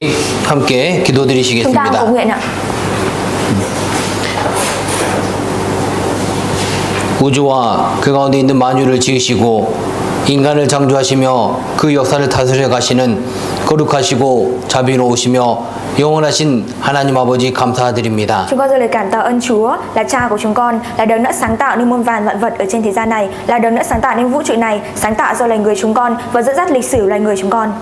함께 Chúng ta 기도드리시겠습니다. cầu nguyện ạ. 우주와 그 가운데 있는 만유를 지으시고 인간을 창조하시며 그 역사를 다스려 가시는 거룩하시고 자비로우시며 영원하신 하나님 아버지 감사드립니다. Chúng con dâng lời cảm tạ ơn Chúa là Cha của chúng con, là đấng đã sáng tạo nên muôn vàn vạn vật ở trên thế gian này, là đấng đã sáng tạo nên vũ trụ này, sáng tạo ra loài người chúng con và dẫn dắt lịch sử loài người chúng con.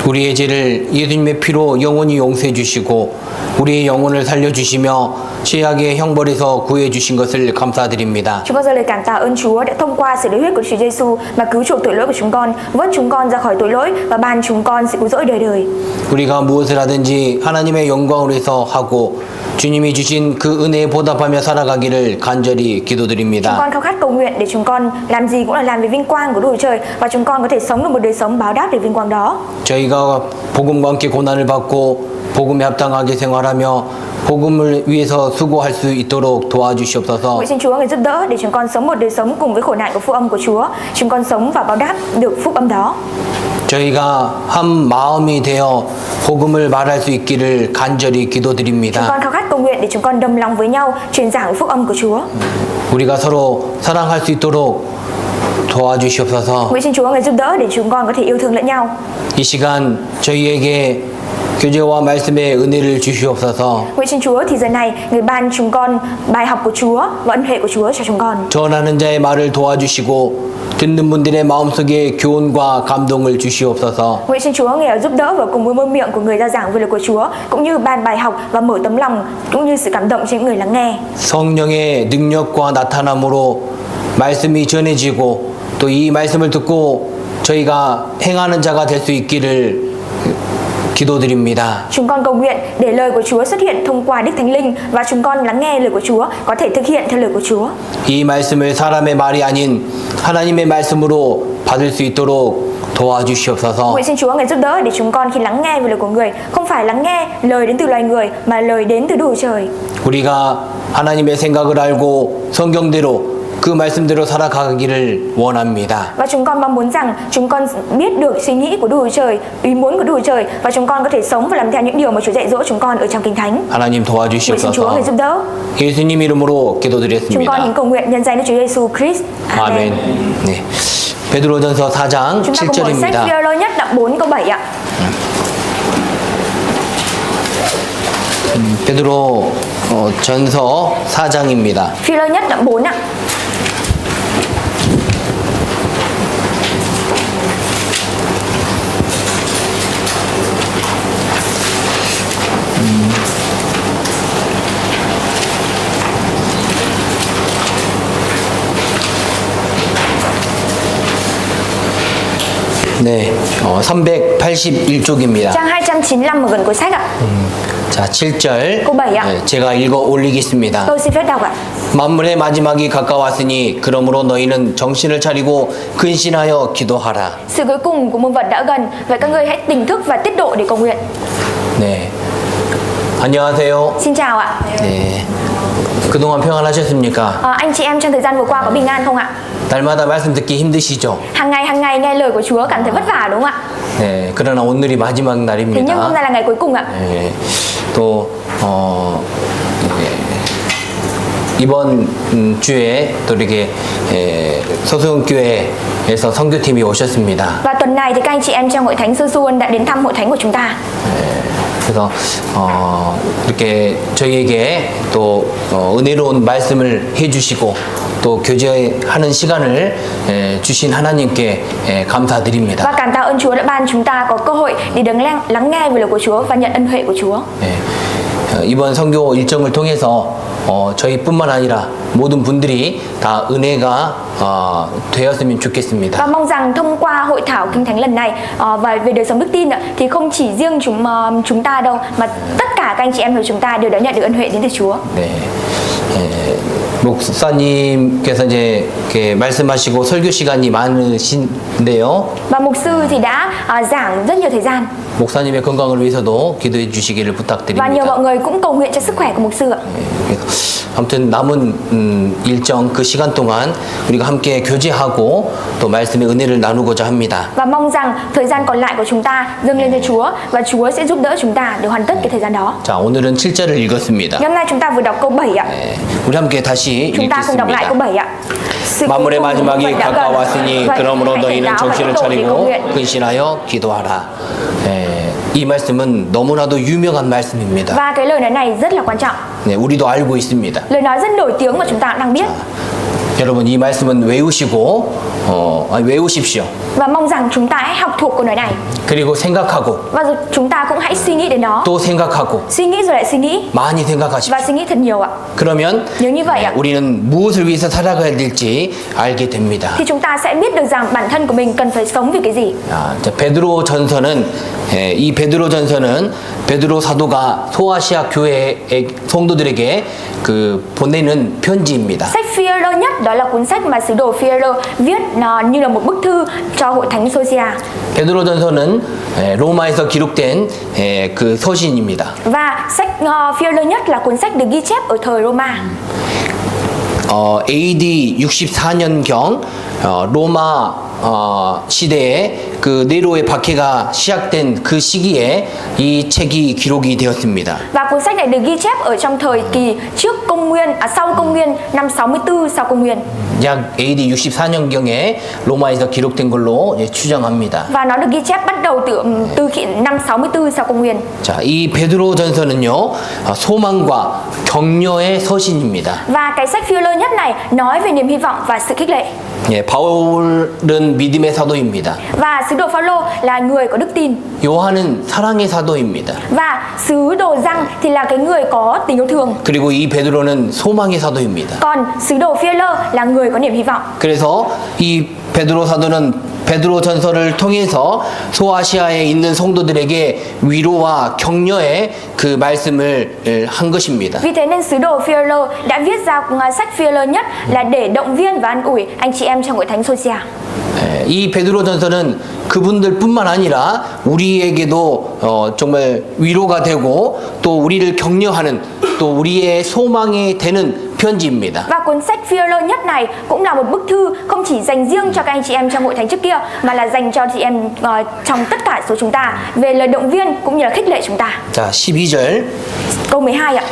우리의 죄를 예수님의 피로 영원히 용서해 주시고 우리의 영혼을 살려 주시며 죄악의 형벌에서 구해 주신 것을 감사드립니다. Chúng con dâng lời cảm tạ ơn Chúa đã thông qua sự đế huyết của Chúa Giêsu mà cứu chuộc tội lỗi của chúng con, vớt chúng con ra khỏi tội lỗi và ban chúng con sự cứu rỗi đời đời. 우리가 무엇을 하든지 하나님의 영광을 위해서 하고 주님이 주신 그 은혜에 보답하며 살아가기를 간절히 Chúng 기도드립니다. con khao khát cầu nguyện để chúng con làm gì cũng là làm vì vinh quang của Đức Chúa Trời và chúng con có thể sống được một đời sống báo đáp để vinh quang đó. 저희가 복음과 함께 고난을 받고 복음에 합당하게 생활하며 복음을 위해서 수고할 수 있도록 도와주시옵소서. Nguyện xin Chúa ngài giúp đỡ để chúng con sống một đời sống cùng với khổ nạn của phúc âm của Chúa. Chúng con sống và báo đáp được phúc âm đó. 저희가 한 마음이 되어 복음을 말할 수 있기를 간절히 Chúng 기도드립니다. con khao khát cầu nguyện để chúng con đồng lòng với nhau truyền giảng phúc âm của Chúa. 우리가 서로 사랑할 수 있도록 도와주시옵소서. Nguyện xin Chúa ngài giúp đỡ để chúng con có thể yêu thương lẫn nhau. 이 시간 저희에게 교제와 말씀의 은혜를 주시옵소서. Nguyện xin Chúa thì giờ này người ban chúng con bài học của Chúa và ân huệ của Chúa cho chúng con. 전하는 자의 말을 도와주시고 듣는 분들의 마음속에 교훈과 감동을 주시옵소서. Nguyện xin Chúa ngài giúp đỡ và cùng với môi miệng của người ra giảng về lời của Chúa, cũng như ban bài học và mở tấm lòng cũng như sự cảm động cho những người lắng nghe. 성령의 능력과 나타남으로 말씀이 전해지고 또 이 말씀을 듣고 저희가 행하는 자가 될 수 있기를 기도드립니다. Chúng con cầu nguyện để lời của Chúa xuất hiện thông qua Đức Thánh Linh và chúng con lắng nghe lời của Chúa có thể thực hiện theo lời của Chúa. 이 말씀을 사람의 말이 아닌 하나님의 말씀으로 받을 수 있도록 도와주시옵소서. Nguyện xin Chúa ngài giúp đỡ để chúng con khi lắng nghe về lời của người không phải lắng nghe lời đến từ loài người mà lời đến từ Đức Chúa Trời. 우리가 하나님의 생각을 알고 성경대로 그 말씀대로 살아가기를 원합니다. Và chúng con mong muốn rằng chúng con biết được suy nghĩ của Đức Chúa Trời, ý muốn của Đức Chúa Trời và chúng con có thể sống và làm theo những điều mà Chúa dạy dỗ chúng con ở trong Kinh Thánh. 하나님 Nguyện xin Chúa 도와주시옵소서. ngài giúp đỡ. 예수님 이름으로 Chúng con 기도드렸습니다. những cầu nguyện nhân danh Đức Chúa Giêsu Christ. 아멘. 네. 베드로전서 4장 Chúng ta cùng mở sách 7절입니다. Phi-e-rơ nhất đoạn 4 câu 7 ạ. 베드로 전서 4장입니다. Phi-e-rơ nhất đoạn 4 ạ. 네. 381쪽입니다. Trang 295 ở gần cuối sách ạ. 자, 7절. câu 7 ạ. 제가 읽어 올리겠습니다. Tôi xin phép đọc ạ. 만물의 마지막이 가까웠으니 그러므로 너희는 정신을 차리고 근신하여 기도하라. Sự cuối cùng của muôn vật đã gần, vậy các ngươi hãy tỉnh thức và tiết độ để cầu nguyện. 네. 안녕하세요. Xin chào ạ. 네. 그동안 평안하셨습니까? Anh chị em trong thời gian vừa qua có bình an không ạ? 날마다 말씀 듣기 힘드시죠? Hàng ngày nghe lời của Chúa cảm thấy vất vả đúng không ạ? 네. 그러나 오늘이 마지막 Thế nhưng hôm 날입니다. nay là ngày cuối cùng ạ. 네. 또 이번 주에 또 이렇게 서수원교회에서 선교팀이 오셨습니다. Và tuần này thì các anh chị em trong hội thánh Sơ Suôn đã đến thăm hội thánh của chúng ta. 그래서 이렇게 저희에게 또 은혜로운 말씀을 해주시고 또 교제하는 시간을 주신 하나님께 감사드립니다. Và cảm tạ ơn Chúa đã ban chúng ta có cơ hội để được lắng nghe về lời của Chúa và nhận ân huệ của Chúa. 이번 선교 일정을 통해서 저희뿐만 아니라 모든 분들이 다 은혜가 되었으면 좋겠습니다. Và mong rằng thông qua hội thảo Kinh Thánh lần này và về đời sống đức tin thì không chỉ riêng chúng ta đâu mà tất cả các anh chị em của chúng ta đều đã nhận được ân huệ đến từ Chúa. 네. 목사님께서 이제 이렇게 말씀하시고 설교 시간이 많으신데요. Và mục sư thì đã giảng rất nhiều thời gian. 목사님의 건강을 위해서도 기도해 주시기를 Và nhờ 부탁드립니다. mọi người cũng cầu nguyện cho sức khỏe của mục sư ạ. 아무튼 남은 일정 그 시간 동안 우리가 함께 교제하고 또 말씀의 은혜를 나누고자 합니다. Và mong rằng thời gian còn lại của chúng ta dâng lên cho Chúa và Chúa sẽ giúp đỡ chúng ta để hoàn tất cái thời gian đó. 자, 오늘은 7절을 읽었습니다. Ngày hôm nay chúng ta vừa đọc câu 7 ạ. 우리 함께 다시 Chúng ta cùng đọc lại câu 읽겠습니다. 7 ạ. Sự 만물의 cuối cùng của 마지막이 vận đã gần. 가까웠으니 Vậy, 그러므로 hãy tỉnh 너희는 táo và 정신을 tiếp tục để cầu 차리고 nguyện. 근신하여 기도하라. 이 말씀은 너무나도 유명한 말씀입니다. Và cái lời nói này rất là quan trọng. 네, 우리도 알고 있습니다. Lời nói rất nổi tiếng mà chúng ta cũng đang biết. 여러분 이 말씀은 외우십시오. Và mong rằng chúng ta hãy học thuộc câu nói này. 그리고 생각하고 Và rồi chúng ta cũng hãy suy nghĩ đến nó. 또 생각하고 Suy nghĩ rồi lại suy nghĩ. 많이 생각하십시오. Và suy nghĩ thật nhiều ạ. 그러면 Nếu như vậy ạ, 우리는 무엇을 위해서 살아가야 될지 알게 됩니다. thì chúng ta sẽ biết được rằng bản thân của mình cần phải sống vì cái gì. 자, 베드로 전서는 이 베드로 전서는 베드로 사도가 소아시아 교회 성도들에게 그 보내는 편지입니다. Sách Phi-e-rơ nhất đó là cuốn sách mà sứ đồ Phi-e-rơ viết như là một bức thư cho hội thánh Sosia. 베드로 전서는 로마에서 기록된 그 서신입니다. Và sách Phi-e-rơ nhất là cuốn sách được ghi chép ở thời Roma. AD 64년경 로마 시대에 그 네로의 박해가 시작된 그 시기에 이 책이 기록이 되었습니다. Và cuốn sách này được ghi chép ở trong thời kỳ sau công nguyên năm 64 sau công nguyên. 약 AD 64년경에 로마에서 기록된 걸로 추정합니다. Và nó được ghi chép bắt đầu từ năm 64 sau công nguyên. 자, 이 베드로 전서는요 소망과 격려의 서신입니다. Và cái sách Phi-e-rơ nhất này nói về niềm hy vọng và sự khích lệ. 바울은 믿음의 사도입니다. Và sứ đồ Phaolô là người có đức tin. 요한은 사랑의 사도입니다. Và sứ đồ Giăng thì là cái người có tình yêu thương. 그리고 이 베드로는 소망의 사도입니다. Còn sứ đồ Phi-e-rơ là người có niềm hy vọng. 그래서 이 베드로 사도는 베드로 전서를 통해서 소아시아에 있는 성도들에게 위로와 격려의 그 말씀을 한 것입니다. Vì thế nên sứ đồ Phi-e-rơ đã viết ra sách Phi-e-rơ nhất là để động viên và an ủi anh chị em trong hội thánh Sosia. 이 베드로 전서는 그분들뿐만 아니라 우리에게도 정말 위로가 되고 또 우리를 격려하는 또 우리의 소망이 되는 편지입니다. Và cuốn sách Phi-e-rơ nhất này cũng là một bức thư không chỉ dành riêng cho các anh chị em trong hội thánh trước kia mà là dành cho chị em trong tất cả số chúng ta về lời động viên cũng như là khích lệ chúng ta. 자, 12절. Câu 12 ạ.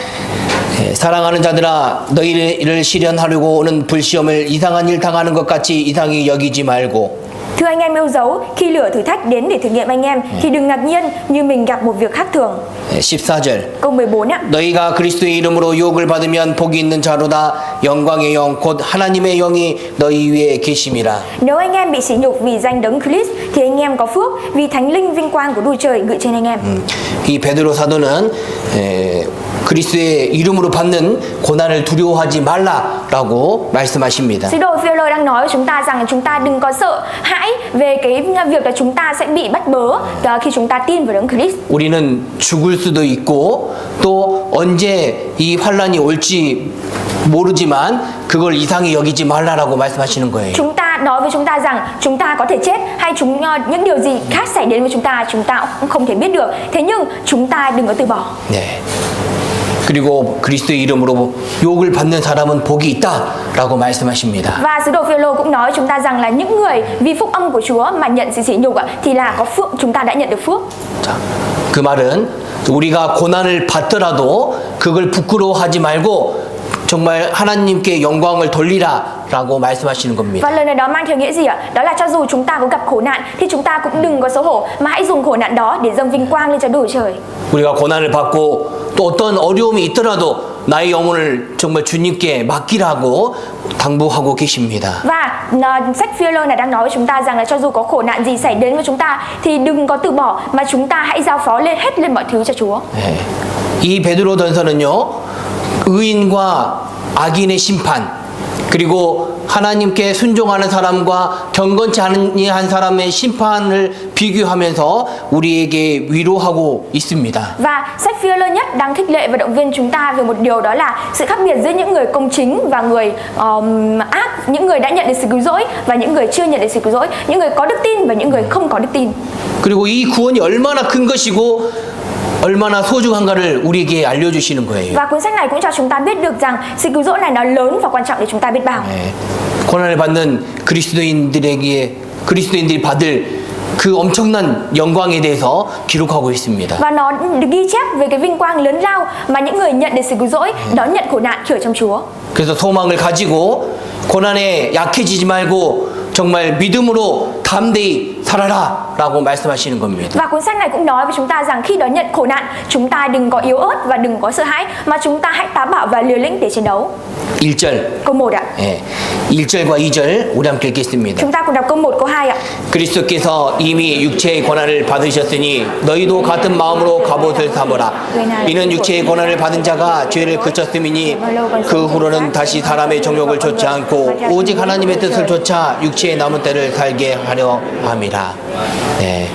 사랑하는 자들아 너희를 시련하려고 오는 불시험을 이상한 일 당하는 것 같이 이상히 여기지 말고 Thưa anh em yêu dấu, khi lửa thử thách đến để thử nghiệm anh em thì đừng ngạc nhiên như mình gặp một việc khác thường. 14절. Câu 14 ạ. 너희가 그리스도의 이름으로 유혹을 받으면 복이 있는 자로다 영광의 영 곧 하나님의 영이 너희 위에 계심이라. Nếu anh em bị sỉ nhục vì danh đấng Christ thì anh em có phước vì thánh linh vinh quang của Đức Trời ngự trên anh em. 이 베드로 사도는 그리스도의 이름으로 받는 고난을 두려워하지 말라라고 말씀하십니다. Sứ đồ Phi-e-rơ đang nói với chúng ta rằng chúng ta đừng có sợ hãi về cái việc là chúng ta sẽ bị bắt bớ khi chúng ta tin vào đấng Christ. 우리는 죽을 수도 있고 또 언제 이 환란이 올지 모르지만 그걸 이상히 여기지 말라라고 말씀하시는 거예요. Chúng ta nói với chúng ta rằng chúng ta có thể chết hay những điều gì khác xảy đến với chúng ta cũng không thể biết được. Thế nhưng chúng ta đừng có từ bỏ. 네. 그리고 그리스도의 이름으로 욕을 받는 사람은 복이 있다라고 말씀하십니다. Và sứ đồ Phi-e-rơ cũng nói với chúng ta rằng là những người vì phúc âm của Chúa mà nhận sự sỉ nhục thì là có phước, chúng ta đã nhận được phước. 자, 그 말은 우리가 고난을 받더라도 그걸 부끄러워하지 말고 정말 하나님께 영광을 돌리라라고 말씀하시는 겁니다. Và lời này đó mang theo nghĩa gì ạ? Đó là cho dù chúng ta có gặp khổ nạn thì chúng ta cũng đừng có xấu hổ mà hãy dùng khổ nạn đó để dâng vinh quang lên cho Đức Trời. 우리가 고난을 받고 또 어떤 어려움이 있더라도 나의 영혼을 정말 주님께 맡기라고 당부하고 계십니다. Và sách Phi-e-rơ này đang nói với chúng ta rằng là cho dù có khổ nạn gì xảy đến với chúng ta thì đừng có từ bỏ mà chúng ta hãy giao phó hết lên mọi thứ cho Chúa. 네. 이 베드로 전서는요 의인과 악인의 심판 그리고 하나님께 순종하는 사람과 경건치 아니한 사람의 심판을 비교하면서 우리에게 위로하고 있습니다. Và sách Phi-e-lơ nhất đang khích lệ và động viên chúng ta về một điều, đó là sự khác biệt giữa những người công chính và người ác, những người đã nhận được sự cứu rỗi và những người chưa nhận được sự cứu rỗi, những người có đức tin và những người không có đức tin. 그리고 이 구원이 얼마나 큰 것이고 얼마나 소중한가를 우리에게 알려주시는 거예요. Và cuốn sách này cũng cho chúng ta biết được rằng sự cứu rỗi này nó lớn và quan trọng để chúng ta biết bao. 네, 고난을 받는 그리스도인들이 받을 그 엄청난 영광에 대해서 기록하고 있습니다. Và nó được ghi chép về cái vinh quang lớn lao mà những người nhận được sự cứu rỗi đón nhận khổ nạn khi ở trong Chúa. 그래서 소망을 가지고 고난에 약해지지 말고 정말 믿음으로 담대히 살아라라고 말씀하시는 겁니다. Và cuốn sách này cũng nói với chúng ta rằng khi đón nhận khổ nạn, chúng ta đừng có yếu ớt và đừng có sợ hãi, mà chúng ta hãy táo bạo và liều lĩnh để chiến đấu. 1절. Câu 1 ạ. 예. 1절과 2절 우리 함께 읽겠습니다. Chúng ta cùng đọc câu 1, câu 2 ạ. 그리스도께서 이미 육체의 고난을 받으셨으니 너희도 같은 마음으로 갑옷을 삼으라. 이는 육체의 고난을 받은 자가 죄를 그쳤음이니 그 후로는 다시 사람의 정욕을 좇지 않고 오직 하나님의 뜻을 좇아 육체의 남은 때를 살게 하려 함이라. 네.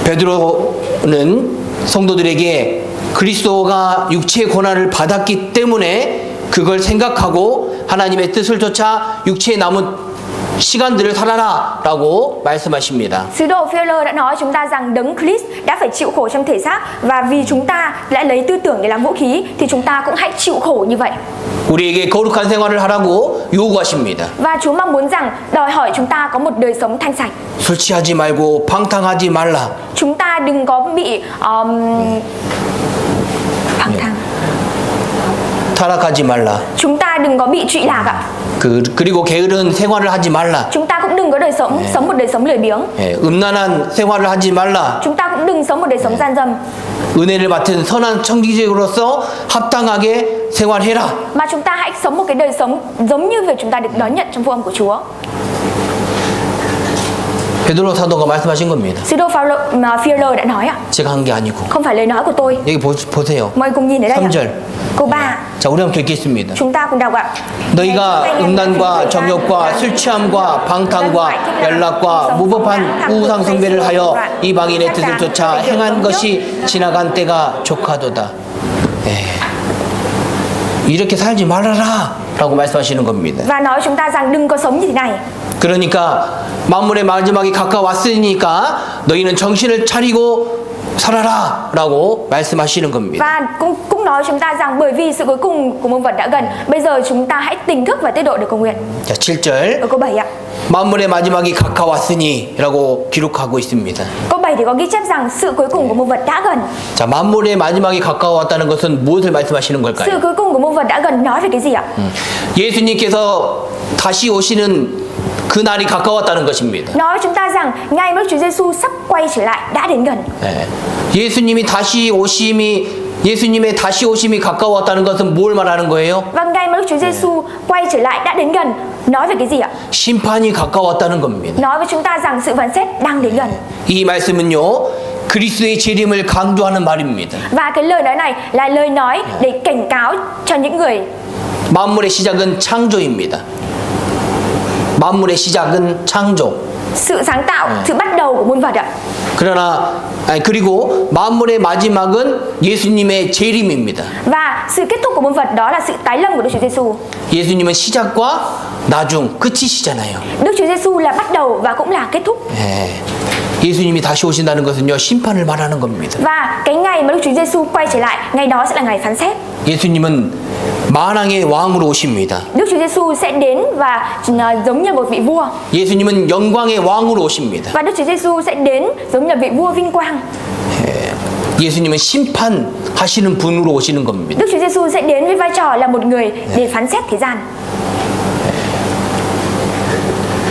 베드로는 성도들에게 그리스도가 육체의 고난을 받았기 때문에 그걸 생각하고 하나님의 뜻을 좇아 육체의 남은 시간들을 살아라라고 말씀하십니다. Sứ đồ Phi-e-lơ đã nói chúng ta rằng Đấng Christ đã phải chịu khổ trong thể xác, và vì chúng ta đã lấy tư tưởng để làm vũ khí thì chúng ta cũng hãy chịu khổ như vậy. 우리에게 거룩한 생활을 하라고 요구하십니다. Và Chúa mong muốn rằng đòi hỏi chúng ta có một đời sống thanh sạch. 술 취하지 말고 방탕하지 말라. Chúng ta đừng có bị phẳng thang. 타락하지 말라. Chúng ta đừng có bị trụy lạc ạ. 그리고 게으른 생활을 하지 말라. Chúng ta cũng đừng có đời sống sống một đời sống lười biếng. 예, 음란한 생활을 하지 말라. Chúng ta cũng đừng sống một đời sống gian dâm. 은혜를 맡은 선한 청지기로서 합당하게 생활해라. Mà chúng ta hãy sống một cái đời sống giống như việc chúng ta được đón nhận trong phúc âm của Chúa. 베드로 사도가 말씀하신 겁니다. Sứ đồ Phi-e-lơ đã nói ạ. 제가 한 게 아니고. Không phải lời nói của tôi. 여기 보세요. Mời cùng nhìn ở đây ạ. 3절. Câu 3. 자, 우리 함께 읽겠습니다. Chúng ta cùng đọc ạ. 너희가 음란과 정욕과 술 취함과 방탕과 연락과 무법한 우상 숭배를 하여 이방인의 뜻을 쫓아 행한 것이 지나간 때가 족하도다. 이렇게 살지 말아라라고 말씀하시는 겁니다. Và nói chúng ta rằng đừng có sống như thế này. 그러니까 만물의 마지막이 가까웠으니까 너희는 정신을 차리고 살아라라고 말씀하시는 겁니다. Và cũng nói chúng ta rằng bởi vì sự cuối cùng của muôn vật đã gần, bây giờ chúng ta hãy tỉnh thức và tiết độ để cầu nguyện. 자, 7절. Ở câu 7 ạ. 만물의 마지막이 가까웠으니라고 기록하고 있습니다. Câu 7 thì có ghi chép rằng sự cuối cùng của muôn vật đã gần. 자, 만물의 마지막이 가까웠다는 것은 무엇을 말씀하시는 Sự 걸까요? cuối cùng của muôn vật đã gần nói về cái gì ạ? 예수님께서 다시 오시는 그 날이 가까웠다는 것입니다. Nói với chúng ta rằng ngày mà Chúa Giêsu sắp quay trở lại đã đến gần. 네. 예수님의 다시 오심이 가까웠다는 것은 뭘 말하는 거예요? Và ngày mà Chúa Giêsu quay trở lại đã đến gần, nói về cái gì ạ? 심판이 가까웠다는 겁니다. Nói với chúng ta rằng sự phán xét đang đến gần. 이 말씀은요, 그리스도의 재림을 강조하는 말입니다. Và cái lời nói này là lời nói để cảnh cáo cho những người. 만물의 시작은 창조입니다. 만물의 시작은 창조. Sự sáng tạo, sự bắt đầu của muôn vật ạ. 그리고 만물의 마지막은 예수님의 재림입니다. Và sự kết thúc của muôn vật đó là sự tái lâm của Đức Chúa Giêsu. 예수님은 시작과 나중, 끝이시잖아요. Đức Chúa Giêsu là bắt đầu và cũng là kết thúc. 예. 예수님이 다시 오신다는 것은요, 심판을 말하는 겁니다. Và cái ngày mà Đức Chúa Giêsu quay trở lại, ngày đó sẽ là ngày phán xét. 예수님은 만왕의 왕으로 오십니다. Đức Chúa Giêsu sẽ đến và giống như một vị vua. 예수님은 영광의 왕으로 오십니다. Và Đức Chúa Giêsu sẽ đến giống như vị vua vinh quang. 예수님은 심판하시는 분으로 오시는 겁니다. Đức Chúa Giêsu sẽ đến với vai trò là một người để phán xét thế gian.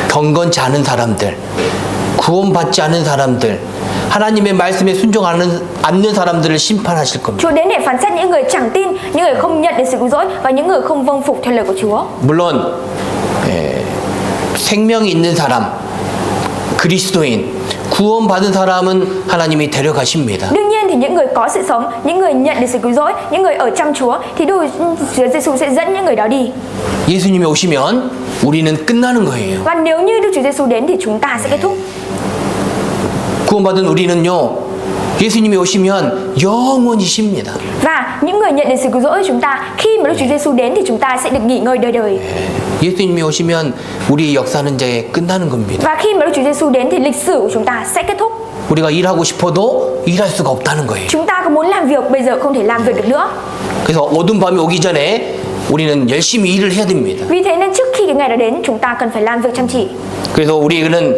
경건치 않은 사람들, 구원받지 않은 사람들, 하나님의 말씀에 순종하는 않는 사람들을 심판하실 겁니다. Chúa đến để phán xét những người chẳng tin, những người không nhận được sự cứu rỗi và những người không vâng phục theo lời của Chúa. 물론 생명이 있는 사람, 그리스도인, 구원받은 사람은 하나님이 데려가십니다. Đương nhiên thì những người có sự sống, những người nhận được sự cứu rỗi, những người ở trong Chúa thì Chúa Giêsu sẽ dẫn những người đó đi. 예수님이 오시면 우리는 끝나는 거예요. Và nếu như Đức Chúa Giêsu đến thì chúng ta sẽ kết thúc. 구원받은 우리는요, 예수님이 오시면 영원히 쉽니다. Và những người nhận được sự cứu rỗi của chúng ta, khi mà Đức Chúa Giêsu đến thì chúng ta sẽ được nghỉ ngơi đời đời. 예수님이 오시면 우리 역사는 이제 끝나는 겁니다. Và khi mà Đức Chúa Giêsu đến thì lịch sử của chúng ta sẽ kết thúc. 우리가 일하고 싶어도 일할 수가 없다는 거예요. Chúng ta có muốn làm việc bây giờ không thể làm việc được nữa. 그래서 어두운 밤이 오기 전에 우리는 열심히 일을 해야 됩니다. Vì thế nên trước khi cái ngày đó đến, chúng ta cần phải làm việc chăm chỉ. 그래서 우리는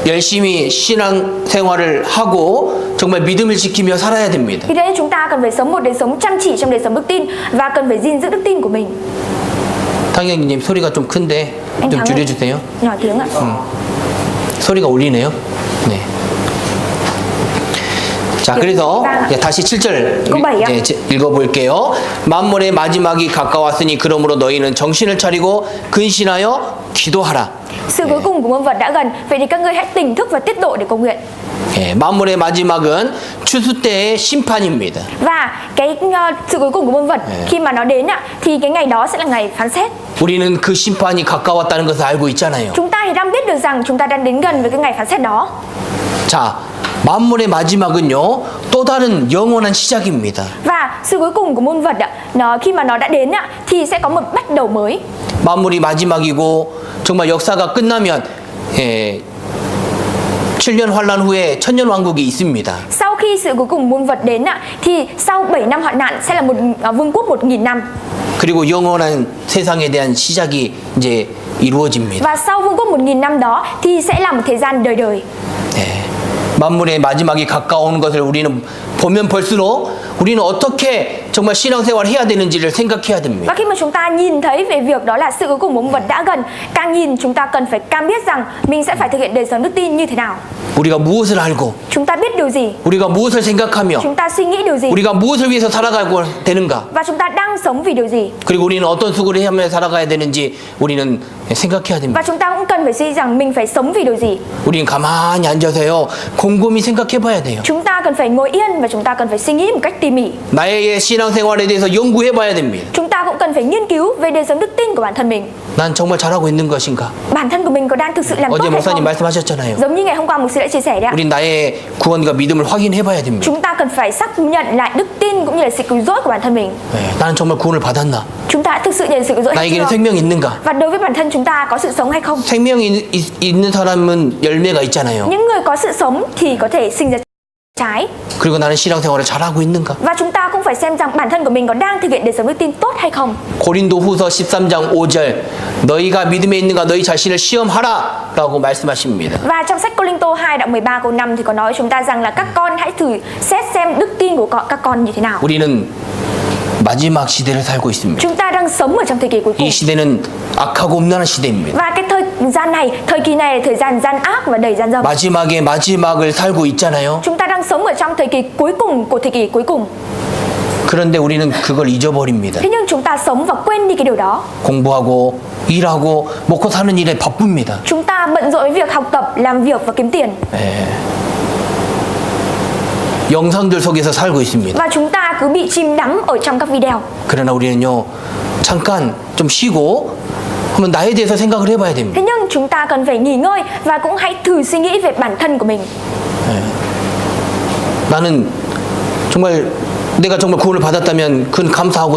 열심히 신앙 생활을 하고 정말 믿음을 지키며 살아야 됩니다. Vì thế nên chúng ta cần phải sống một đời sống chăm chỉ trong đời sống đức tin và cần phải gìn giữ đức tin của mình. 당연히님 소리가 좀 큰데 Anh 좀 Thắng ơi, 줄여주세요. nhỏ tiếng ạ. 소리가 울리네요. 네. 자, 그래서 다시 7절 이제 읽어볼게요. 만물의 마지막이 가까웠으니 그러므로 너희는 정신을 차리고 근신하여 기도하라. Sự cuối cùng của muôn vật đã gần, vậy thì các ngươi hãy tỉnh thức và tiết độ để cầu nguyện. 예, 만물의 마지막은 추수 때의 심판입니다. Và cái sự cuối cùng của muôn vật khi mà nó đến ạ, thì cái ngày đó sẽ là ngày phán xét. 우리는 그 심판이 가까웠다는 것을 알고 있잖아요. Chúng ta thì đang biết được rằng chúng ta đang đến gần với cái ngày phán xét đó. 자, 만물의 마지막은요, 또 다른 영원한 시작입니다. Và sự cuối cùng của muôn vật ạ, khi mà nó đã đến ạ, thì sẽ có một bắt đầu mới. 만물이 마지막이고 정말 역사가 끝나면 7년 환란 후에 천년 왕국이 있습니다. Sau khi sự cuối cùng muôn vật đến ạ, thì sau 7 năm hoạn nạn sẽ là một vương quốc 1000 năm. 그리고 영원한 세상에 대한 시작이 이제 이루어집니다. Và sau vương quốc 1000 năm đó thì sẽ là một thời gian đời đời. 네. 만물의 마지막이 가까운 것을 우리는 보면 볼수록 우리는 어떻게 정말 신앙생활을 해야 되는지를 생각해야 됩니다. Và khi mà chúng ta nhìn thấy về việc đó là sự cuối cùng của muôn vật đã gần, càng nhìn chúng ta cần phải càng biết rằng mình sẽ phải thực hiện đời sống đức tin như thế nào. 우리가 무엇을 알고, Chúng ta biết điều gì? 우리가 무엇을 생각하며, Chúng ta suy nghĩ điều gì? 우리가 무엇을 위해서 살아가고 되는가? Và chúng ta đang sống vì điều gì? 그리고 우리는 어떤 수고를 하며 살아가야 되는지 우리는 생각해야 됩니다. Và chúng ta cũng cần phải suy nghĩ rằng mình phải sống vì điều gì. 우리는 가만히 앉아서요, 곰곰이 생각해봐야 돼요. Chúng ta cần phải ngồi yên và chúng ta cần phải suy nghĩ một cách tỉ mỉ. 나의 신앙생활에 대해서 연구해봐야 됩니다. Chúng ta cũng cần phải nghiên cứu về đời sống đức tin của bản thân mình. 난 정말 잘하고 있는 것인가? Bản thân của mình có đang thực sự làm tốt 어제 hay 목사님 không? 말씀하셨잖아요. Giống như ngày hôm qua mục sư đã chia sẻ đấy ạ. 우린 나의 구원과 믿음을 확인해봐야 됩니다. Chúng ta cần phải xác nhận lại đức tin cũng như là sự cứu rỗi của bản thân mình. 네, 나는 정말 구원을 받았나? Chúng ta đã thực sự nhận sự cứu rỗi hay 나에게는 chưa? 생명이 있는가? Và đối với bản thân chúng ta có sự sống hay không? 생명이 있는 사람은 열매가 있잖아요. Những người có sự sống thì có thể sinh ra trái. 그리고 나는 신앙생활을 잘하고 있는가? Và chúng ta cũng phải xem rằng bản thân của mình có đang thực hiện đời sống đức tin tốt hay không. 고린도후서 13장 5절 너희가 믿음에 있는가 너희 자신을 시험하라 라고 말씀하십니다. Và trong sách Cô-linh-tô 2 đoạn 13 câu 5 thì có nói chúng ta rằng là các con hãy thử xét xem đức tin của các con như thế nào. 우리는 마지막 시대를 살고 있습니다. Chúng ta đang sống ở trong thời kỳ cuối cùng. 이 시대는 악하고 음란한 시대입니다. Và cái thời gian này, thời kỳ này là thời gian gian ác và đầy gian dâm. 마지막의 마지막을 살고 있잖아요. Chúng ta đang sống ở trong thời kỳ cuối cùng của thời kỳ cuối cùng. 그런데 우리는 그걸 잊어버립니다. Thế nhưng chúng ta sống và quên đi cái điều đó. 공부하고 일하고 먹고 사는 일에 바쁩니다. Chúng ta bận rộn với việc học tập, làm việc và kiếm tiền. 네. 영상들 속에서 살고 있습니다. Và chúng ta cứ bị chìm đắm ở trong các video. 그러나 우리는요, 잠깐 좀 쉬고 한번 나에 대해서 생각을 해봐야 됩니다. Thế nhưng chúng ta cần phải nghỉ ngơi và cũng hãy thử suy nghĩ về bản thân của mình. 네. 나는 정말 내가 정말 구원을 받았다면 그건 감사하고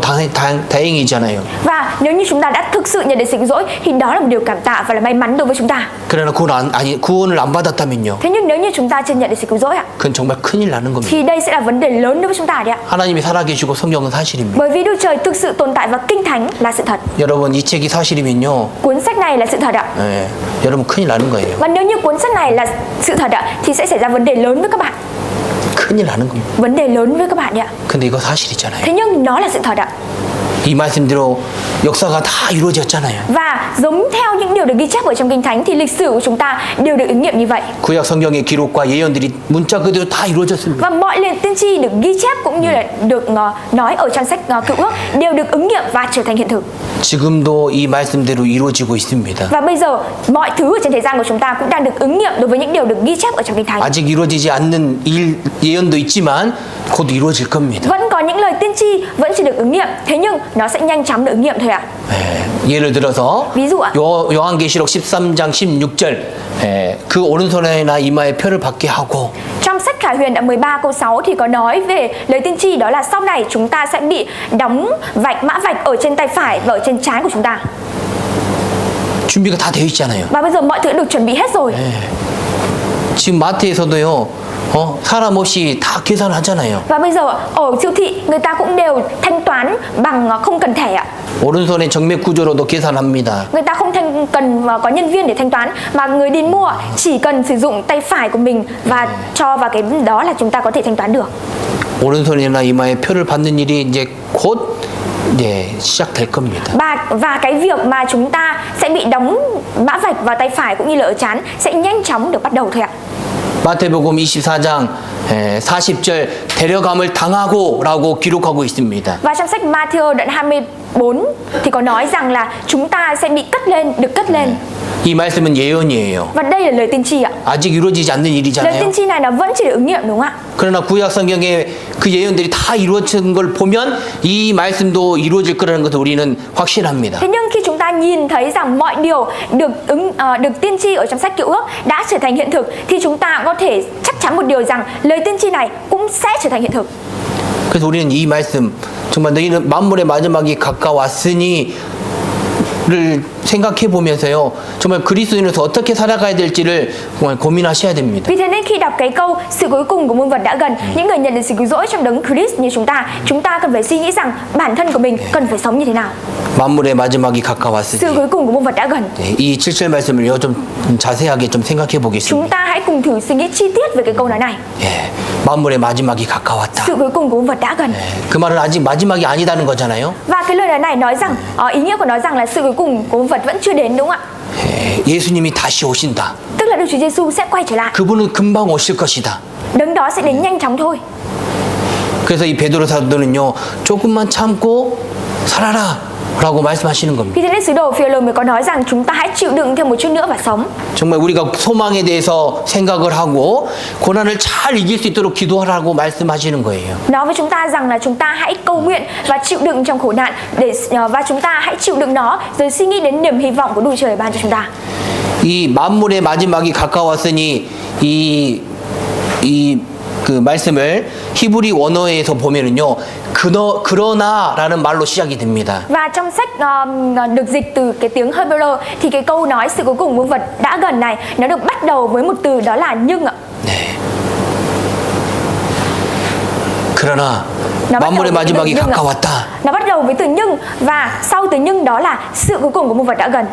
다행이잖아요. Và nếu như chúng ta đã thực sự nhận được sự cứu rỗi thì đó là một điều cảm tạ và là may mắn đối với chúng ta. 그러나 구원을 안 받았다면요. Thế nhưng nếu như chúng ta chưa nhận được sự cứu rỗi ạ, 그건 정말 큰일 나는 겁니다. thì đây sẽ là vấn đề lớn đối với chúng ta đấy ạ. 하나님이 살아계시고 성경은 사실입니다. Bởi vì Đức Trời thực sự tồn tại và Kinh Thánh là sự thật. 여러분 이 책이 사실이면요. Cuốn sách này là sự thật ạ. 네, 여러분 큰일 나는 거예요. Và nếu như cuốn sách này là sự thật ạ, thì sẽ xảy ra vấn đề lớn với các bạn. 큰일 나는 겁니다. Vấn đề lớn với các bạn đấy ạ. 근데 이거 사실이잖아요. Thế nhưng nó là sự thật ạ. 이 말씀대로 역사가 다 이루어졌잖아요. Và giống theo những điều được ghi chép ở trong Kinh Thánh thì lịch sử của chúng ta đều được ứng nghiệm như vậy. 구약 성경의 기록과 예언들이 문자 그대로 다 이루어졌습니다. Và mọi lời tiên tri được ghi chép cũng như là được nói ở trong sách Cựu Ước đều được ứng nghiệm và trở thành hiện thực. 지금도 이 말씀대로 이루어지고 있습니다. Và bây giờ mọi thứ ở trên thế gian của chúng ta cũng đang được ứng nghiệm đối với những điều được ghi chép ở trong Kinh Thánh. 아직 이루어지지 않는 예언도 있지만 곧 이루어질 겁니다. Vẫn có những lời tiên tri vẫn chưa được ứng nghiệm, thế nhưng nó sẽ nhanh chóng được ứng nghiệm thôi ạ. 예를 들어서 ví dụ ạ. 요한계시록 13장 16절 그 오른손에나 이마에 표를 받게 하고 Trong sách Khải Huyền đoạn 13 câu 6 thì có nói về lời tiên tri, đó là sau này chúng ta sẽ bị đóng vạch, mã vạch ở trên tay phải và ở trên trái của chúng ta. 준비가 다 되어 있잖아요. Và bây giờ mọi thứ được chuẩn bị hết rồi. 지금 마트에서도요. 사람 없이 다 계산하잖아요. Và bây giờ ở siêu thị người ta cũng đều thanh toán bằng không cần thẻ ạ. 오른손에 정맥 구조로도 계산합니다. Người ta không cần có nhân viên để thanh toán, mà người đi mua chỉ cần sử dụng tay phải của mình và cho vào cái đó là chúng ta có thể thanh toán được. 오른손이나 이마에 표를 받는 일이 이제 곧 시작될 겁니다. Và cái việc mà chúng ta sẽ bị đóng mã vạch vào tay phải cũng như là ở trán sẽ nhanh chóng được bắt đầu thôi ạ. 마태복음 24장 40절 데려감을 당하고라고 기록하고 있습니다. Và trong sách Matthew đoạn 24 thì có nói rằng là chúng ta sẽ bị cất lên, được cất lên. 이 말씀은 예언이에요. Và đây là lời tiên tri ạ. 아직 이루어지지 않는 Lời 일이잖아요. tiên tri này nó vẫn chưa được ứng nghiệm đúng không ạ? 그러나 구약 성경에 그 예언들이 다 이루어진 걸 보면 이 말씀도 이루어질 거라는 것을 우리는 확신합니다. Thế nhưng khi chúng ta nhìn thấy rằng mọi điều được tiên tri ở trong sách Cựu Ước đã trở thành hiện thực, thì chúng ta có thể chắc chắn một điều rằng lời tiên tri này cũng sẽ trở thành hiện thực. 그래서 우리는 이 말씀 정말 너희는 만물의 마지막이 가까웠으니 를 생각해 보면서요. 정말 그리스도인으로서 어떻게 살아가야 될지를 정말 고민하셔야 됩니다. Vì thế nên khi đọc cái câu sự cuối cùng của muôn vật đã gần, những người nhận được sự cứu rỗi trong đấng Christ như chúng ta cần phải suy nghĩ rằng bản thân của mình cần phải sống như thế nào. 만물의 마지막이 Sự 가까웠으니 cuối cùng của muôn vật đã gần. 이 7절 말씀을요 좀 자세하게 좀 생각해 Chúng 보겠습니다. ta hãy cùng thử suy nghĩ chi tiết về cái câu nói này. 만물의 마지막이 가까웠다. Sự cuối cùng của muôn vật đã gần. 그 말은 아직 마지막이 아니다는 거잖아요. Và cái lời này nói rằng ý nghĩa của nó rằng là sự cuối cùng của muôn vật vẫn chưa đến đúng không ạ? 예수님이 다시 오신다. Tức là Đức Chúa Giêsu sẽ quay trở lại. 그분은 금방 오실 것이다. Đấng đó sẽ đến nhanh chóng thôi. 그래서 이 베드로 사도는요 조금만 참고 살아라 라고 말씀하시는 겁니다. Vì thế nên sứ đồ Phi-e-lô mới có nói rằng chúng ta hãy chịu đựng thêm một chút nữa và sống. 정말 우리가 소망에 대해서 생각을 하고 고난을 잘 이길 수 있도록 기도하라고 말씀하시는 거예요. Nói với chúng ta rằng là chúng ta hãy cầu nguyện và chịu đựng trong khổ nạn và chúng ta hãy chịu đựng nó rồi suy nghĩ đến niềm hy vọng của Đức Trời ban cho chúng ta. 이 만물의 마지막이 가까웠으니 그 말씀을 히브리 원어에서 보면은요 그러나라는 말로 시작이 됩니다. Và trong sách được dịch từ cái tiếng Hebrew thì cái câu nói sự cuối cùng muôn vật đã gần này nó được bắt đầu với một từ đó là nhưng ạ. 네. 그러나 만물의 마지막이 가까웠다. Nó bắt đầu với từ nhưng và sau từ nhưng đó là sự cuối cùng của muôn vật đã gần.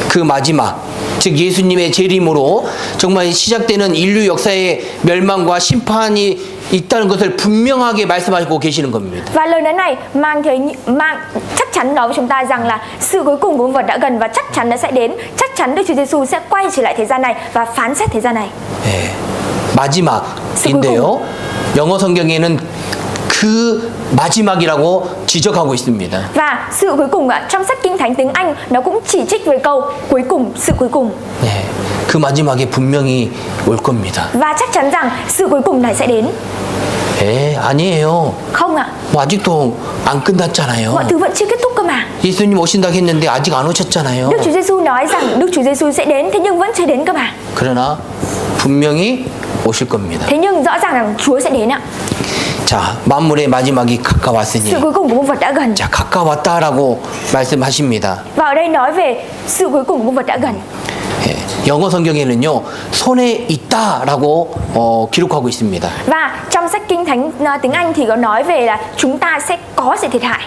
그 마지막 즉 예수님의 재림으로 정말 시작되는 인류 역사의 멸망과 심판이 있다는 것을 분명하게 말씀하고 계시는 겁니다. Và lời nói này mang chắc chắn nói với chúng ta rằng là sự cuối cùng của muôn vật đã gần và chắc chắn nó sẽ đến, chắc chắn Đức Chúa Giêsu sẽ quay trở lại thế gian này và phán xét thế gian này. 네, 마지막인데요. 영어 성경에는 그 마지막이라고 지적하고 있습니다. Và sự cuối cùng trong sách Kinh Thánh tiếng Anh nó cũng chỉ trích về câu cuối cùng, sự cuối cùng. 네, 그 마지막에 분명히 올 겁니다. Và chắc chắn rằng sự cuối cùng này sẽ đến. 아니에요. Không ạ. 뭐 아직도 안 끝났잖아요. Mọi thứ vẫn chưa kết thúc cơ mà. 예수님 오신다고 했는데 아직 안 오셨잖아요. Đức Chúa Giêsu nói rằng Đức Chúa Giêsu sẽ đến, thế nhưng vẫn chưa đến cơ mà. 그러나 분명히 오실 겁니다. Thế nhưng rõ ràng rằng Chúa sẽ đến ạ. 자, 만물의 마지막이 가까웠으니. Sự cuối cùng của muôn vật đã gần. 자, 가까웠다라고 말씀하십니다. Và ở đây nói về sự cuối cùng của muôn vật đã gần. 영어 성경에는요 손에 있다라고 기록하고 있습니다. Và trong sách Kinh Thánh tiếng Anh thì có nói về là chúng ta sẽ có sự thiệt hại.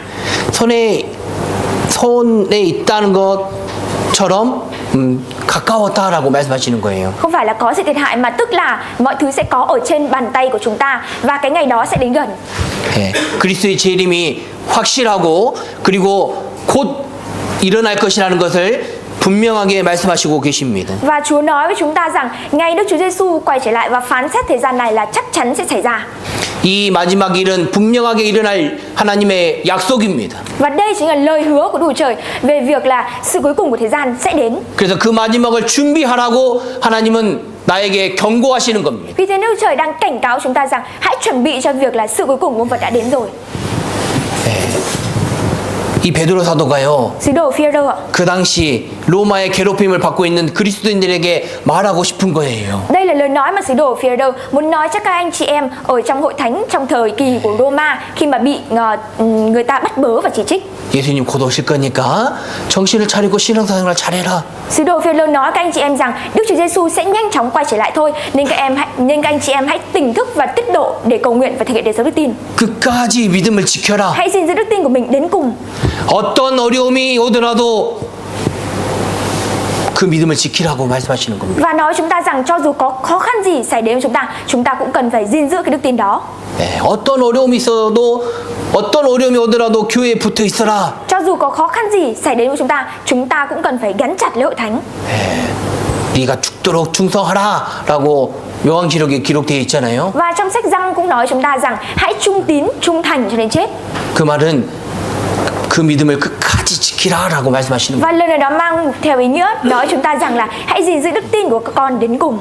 손에 있다는 것처럼 가까웠다라고 말씀하시는 거예요. Không phải là có sự thiệt hại mà tức là mọi thứ sẽ có ở trên bàn tay của chúng ta và cái ngày đó sẽ đến gần. 그리스도의 재림이 확실하고 그리고 곧 일어날 것이라는 것을 분명하게 말씀하시고 계십니다. Và Chúa nói với chúng ta rằng ngay Đức Chúa Giêsu quay trở lại và phán xét thế gian này là chắc chắn sẽ xảy ra. 이 마지막 일은 분명하게 일어날 하나님의 약속입니다. Và đây chính là lời hứa của Đức Chúa Trời về việc là sự cuối cùng của thế gian sẽ đến. 그래서 그 마지막을 준비하라고 하나님은 나에게 경고하시는 겁니다. Vì thế Đức Chúa Trời đang cảnh cáo chúng ta rằng hãy chuẩn bị cho việc là sự cuối cùng của muôn vật đã đến rồi. 이 베드로 사도가요. Sứ đồ Phi-e-rơ ạ. 그 당시 로마의 괴롭힘을 받고 있는 그리스도인들에게 말하고 싶은 거예요. Đây là lời nói mà sứ đồ Phi-e-rơ muốn nói cho các anh chị em ở trong hội thánh trong thời kỳ của Roma khi mà bị người ta bắt bớ và chỉ trích. 예수님 곧 오실 거니까 정신을 차리고 신앙생활 잘해라. Sứ đồ Phi-e-rơ nói các anh chị em rằng Đức Chúa Giêsu sẽ nhanh chóng quay trở lại thôi, nên các anh chị em hãy tỉnh thức và tiết độ để cầu nguyện và thực hiện đời sống đức tin. 끝까지 믿음을 지켜라. Hãy gìn giữ đức tin của mình đến cùng. 어떤 어려움이 오더라도 그 믿음을 지키라고 말씀하시는 겁니다. Và nói chúng ta rằng cho dù có khó khăn gì xảy đến với chúng ta cũng cần phải gìn giữ cái đức tin đó. 네, 어떤 어려움이 있어도 어떤 어려움이 오더라도 교회에 붙어 있어라. Cho dù có khó khăn gì xảy đến với chúng ta cũng cần phải gắn chặt lễ hội thánh. 네가 죽도록 충성하라라고 요한계시록에 기록되어 있잖아요. Và trong sách Giăng cũng nói chúng ta rằng hãy trung tín, trung thành cho đến chết. 그 말은 그 믿음을 끝까지 지키라라고 말씀하시는 거예요. Và lời này đó mang theo ý nghĩa nói chúng ta rằng là hãy gìn giữ đức tin của các con đến cùng.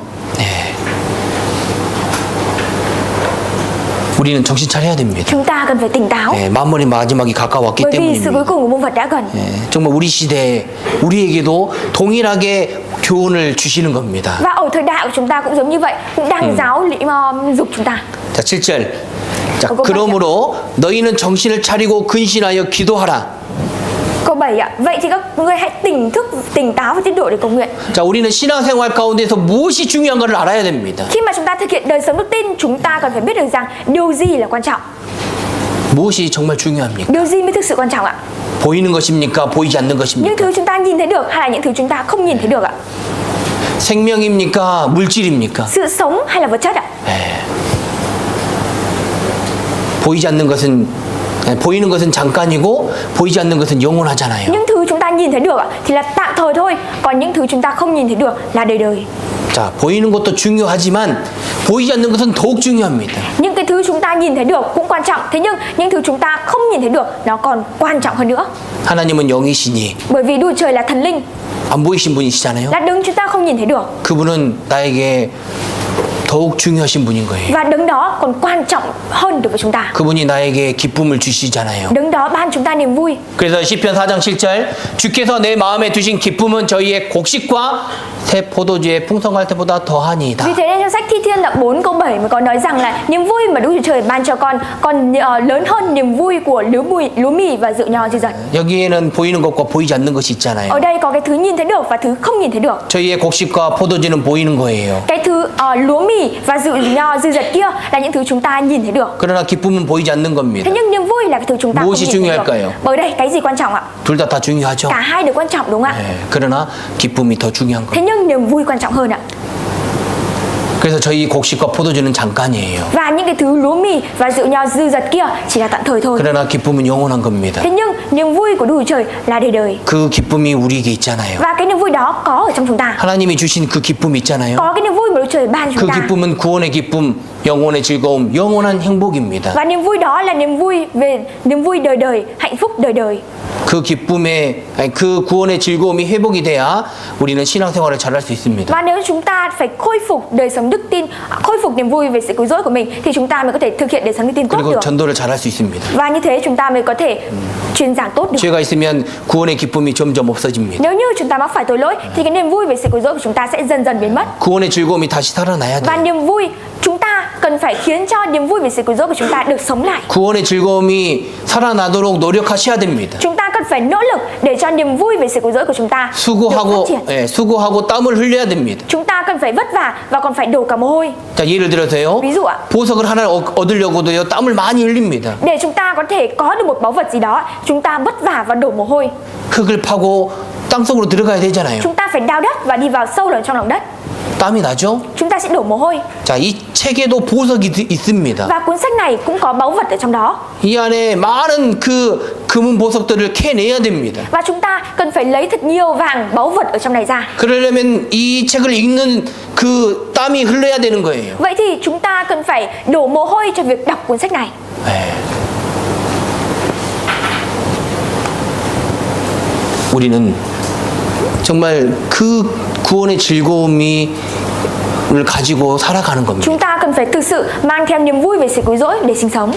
우리는 정신 차려야 됩니다. Chúng ta cần phải tỉnh táo. 네, 만물의 마지막이 가까웠기 Bởi vì sự cuối 때문입니다. cùng của muôn vật đã gần. 네, 정말 우리 시대에 우리에게도 동일하게 교훈을 주시는 겁니다. Và ở thời đại của chúng ta cũng giống như vậy, cũng đang dục chúng ta. 자, 7절. 자, 그거 그러므로 너희는 정신을 차리고 근신하여 기도하라. Câu 7 ạ. Vậy thì các ngươi hãy tỉnh táo và tiết độ để cầu nguyện. 자, 우리는 신앙생활 가운데서 무엇이 중요한가를 알아야 됩니다. Khi mà chúng ta thực hiện đời sống đức tin, chúng ta cần phải biết được rằng điều gì là quan trọng. 무엇이 정말 중요합니까? Điều gì mới thực sự quan trọng ạ? 보이는 것입니까? 보이지 않는 Những 것입니까? thứ chúng ta nhìn thấy được hay là những thứ chúng ta không nhìn thấy được ạ? 생명입니까? 물질입니까? Sự sống hay là vật chất ạ? 보이는 것은 잠깐이고 보이지 않는 것은 영원하잖아요. Những thứ chúng ta nhìn thấy được ạ thì là tạm thời thôi, còn những thứ chúng ta không nhìn thấy được là đời đời. 자, 보이는 것도 중요하지만 보이지 않는 것은 더욱 중요합니다. Những cái thứ chúng ta nhìn thấy được cũng quan trọng, thế nhưng những thứ chúng ta không nhìn thấy được nó còn quan trọng hơn nữa. 하나님은 영이시니 Bởi vì Đức Chúa Trời là thần linh, 안 보이신 분이시잖아요. là đấng chúng ta không nhìn thấy được. 그분은 나에게 더욱 중요하신 분인 거예요. Và đấng đó còn quan trọng hơn đối với chúng ta. 그분이 나에게 기쁨을 주시잖아요. Đấng đó ban chúng ta niềm vui. 그래서 시편 4장 7절 주께서 내 마음에 두신 기쁨은 저희의 곡식과 새 포도주의 풍성할 때보다 더하니이다. Vì thế nên trong sách Thi Thiên đoạn 4 câu 7 mới có nói rằng là niềm vui mà Đức Chúa Trời ban cho con còn lớn hơn niềm vui của lúa mì và rượu nho dư dật. 여기에는 보이는 것과 보이지 않는 것이 있잖아요. Ở đây có cái thứ nhìn thấy được và thứ không nhìn thấy được. 저희의 곡식과 포도주는 보이는 거예요. Cái thứ lúa mì và rượu nho dư dật kia là những thứ chúng ta nhìn thấy được. 그러나 기쁨은 보이지 않는 겁니다. Thế nhưng niềm vui là cái thứ chúng ta không 무엇이 nhìn thấy được. 중요할까요? Bởi đây cái gì quan trọng ạ? 둘 다 중요하죠. Cả hai đều quan trọng đúng không ạ? 네, 그러나 기쁨이 더 중요한 Thế 거예요. nhưng niềm vui quan trọng hơn ạ. 그래서 저희 곡식과 포도주는 잠깐이에요. Và những cái thứ lúa mì và rượu nho dư dật kia chỉ là tạm thời thôi. 그러나 기쁨은 영원한 겁니다. Thế nhưng niềm vui của Đức Chúa Trời là đời đời. 그 기쁨이 우리에게 있잖아요. Và cái niềm vui đó có ở trong chúng ta. 하나님이 주신 그 기쁨이 있잖아요. Có cái niềm vui mà Đức Chúa Trời ban cho 그 chúng ta. 기쁨은 구원의 기쁨, 영혼의 즐거움, 영원한 행복입니다. Và niềm vui đó là niềm vui đời đời, hạnh phúc đời đời. 그 구원의 즐거움이 회복이 돼야 우리는 신앙생활을 잘할 수 있습니다. Và nếu chúng ta phải khôi phục đời sống đức tin, khôi phục niềm vui về sự cứu rỗi của mình thì chúng ta mới có thể thực hiện đời sống đức tin tốt 그리고 được. 전도를 잘할 수 있습니다. Và như thế chúng ta mới có thể truyền giảng tốt được. 죄가 있으면 구원의 기쁨이 점점 없어집니다. Nếu như chúng ta mắc phải tội lỗi thì cái niềm vui về sự cứu rỗi của chúng ta sẽ dần dần biến mất. 구원의 즐거움이 다시 살아나야 Và 돼요. niềm vui chúng ta cần phải khiến cho niềm vui về sự cứu rỗi của chúng ta được sống lại. 구원의 즐거움이 살아나도록 노력하셔야 됩니다. Chúng ta cần phải nỗ lực để cho niềm vui về sự cứu rỗi của chúng ta được phát triển. 수고하고 땀을 흘려야 됩니다. Chúng ta cần phải vất vả và còn phải đổ cả mồ hôi. 자, 예를 들어서요. ví dụ ạ, 보석을 하나 얻으려고도요. 땀을 많이 흘립니다. để chúng ta có thể có được một báu vật gì đó, chúng ta vất vả và đổ mồ hôi. 흙을 파고 땅속으로 들어가야 되잖아요. Chúng ta phải đào đất và đi vào sâu vào trong lòng đất. 땀이 나죠? chúng ta sẽ đổ mồ hôi. 자, 이 책에도 보석이 있습니다. Và cuốn sách này cũng có báu vật ở trong đó. 이 안에 많은 그 금은 보석들을 캐내야 됩니다. Và chúng ta cần phải lấy thật nhiều vàng báu vật ở trong này ra. 그러려면 이 책을 읽는 그 땀이 흘러야 되는 거예요. Vậy thì chúng ta cần phải đổ mồ hôi cho việc đọc cuốn sách này. 네. 우리는 정말 그 구원의 즐거움을 가지고 살아가는 겁니다. Chúng ta cần phải thực sự mang theo niềm vui về sự cứu rỗi để sinh sống.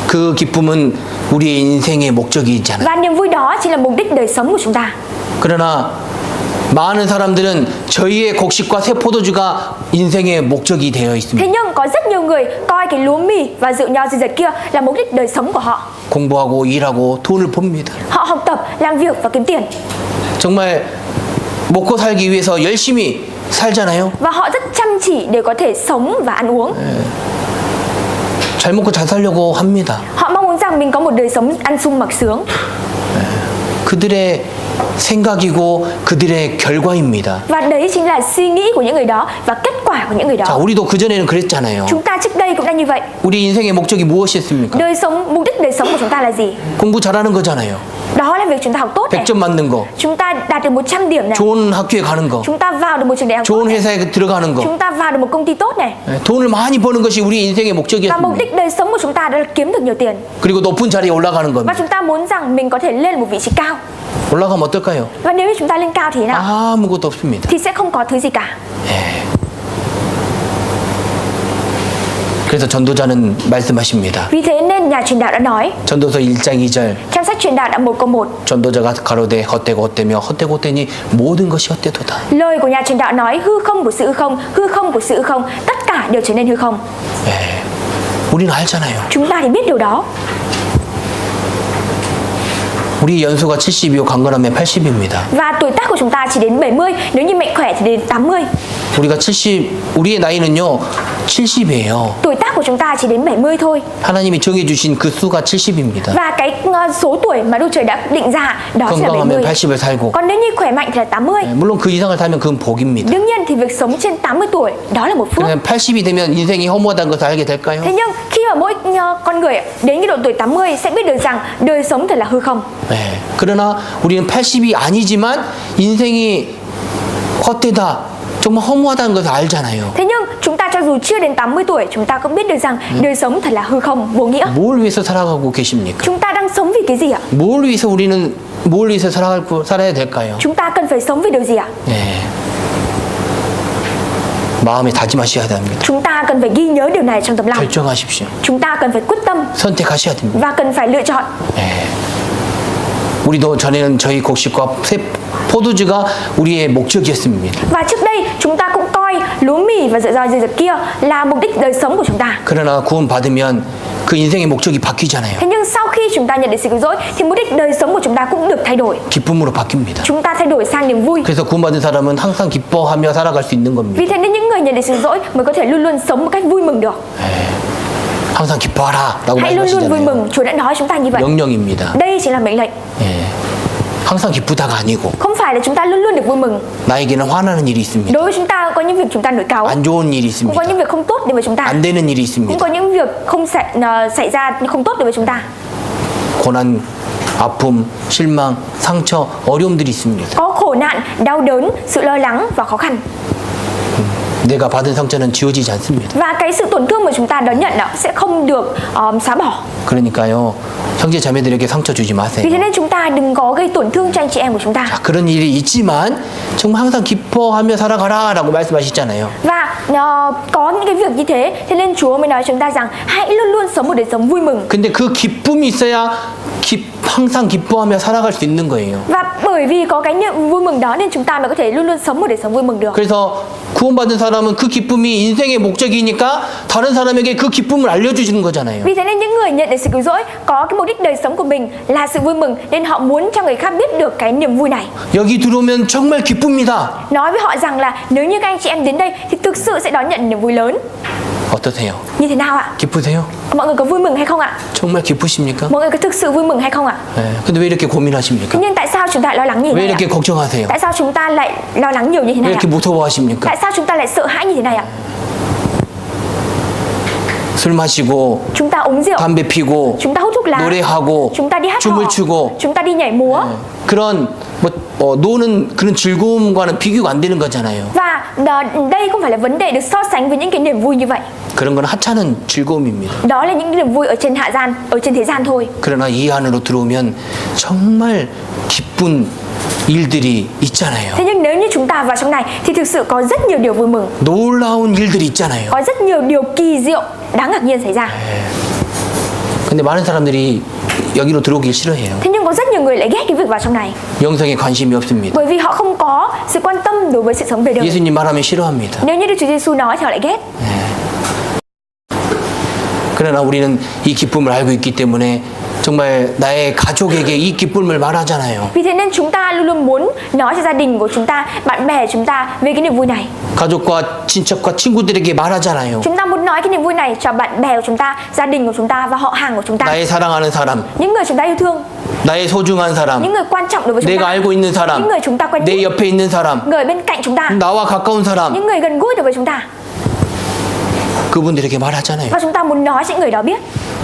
그 기쁨은 우리의 인생의 목적이 있잖아요. Và niềm vui đó chính là mục đích đời sống của chúng ta. 그러나 많은 사람들은 저희의 곡식과 새 포도주가 인생의 목적이 되어 Thế 있습니다. nhưng có rất nhiều người coi cái lúa mì và rượu nho dư dật kia là mục đích đời sống của họ. 공부하고 일하고 돈을 법니다. Họ học tập, làm việc và kiếm tiền. 정말 먹고 살기 위해서 열심히 살잖아요. Và họ rất chăm chỉ để có thể sống và ăn uống. 잘 먹고 잘 살려고 합니다. Họ mong muốn rằng mình có một đời sống ăn sung mặc sướng. 그들의 생각이고 그들의 결과입니다. Và đấy chính là suy nghĩ của những người đó và kết quả của những người 자, đó. 우리도 그전에는 그랬잖아요. Chúng ta trước đây cũng đã như vậy. 우리 인생의 목적이 무엇이었습니까? Đời sống, mục đích đời sống của chúng ta là gì? 공부 잘하는 거잖아요. Đó là việc chúng ta học tốt này. 100점 맞는 거, Chúng ta đạt được 100 điểm này. 좋은 학교에 가는 거, Chúng ta vào được một trường đại học tốt 좋은 này. 회사에 들어가는 거. Chúng ta vào được một công ty tốt này. 돈을 많이 버는 것이 우리 인생의 Và mục 목적이었습니다. đích đời sống của chúng ta đó là kiếm được nhiều tiền. 그리고 높은 자리에 올라가는 Và 겁니다. chúng ta muốn rằng mình có thể lên một vị trí cao. 올라가면 어떨까요? Và nếu như chúng ta lên cao thì thế nào? 아무것도 없습니다. Thì sẽ không có thứ gì cả. 그래서 전도자는 말씀하십니다. Vì thế nên nhà truyền đạo đã nói 전도서 1장 2절 trong sách truyền đạo đoạn 1 câu 1, 전도자가 가로되 헛되고 헛되며 헛되고 헛되니 모든 것이 헛되도다. lời của nhà truyền đạo nói hư không của sự hư không, hư không của sự hư không, tất cả đều trở nên hư không. 우리는 알잖아요. Chúng ta thì biết điều đó. 우리 연수가 70이고 강건하면 80입니다. Và tuổi tác của chúng ta chỉ đến 70, nếu như mạnh khỏe thì đến 80. 우리가 70, 우리의 나이는요 70이에요. Tuổi tác của chúng ta chỉ đến 70 thôi. 하나님이 정해주신 그 수가 70입니다. Và cái số tuổi mà Đức Trời đã định ra đó chính là 건강하면 70. 80을 살고, Còn nếu như khỏe mạnh thì là 80. 물론 그 이상을 살면 그건 복입니다. Đương nhiên thì việc sống trên 80 tuổi đó là một phước. 그러면 80이 되면 인생이 허무하다는 것을 알게 될까요? Thế nhưng khi mà mỗi con người đến cái độ tuổi 80 sẽ biết được rằng đời sống thật là hư không. 네. 그러나 우리는 80이 아니지만 인생이 헛되다, 정말 허무하다는 것을 알잖아요. Thế nhưng chúng ta cho dù chưa đến 80 tuổi, chúng ta cũng biết được rằng đời sống thật là hư không, vô nghĩa. 뭘 위해서 살아가고 계십니까? Chúng ta đang sống vì cái gì ạ? 뭘 위해서 우리는 뭘 위해서 살아야 될까요? Chúng ta cần phải sống vì điều gì ạ? 네. 마음에 다짐하셔야 됩니다. Chúng ta cần phải ghi nhớ điều này trong tấm lòng. 결정하십시오. Chúng ta cần phải quyết tâm 선택하셔야 됩니다. và cần phải lựa chọn. 네. 우리도 전에는 저희 곡식과 새 포도주가 우리의 목적이었습니다. Và trước đây chúng ta cũng coi lúa mì và rượu roi dư dật kia là mục đích đời sống của chúng ta. 그러나 구원 받으면 그 인생의 목적이 바뀌잖아요. Thế nhưng sau khi chúng ta nhận được sự cứu rỗi thì mục đích đời sống của chúng ta cũng được thay đổi. 기쁨으로 바뀝니다. Chúng ta thay đổi sang niềm vui. 그래서 구원받은 사람은 항상 기뻐하며 살아갈 수 있는 겁니다. Vì thế nên những người nhận được sự cứu rỗi mới có thể luôn luôn sống một cách vui mừng được. 항상 기뻐하라 라고 Hãy luôn luôn vui 말씀하시잖아요. mừng. Chúa đã nói chúng ta như vậy. 명령입니다. Đây chính là mệnh lệnh. 예. 항상 기쁘다가 아니고 Không phải là chúng ta luôn luôn được vui mừng. 나에게는 화나는 일이 있습니다. Đối với chúng ta có những việc chúng ta nổi cáu, 안 좋은 일이 cũng có 있습니다. những việc không tốt đối với chúng ta, 안 되는 일이 cũng 있습니다. có những việc không xảy ra không tốt đối với chúng ta. 고난, 아픔, 실망, 상처, 어려움들이 있습니다. Có khổ nạn, đau đớn, sự lo lắng và khó khăn. 내가 받은 상처는 지워지지 않습니다. Và cái sự tổn thương mà chúng ta đón nhận đó sẽ không được xóa bỏ. 그러니까요, 형제 자매들에게 상처 주지 Vì 마세요. thế nên chúng ta đừng có gây tổn thương cho anh chị em của chúng ta. 자, 그런 일이 있지만 정말 항상 기뻐하며 살아가라라고 말씀하셨잖아요. Và có những cái việc như thế nên Chúa mới nói chúng ta rằng hãy luôn luôn sống một đời sống vui mừng. 근데 그 기쁨이 있어야 항상 기뻐하며 살아갈 수 있는 거예요. Và bởi vì có cái niềm vui mừng đó nên chúng ta mới có thể luôn luôn sống một đời sống vui mừng được. 그래서 구원받은 사람은 그 기쁨이 인생의 목적이니까 다른 사람에게 그 기쁨을 알려주시는 거잖아요. Vì thế nên những người nhận được sự cứu rỗi có cái mục đích đời sống của mình là sự vui mừng nên họ muốn cho người khác biết được cái niềm vui này. 여기 들어오면 정말 기쁩니다. Nói với họ rằng là nếu như các anh chị em đến đây thì thực sự sẽ đón nhận niềm vui lớn. 어떠세요? Như thế nào ạ? 기쁘세요? Mọi người có vui mừng hay không ạ? 정말 기쁘십니까? Mọi người có thực sự vui mừng hay không ạ? 네. 근데 왜 이렇게 고민하십니까? Thế nhưng tại sao chúng ta lại lo lắng như 왜 thế này ạ? 이렇게 걱정하세요? Tại sao chúng ta lại lo lắng nhiều như thế 왜 này ạ? 이렇게 무서워하십니까? Tại sao chúng ta lại sợ hãi như thế này ạ? 술 마시고 Chúng ta uống rượu, 담배 피고 chúng ta hút thuốc lá, 노래하고 chúng ta đi hát hò, 춤을 추고 chúng ta đi nhảy múa. 그런 노는 그런 즐거움과는 비교가 안 되는 거잖아요. Và đây không phải là vấn đề được so sánh với những cái niềm vui như vậy. 그런 건 하찮은 즐거움입니다. Đó là những niềm vui ở trên hạ gian, ở trên thế gian thôi. 그러나 이 안으로 들어오면 정말 기쁜 일들이 있잖아요. Thế nhưng nếu như chúng ta vào trong này thì thực sự có rất nhiều điều vui mừng, 놀라운 일들이 있잖아요. có rất nhiều điều kỳ diệu, đáng ngạc nhiên xảy ra. 근데 많은 사람들이 여기로 들어오기 싫어해요. Thế nhưng có rất nhiều người lại ghét cái việc vào trong này, 영성에 관심이 없습니다. bởi vì họ không có sự quan tâm đối với sự sống đời đời. 예수님 말하면 싫어합니다. Nếu như Đức Chúa Giêsu nói thì họ lại ghét. 그러나 우리는 이 기쁨을 알고 있기 때문에 정말 나의 가족에게 이 기쁨을 말하잖아요. Vì thế nên chúng ta luôn luôn muốn nói cho gia đình của chúng ta, bạn bè chúng ta về cái niềm vui này. 가족과 친척과 친구들에게 말하잖아요. Chúng ta muốn nói cái niềm vui này cho bạn bè của chúng ta, gia đình của chúng ta và họ hàng của chúng ta. 나의 사랑하는 사람, Những người chúng ta yêu thương, 나의 소중한 사람, những người quan trọng đối với chúng 내가 ta, 알고 있는 사람, những người chúng ta quen 내 biết, 옆에 있는 사람, người bên cạnh chúng ta, 나와 가까운 사람, những người gần gũi đối với chúng ta. 그분들에게 말하잖아요. Và chúng ta muốn nói cho những người đó biết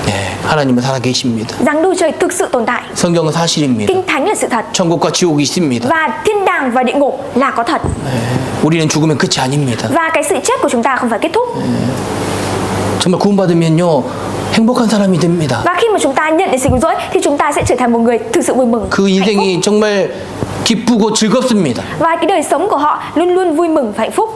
네, 하나님은 살아계십니다. rằng Đức Trời thực sự tồn tại. 성경은 사실입니다. Kinh Thánh là sự thật. 천국과 지옥이 있습니다. Và thiên đàng và địa ngục là có thật. 우리는 죽으면 끝이 아닙니다. Và cái sự chết của chúng ta không phải kết thúc. 정말 구원받으면요 행복한 사람이 됩니다. Và khi mà chúng ta nhận được sự cứu rỗi thì chúng ta sẽ trở thành một người thực sự vui mừng, 그 hạnh phúc. 인생이 정말 기쁘고 즐겁습니다. Và cái đời sống của họ luôn luôn vui mừng và hạnh phúc.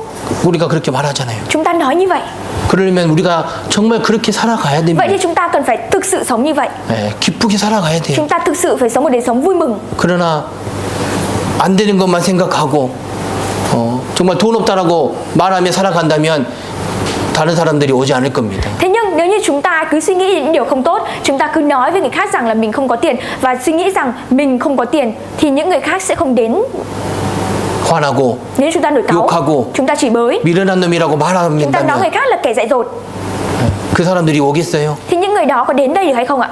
우리가 그렇게 말하잖아요. Chúng ta nói như vậy. 그러려면 우리가 정말 그렇게 살아가야 됩니다. Vậy thì chúng ta cần phải thực sự sống như vậy. 네, 기쁘게 살아가야 돼요. Chúng ta thực sự phải sống một đời sống vui mừng. 그러나 안 되는 것만 생각하고 정말 돈 없다라고 말하며 살아간다면 다른 사람들이 오지 않을 겁니다. Thế nhưng nếu như chúng ta cứ suy nghĩ những điều không tốt, chúng ta cứ nói với người khác rằng là mình không có tiền và suy nghĩ rằng mình không có tiền thì những người khác sẽ không đến. 화나고 Nếu chúng ta nổi cáu, 욕하고 chúng ta chỉ bới, 미련한 놈이라고 chúng ta nói người 말한다면 khác là kẻ dại dột, 그 사람들이 오겠어요? thì những người đó có đến đây được hay không ạ?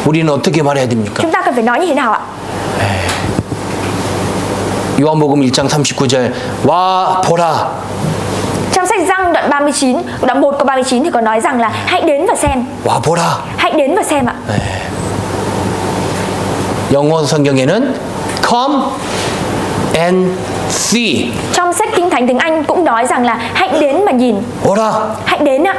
우리는 어떻게 말해야 됩니까? Chúng ta cần phải nói như thế nào ạ? 요한복음 1장 39절 와 보라 Trong sách Giăng đoạn 39, đoạn 1 câu 39 thì có nói rằng là hãy đến và xem. 와 보라. Hãy đến và xem ạ. 영어 성경에는 come and see. Trong sách Kinh Thánh tiếng Anh cũng nói rằng là hãy đến mà nhìn. 보라. Hãy đến ạ.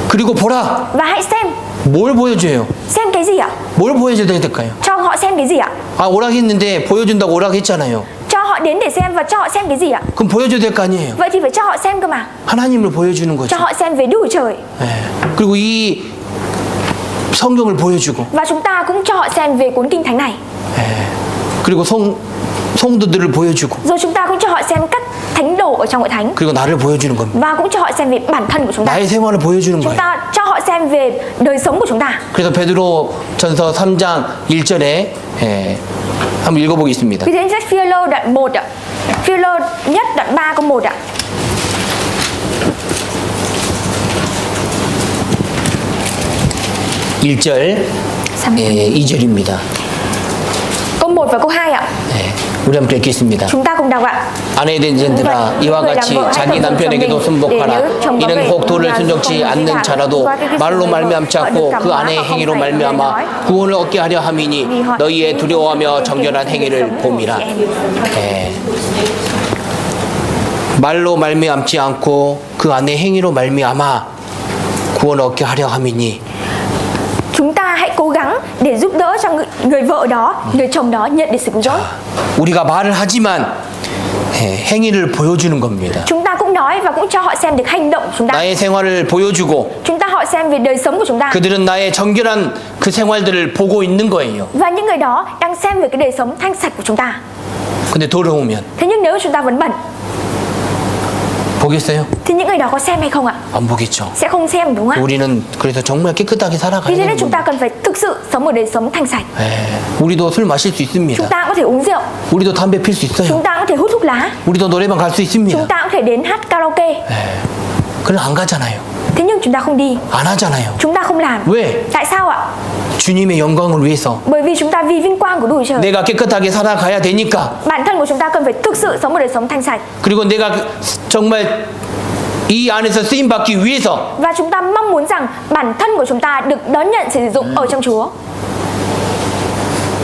그리고 보라. Và hãy xem. 뭘 보여줘요? Xem cái gì ạ? 뭘 보여줘야 될까요? Cho họ xem cái gì ạ? 아 오락했는데 보여준다고 오락했잖아요. Cho họ đến để xem và cho họ xem cái gì ạ? 그럼 보여줘야 될 거 아니에요? Vậy thì phải cho họ xem cơ mà. 하나님을 보여주는 거죠. Cho họ xem về Đức Chúa Trời. 네. 그리고 이 성경을 보여주고 Và chúng ta cũng cho họ xem về cuốn Kinh Thánh này. 네. 그리고 성도들을 보여주고 Rồi chúng ta cũng cho họ xem các thánh đồ ở trong hội thánh. 그리고 나를 보여주는 겁니다. Và cũng cho họ xem về bản thân của chúng ta. 나의 생활을 보여주는 Chúng 거예요. ta cho họ xem về đời sống của chúng ta. 그래서 베드로 전서 3장 1절에 한번 읽어보겠습니다. Vì thế sách Phi-e-lô đoạn 1 ạ. Phi-e-lô nhất đoạn 3 câu 1 ạ. 일 절 2절입니다. Câu 1 và câu 2 ạ. 우리 한번 읽겠습니다. Chúng ta cùng đọc ạ. 아내 된 자들아 이와 같이 자기 남편에게도 순복하라. 이는 혹 도를 순종치 않는 자라도 말로 말미암지 않고 그 아내의 행위로 말미암아 구원을 얻게 하려 함이니 너희의 두려워하며 정결한 행위를 봄이라. 말로 말미암지 않고 그 아내의 행위로 말미암아 구원을 얻게 하려 함이니. Chúng ta hãy cố gắng để giúp đỡ cho người vợ đó, người chồng đó nhận được sự cứu rỗi. 우리가 말을 하지만 행위를 보여주는 겁니다. Chúng ta cũng nói và cũng cho họ xem được hành động của chúng ta. 나의 생활을 보여주고 Chúng ta họ xem về đời sống của chúng ta. 그들은 나의 정결한 그 생활들을 보고 있는 거예요. Và những người đó đang xem về cái đời sống thanh sạch của chúng ta. 근데 더러우면 Thế nhưng nếu chúng ta vẫn bẩn 보겠어요? thì những người đó có xem hay không ạ? 안 보겠죠. Sẽ không xem đúng không ạ? 우리는 그래서 정말 깨끗하게 살아가야 Vì thế nên 되는 chúng ta 겁니다. cần phải thực sự sống một đời sống thanh sạch. 우리도 술 마실 수 Chúng 있습니다. ta có thể uống rượu, 우리도 담배 필 수 있어요. chúng ta có thể hút thuốc lá, 우리도 노래방 갈 수 chúng 있습니다. ta có thể đến hát karaoke. 그럼 안 가잖아요. Thế nhưng chúng ta không đi, 안 하잖아요. chúng ta không làm. 왜? Tại sao ạ? 주님의 영광을 위해서 Bởi vì chúng ta vì vinh quang của Đức Chúa Trời. 내가 깨끗하게 살아가야 되니까. Bản thân của chúng ta cần phải thực sự sống một đời sống thanh sạch. 그리고 내가 정말 이 안에서 쓰임 받기 위해서 Và chúng ta mong muốn rằng bản thân của chúng ta được đón nhận sự sử dụng ở trong Chúa.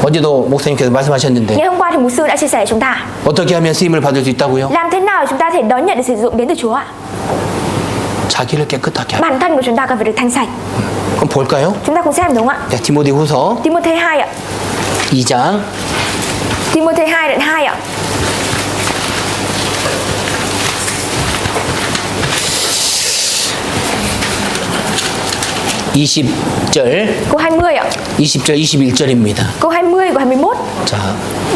어제도 목사님께서 말씀하셨는데 Ngày hôm qua thì mục sư đã chia sẻ với chúng ta 어떻게 하면 쓰임을 받을 수 있다고요? làm thế nào chúng ta thể đón nhận được sự sử dụng đến từ Chúa ạ? 자기를 깨끗하게 하라. Bản thân của chúng ta cần phải được thanh sạch. 그럼 볼까요? Chúng ta cùng xem đúng không ạ? 자, 디모데후서 Timôthê 2 ạ. 2장 Timôthê 2 đoạn 2 ạ. (20절) Câu 20 ạ. 20절 21절입니다. Câu 20 và 21. 자,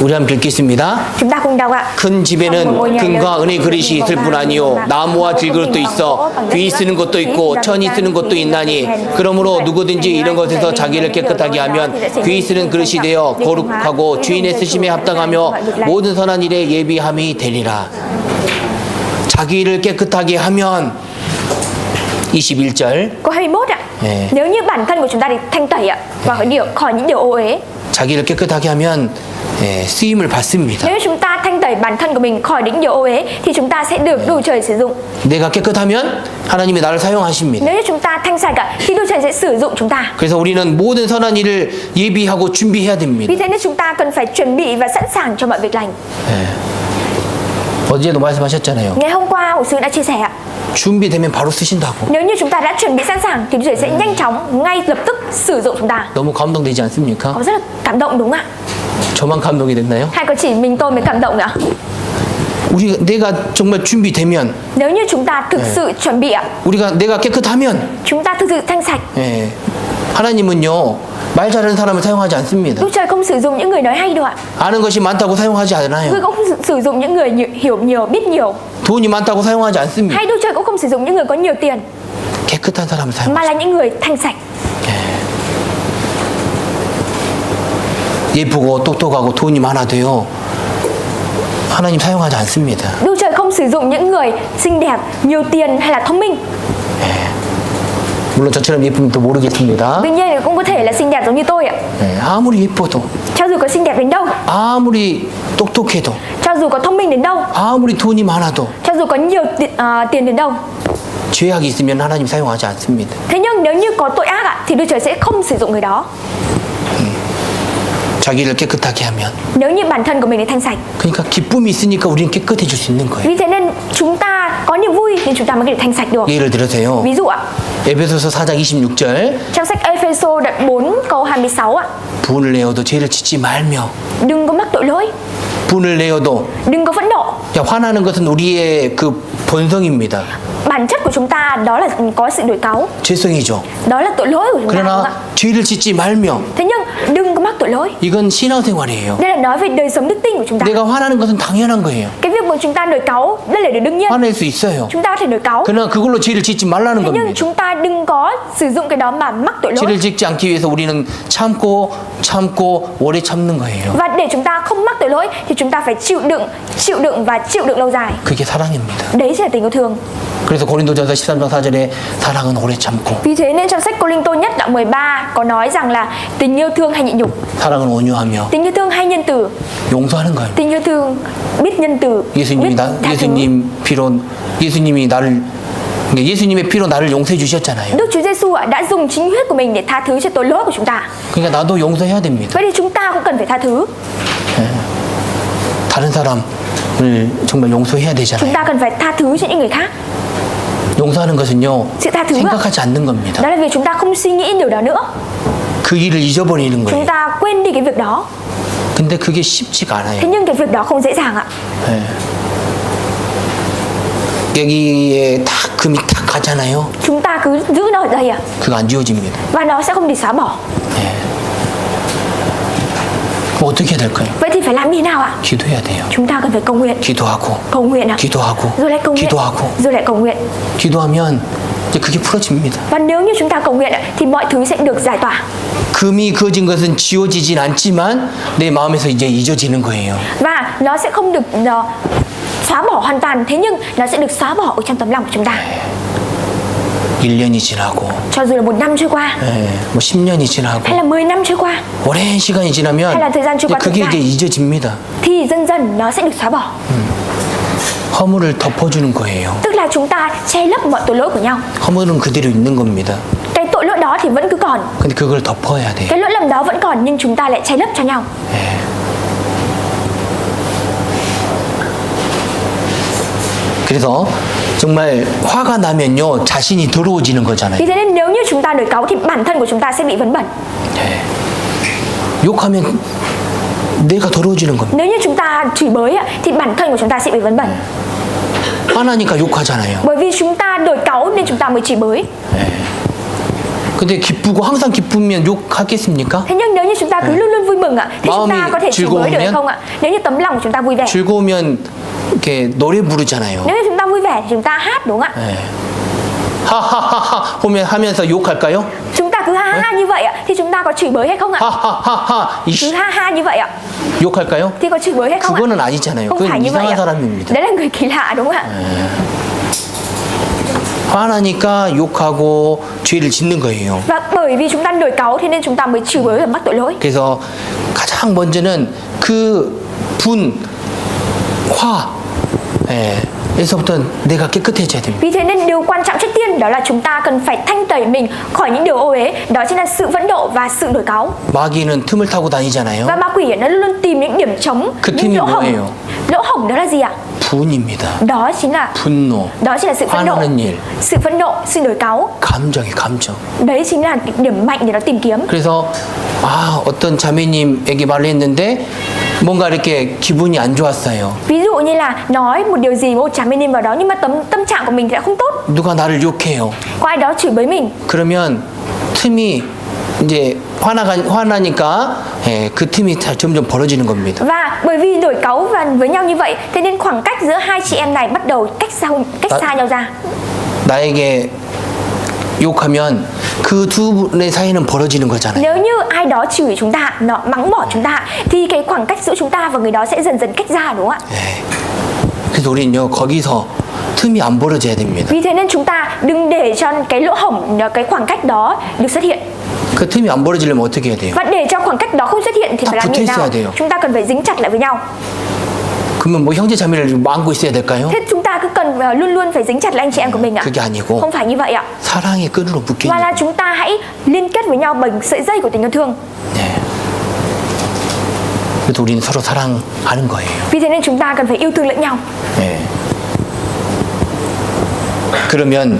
우리 한번 읽겠습니다. Chúng ta cùng đọc ạ. 큰 집에는 금과 은의 그릇이 있을 뿐 아니요 나무와 질그릇도 있어 귀 쓰는 것도 있고 천이 쓰는 것도 있나니 그러므로 누구든지 이런 것에서 자기를 깨끗하게 하면 귀 쓰는 그릇이 되어 거룩하고 주인의 쓰심에 합당하며 모든 선한 일에 예비함이 되리라. 자기를 깨끗하게 하면 21절 Câu 21 ạ. 네. Nếu như bản thân của chúng ta được thanh tẩy ạ và khỏi những điều ô uế. 자기를 깨끗하게 하면 쓰임을 받습니다. Nếu chúng ta thanh tẩy bản thân của mình khỏi những điều ô uế thì chúng ta sẽ được Đức Trời sử dụng. 내가 깨끗하면 하나님이 나를 사용하십니다. Nếu như chúng ta thanh sạch ạ thì Đức Trời sẽ sử dụng chúng ta. 그래서 우리는 모든 선한 일을 예비하고 준비해야 됩니다. Vì thế nên chúng ta cần phải chuẩn bị và sẵn sàng cho mọi việc lành. 어제도 말씀하셨잖아요. Ngày hôm qua mục sư đã chia sẻ ạ. 준비되면 바로 쓰신다고. Nếu như chúng ta đã chuẩn bị sẵn sàng thì Đức Trời sẽ nhanh chóng ngay lập tức sử dụng chúng ta. 너무 감동되지 않습니까? Có rất là cảm động đúng không ạ? 저만 감동이 됐나요? Hay có chỉ mình tôi mới cảm động ạ? 내가 정말 준비되면 Nếu như chúng ta thực sự chuẩn bị ạ, 내가 깨끗하면 chúng ta thực sự thanh sạch. 하나님은요 말 잘하는 사람을 사용하지 않습니다. Đức Trời không sử dụng những người nói hay đâu ạ. 아는 것이 많다고 사용하지 Đức 않아요. Trời cũng không sử dụng những người hiểu nhiều, biết nhiều. 돈이 많다고 사용하지 않습니다. Hay Đức Trời cũng không sử dụng những người có nhiều tiền, 깨끗한 사람을 사용. mà là những người thanh sạch, 예쁘고 똑똑하고 돈이 많아도요 하나님 사용하지 않습니다. Đức Trời không sử dụng những người xinh đẹp, nhiều tiền hay là thông minh. 물론 저처럼 예쁘면 또 모르겠습니다. Tuy nhiên thì cũng có thể là xinh đẹp giống như tôi ạ. 아무리 예뻐도 Cho dù có xinh đẹp đến đâu, 아무리 똑똑해도 cho dù có thông minh đến đâu, 아무리 돈이 많아도 cho dù có nhiều tiền đến đâu. 죄악이 있으면 하나님 사용하지 않습니다. Thế nhưng nếu như có tội ác ạ, thì Đức Trời sẽ không sử dụng người đó. 자기를 깨끗하게 하면 Nếu như bản thân của mình là thanh sạch. 그러니까 기쁨이 있으니까 우리는 깨끗해질 수 있는 거예요. Vì thế nên chúng ta có niềm vui nên chúng ta mới có thể thanh sạch được. 예를 들어서요. Ví dụ ạ, 에베소서 4장 26절 trong sách Ephesos đoạn 4 câu 26 ạ. 분을 내어도 죄를 짓지 말며 Đừng có mắc tội lỗi, 분을 내어도 đừng có phẫn nộ. 야, 화나는 것은 우리의 그 본성입니다. Bản chất của chúng ta đó là có sự nổi cáu, 죄성이죠. đó là tội lỗi của chúng ta, đúng không ạ? 그러나 죄를 짓지 말며 Thế nhưng đừng có mắc tội lỗi. 이건 신앙생활이에요. Đây là nói về đời sống đức tin của chúng ta. 내가 화나는 것은 당연한 거예요. Cái việc mà chúng ta nổi cáu đây là điều đương nhiên. 화낼 수 있어요. Chúng ta có thể nổi cáu. 그러나 그걸로 죄를 짓지 말라는 Thế nhưng 겁니다. chúng ta đừng có sử dụng cái đó mà mắc tội lỗi. 죄를 짓지 않기 위해서 우리는 참고 오래 참는 거예요. Và để chúng ta không mắc tội lỗi thì chúng ta phải chịu đựng lâu dài. 그게 사랑입니다. Đấy chính là tình yêu thương. 그래서 고린도전서 13장 4절에 사랑은 오래 참고 Vì thế nên trong sách Cô Linh Tô nhất đoạn 13 có nói rằng là tình yêu thương hay nhịn nhục, 사랑은 온유하며 tình yêu thương hay nhân từ, 용서하는 거예요. tình yêu thương biết nhân từ, biết tha thứ. 예수님의 피로 나를 용서해 주셨잖아요. Đức Chúa Giêsu đã dùng chính huyết của mình để tha thứ cho tội lỗi của chúng ta. 그러니까 나도 용서해야 됩니다. Vậy thì chúng ta cũng cần phải tha thứ. 다른 사람을 정말 용서해야 Chúng 되잖아요. ta cần phải tha thứ cho những người khác. 용서하는 것은요 Sự tha thứ 생각하지 않는 겁니다. đó là vì chúng ta không suy nghĩ điều đó nữa. 그 일을 잊어버리는 Chúng 거예요. ta quên đi cái việc đó. 근데 그게 쉽지가 않아요. Thế nhưng cái việc đó không dễ dàng ạ. 여기에 딱 금이 딱 가잖아요. Chúng ta cứ giữ nó ở đây ạ, 그거 안 지워집니다. và nó sẽ không bị xóa bỏ. 그럼 어떻게 해야 될까요? Vậy thì phải làm như thế nào ạ? 기도해야 돼요. Chúng ta cần phải cầu nguyện. Cầu nguyện ạ. Rồi lại cầu nguyện. Rồi lại cầu nguyện. 기도하면 이제 그게 풀어집니다. Và nếu như chúng ta cầu nguyện ạ, thì mọi thứ sẽ được giải tỏa. 금이 그어진 것은 지워지진 않지만 내 마음에서 이제 잊어지는 거예요. Và nó sẽ không được xóa bỏ hoàn toàn, thế nhưng nó sẽ được xóa bỏ ở trong tấm lòng của chúng ta. 1년이 지나고 cho dù là 1 năm trôi qua 예, 뭐 10년이 지나고 hay là 10 năm trôi qua 오랜 시간이 지나면 hay là thời gian trôi qua 그게 thật 이제 dài, 잊어집니다. thì dần dần nó sẽ được xóa bỏ. 허물을 덮어주는 거예요. Tức là chúng ta che lấp mọi tội lỗi của nhau. 허물은 그대로 있는 겁니다. Cái tội lỗi đó thì vẫn cứ còn, 근데 그걸 덮어야 돼. cái lỗi lầm đó vẫn còn, nhưng chúng ta lại che lấp cho nhau. 그래서 정말 화가 나면요 자신이 더러워지는 거잖아요. Vì thế nên nếu như chúng ta nổi cáu thì bản thân của chúng ta sẽ bị vấn bẩn. 욕하면 내가 더러워지는 겁니다. Nếu như chúng ta chửi bới ạ, thì bản thân của chúng ta sẽ bị vấn bẩn. 화나니까 욕하잖아요. Bởi vì chúng ta nổi cáu nên chúng ta mới chửi bới. 근데 기쁘고 항상 기쁘면 욕하겠습니까? Thế nhưng nếu như chúng ta cứ luôn luôn vui mừng ạ, thì chúng ta 마음이 có thể chửi bới được hay 즐거우면? không ạ? Nếu như tấm lòng của chúng ta vui vẻ, 즐거우면 이렇게 노래 부르잖아요. nếu như chúng ta vui vẻ thì chúng ta hát, đúng không ạ? 하하하하 하면서 욕할까요? Chúng ta cứ ha ha như vậy ạ, thì chúng ta có chửi bới hay không ạ? 하하하하 Cứ ha ha như vậy ạ, 욕할까요? thì có chửi bới hay không ạ? 그거는 아니잖아요. Không 그건 phải như vậy 이상한 ạ. 사람입니다. Đấy là người kỳ lạ, đúng không ạ? 화나니까 욕하고 죄를 짓는 거예요. Và bởi vì chúng ta nổi cáu thế nên chúng ta mới chửi bới và mắc tội lỗi. 그래서 가장 먼저는 그 분, 화, 에서부터 내가 깨끗해져야 됩니다. Vì thế nên điều quan trọng trước tiên đó là chúng ta cần phải thanh tẩy mình khỏi những điều ô uế, đó chính là sự phẫn nộ và sự nổi cáu. 마귀는 틈을 타고 다니잖아요. Và ma quỷ nó luôn luôn tìm những điểm trống, Cái những 틈이 lỗ hổng. 뭐예요? Lỗ hổng đó là gì ạ? 분입니다. Đó chính là 분노, sự phẫn nộ, 화나는 일, sự phẫn nộ, sự nổi cáu. 감정이 감정. Đấy chính là cái điểm mạnh để nó tìm kiếm. 그래서 어떤 자매님에게 말을 했는데 뭔가 이렇게 기분이 안 좋았어요. Ví dụ như là nói một điều gì với một chàng bên vào đó, nhưng mà tâm trạng của mình thì đã không tốt. 누가 나를 욕해요. Có ai đó chửi bới mình, 그러면 틈이 이제 화나니까 그 틈이 점점 벌어지는 겁니다. và bởi vì nổi cáu và với nhau như vậy, thế nên khoảng cách giữa hai chị em này bắt đầu cách xa nhau ra. 나에게 욕하면 그 두 분의 사이는 벌어지는 거잖아요. Nếu như ai đó chửi chúng ta, nó mắng bỏ chúng ta, thì cái khoảng cách giữa chúng ta và người đó sẽ dần dần cách ra, đúng không ạ? 그래서 우리는요 거기서 틈이 안 벌어져야 됩니다. Vì thế nên chúng ta đừng để cho cái lỗ hổng, cái khoảng cách đó được xuất hiện. 그 틈이 안 벌어지려면 어떻게 해야 돼요? Và để cho khoảng cách đó không xuất hiện thì 딱 phải làm như thế 붙어 nào? 있어야 돼요. Chúng ta cần phải dính chặt lại với nhau. 그러면 뭐 형제 자매를 안고 있어야 될까요? Thế chúng ta cứ cần luôn luôn phải dính chặt lại anh chị em của mình ạ? 그게 아니고 Không phải như vậy ạ. 사랑의 끈으로 묶여 Mà 있는 là chúng ta hãy liên kết với nhau bằng sợi dây của tình yêu thương. 그래도 우리는 서로 사랑하는 거예요. Vì thế nên chúng ta cần phải yêu thương lẫn nhau. 그러면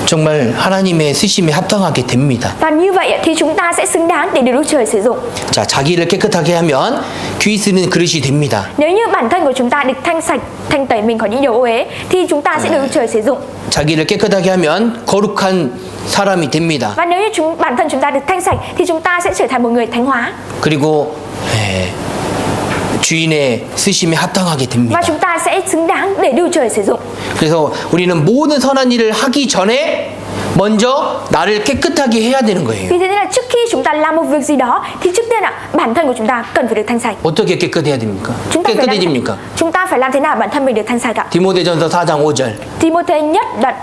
정말 하나님의 쓰심에 합당하게 됩니다. Và như vậy thì chúng ta sẽ xứng đáng để được Đức Trời sử dụng. 자, 자기를 깨끗하게 하면 귀 쓰는 그릇이 됩니다. Nếu như bản thân của chúng ta được thanh sạch, thanh tẩy mình khỏi những điều ô uế, thì chúng ta sẽ được Đức Trời sử dụng. 자기를 깨끗하게 하면 거룩한 사람이 됩니다. Và nếu như bản thân chúng ta được thanh sạch thì chúng ta sẽ trở thành một người thánh hóa. 그리고 주인의 쓰심에 합당하게 됩니다. Và chúng ta sẽ xứng đáng để Đức Trời sử dụng. 그래서 우리는 모든 선한 일을 하기 전에 먼저 나를 깨끗하게 해야 되는 거예요. Vì thế nên là trước khi chúng ta làm một việc gì đó thì trước tiên bản thân của chúng ta cần phải được thanh sạch. 어떻게 깨끗해야 됩니까? 깨끗해집니까? Chúng ta phải làm thế nào bản thân mình được thanh sạch ạ? 디모데전서 4장 5절. Timôthê nhất đoạn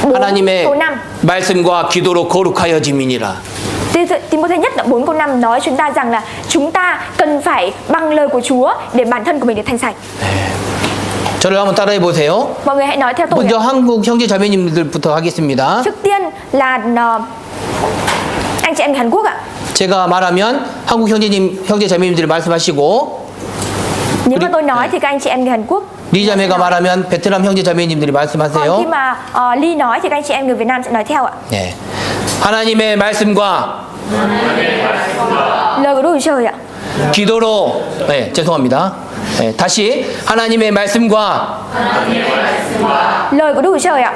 4 하나님의 câu 5. 말씀과 기도로 거룩하여짐이니라. Timôthê nhất đoạn 4 câu 5 nói chúng ta rằng là chúng ta cần phải bằng lời của Chúa để bản thân của mình được thanh sạch. 저를 한번 따라해 보세요. Mọi người hãy nói theo tôi. 먼저 한국 형제 자매님들부터 하겠습니다. Trước tiên là anh chị em người Hàn Quốc ạ. 제가 말하면 한국 형제 자매님들이 말씀하시고 Nếu mà tôi nói thì các anh chị em người Hàn Quốc. 리 자매가 말하면 베트남 형제 자매님들이 Còn khi 말씀하세요. mà Ly nói thì các anh chị em người Việt Nam sẽ nói theo ạ. 네. 하나님의 말씀과 Lời của Đức Trời ạ. 기도로 죄송합니다. 다시 하나님의 말씀과 Lời của Đức Trời ạ.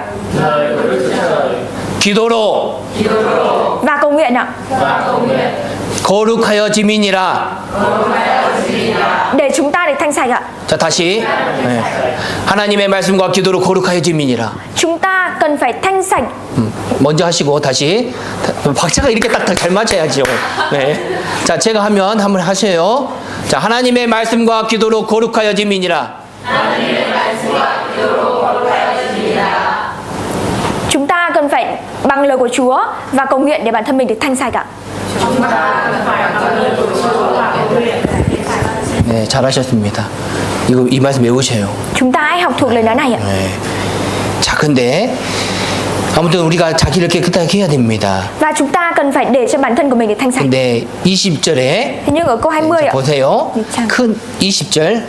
기도로 Và cầu nguyện ạ. 거룩하여짐이니라. Để chúng ta được thanh sạch ạ. 자, 다시 하나님의 말씀과 기도로 거룩하여짐이니라. Chúng ta cần phải thanh sạch. 먼저 하시고 다시 박자가 이렇게 딱 잘 맞춰야죠. 네. 자, 제가 하면 한번 하세요. 자, 하나님의 말씀과 기도로 거룩하여짐이니라. Chúng ta cần phải bằng lời của Chúa và cầu nguyện để bản thân mình được thanh sạch ạ. 네, 잘하셨습니다. 이 말씀 외우세요. Chúng ta hãy học thuộc lời nói này ạ. 네. 자, 근데 아무튼 우리가 자기를 깨끗하게 해야 됩니다. Và chúng ta cần phải để cho bản thân của mình được thanh sạch. 근데 20절에 Thế nhưng ở câu 20 ạ. 보세요. 참. 큰 20절.